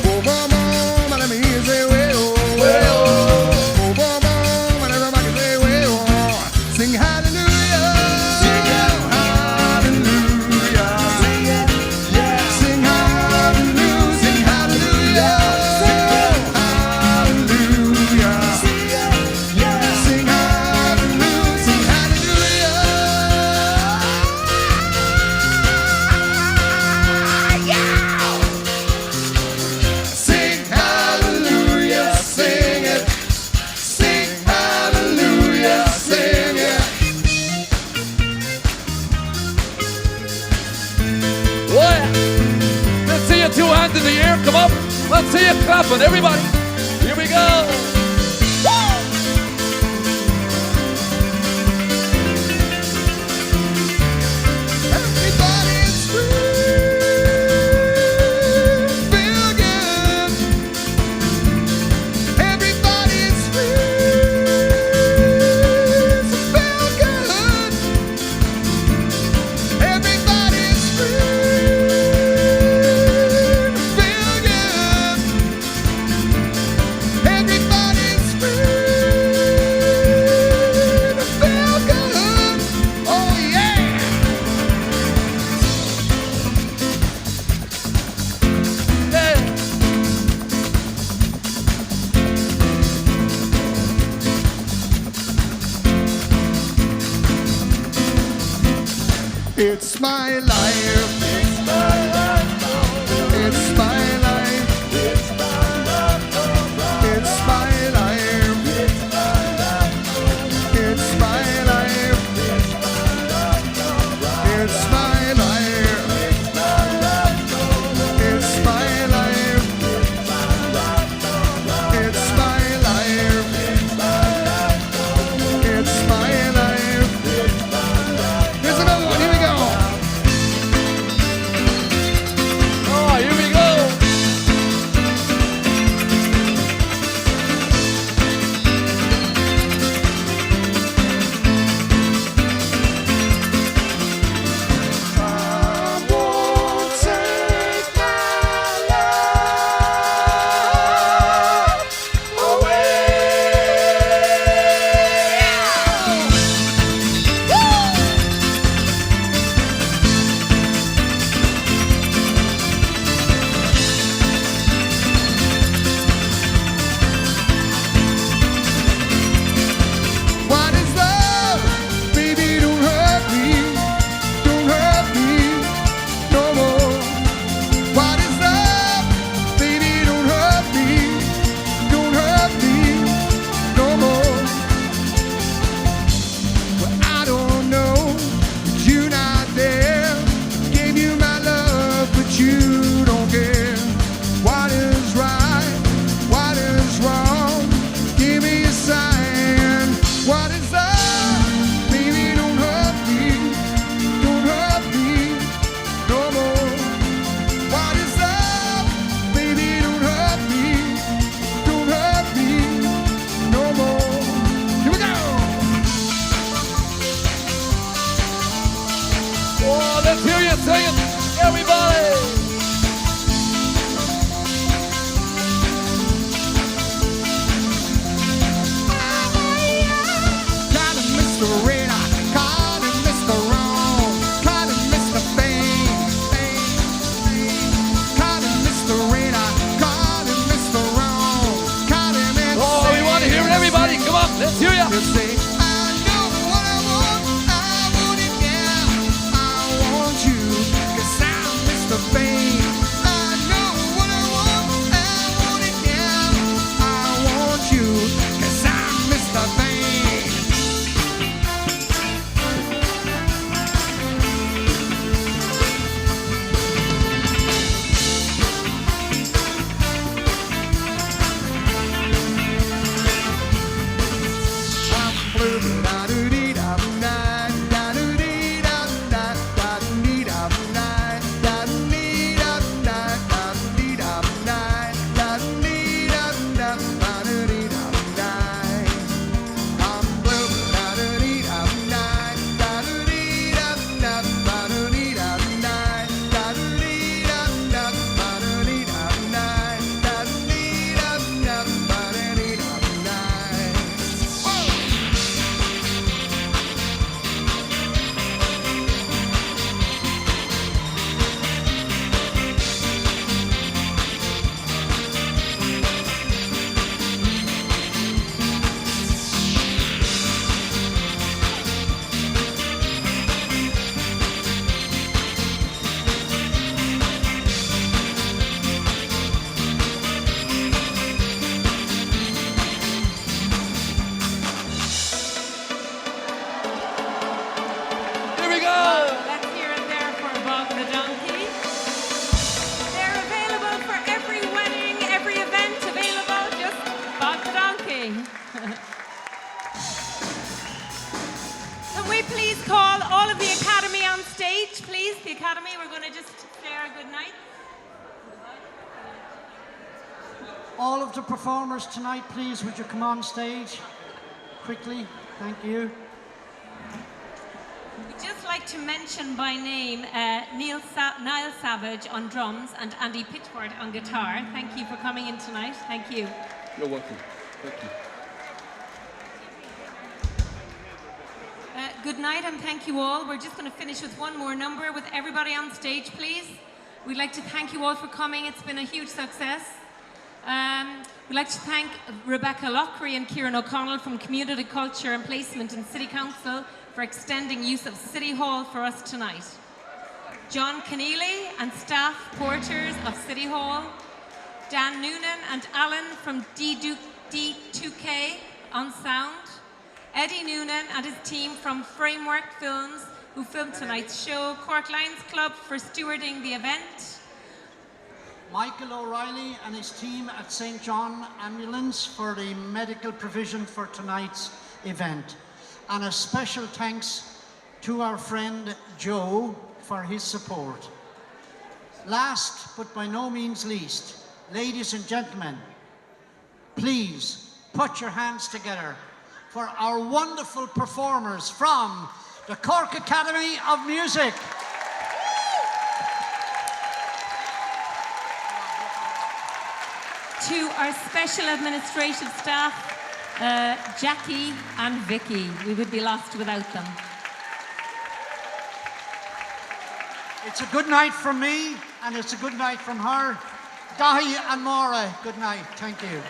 Boom boom boom, and let me hear say way oh. Boom boom boom, and everybody say way oh. Sing hallelujah. you clapping, everybody. Here we go. Everybody's free, feel good. Everybody's free, feel good. Everybody's free, feel good. Everybody's free, feel good. Oh yeah. It's my life. It's my life. It's my life. It's my life. It's my life. It's my life. It's my life. It's my life. It's my life. It's my life. Here's another one. Here we go. Oh, here we go. I won't take my love What is love? Baby, don't hurt me. Don't hurt me no more. What is love? Baby, don't hurt me. Don't hurt me no more. Well, I don't know. You're not there. Gave you my love, but you don't care. What is right? What is wrong? Give me a sign. What is love? Baby, don't hurt me. Don't hurt me no more. What is love? Baby, don't hurt me. Don't hurt me no more. Here we go. Oh, let's hear you sing it, everybody. Caught him, Mr. Red Eye. Caught him, Mr. Wrong. Caught him, Mr. Bang. Caught him, Mr. Red Eye. Caught him, Mr. Wrong. Caught him in Oh, we want to hear it, everybody. Come on, let's hear you. You say, I know what I want. I want it now. I want you. 'Cause I'm Mr. Bang. I know what I want. I want it now. I want you. 'Cause I'm Mr. Bang. I'm blue. please call all of the Academy on stage, please? The Academy, we're going to just say our good night. All of the performers tonight, please, would you come on stage quickly? Thank you. We'd just like to mention by name Niall Savage on drums and Andy Pitchford on guitar. Thank you for coming in tonight. Thank you. You're welcome. Thank you. Good night and thank you all. We're just going to finish with one more number with everybody on stage, please. We'd like to thank you all for coming. It's been a huge success. We'd like to thank Rebecca Lockery and Kieran O'Connell from Community Culture and Placement in City Council for extending use of City Hall for us tonight. John Keneally and staff porters of City Hall. Dan Noonan and Alan from D2K on sound. Eddie Noonan and his team from Framework Films who filmed tonight's show. Cork Lions Club for stewarding the event. Michael O'Reilly and his team at St. John Ambulance for the medical provision for tonight's event. And a special thanks to our friend Joe for his support. Last but by no means least, ladies and gentlemen, please put your hands together for our wonderful performers from the Cork Academy of Music. To our special administrative staff, Jackie and Vicky. We would be lost without them. It's a good night from me, and it's a good night from her. Dahi and Maura, good night. Thank you.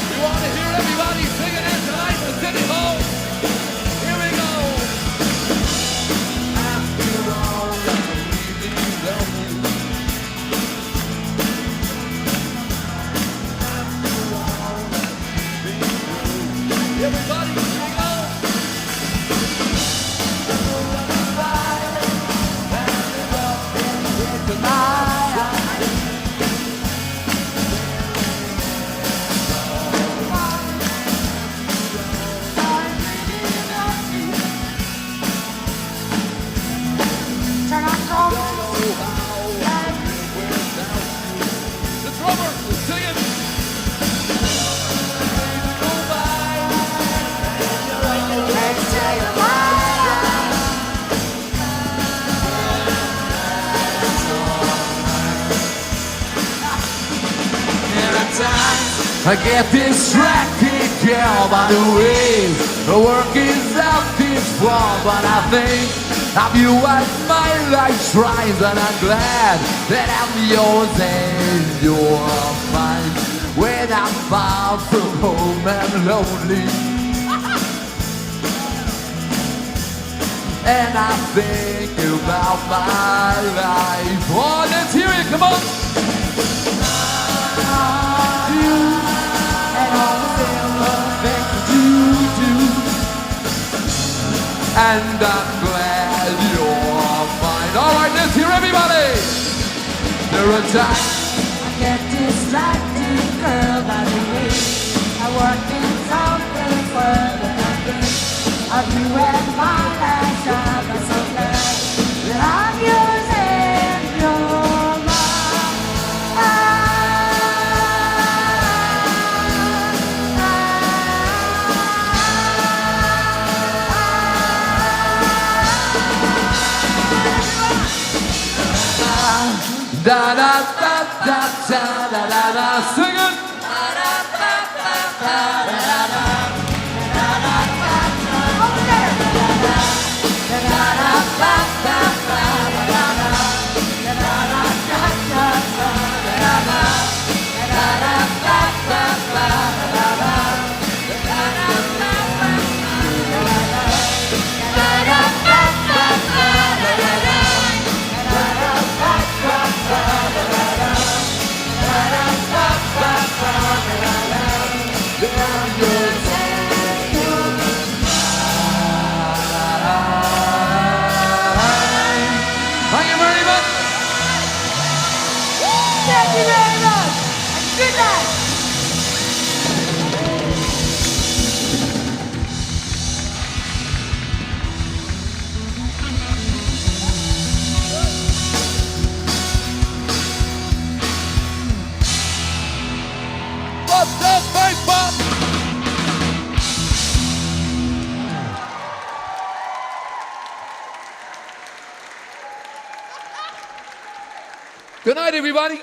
We want to hear everybody singing it tonight in City Hall. Here we go. After all, I really love you. After all, everybody sing on. The drummer is singing. I get distracted, girl, by the way the work is out this far, but I think of you as my life shines, and I'm glad that I'm yours and you're mine. When I'm far from home and lonely, and I think about my life. Oh, let's hear it, come on! And all the simple things you do, and I'm glad you're mine. All right, let's hear everybody. There are times I get distracted, girl, by the way I work in something world, and I think of you and my last job. I'm so glad that I'm yours and you're mine. Da da da da da da da da. Sing it. Da da da da da da da. Da da da da. Over there. Da da da da da da da da da. Da da da da da da da da. Da da da da da da da. Da da da da da da da. Da da da da da da da. Good night, everybody.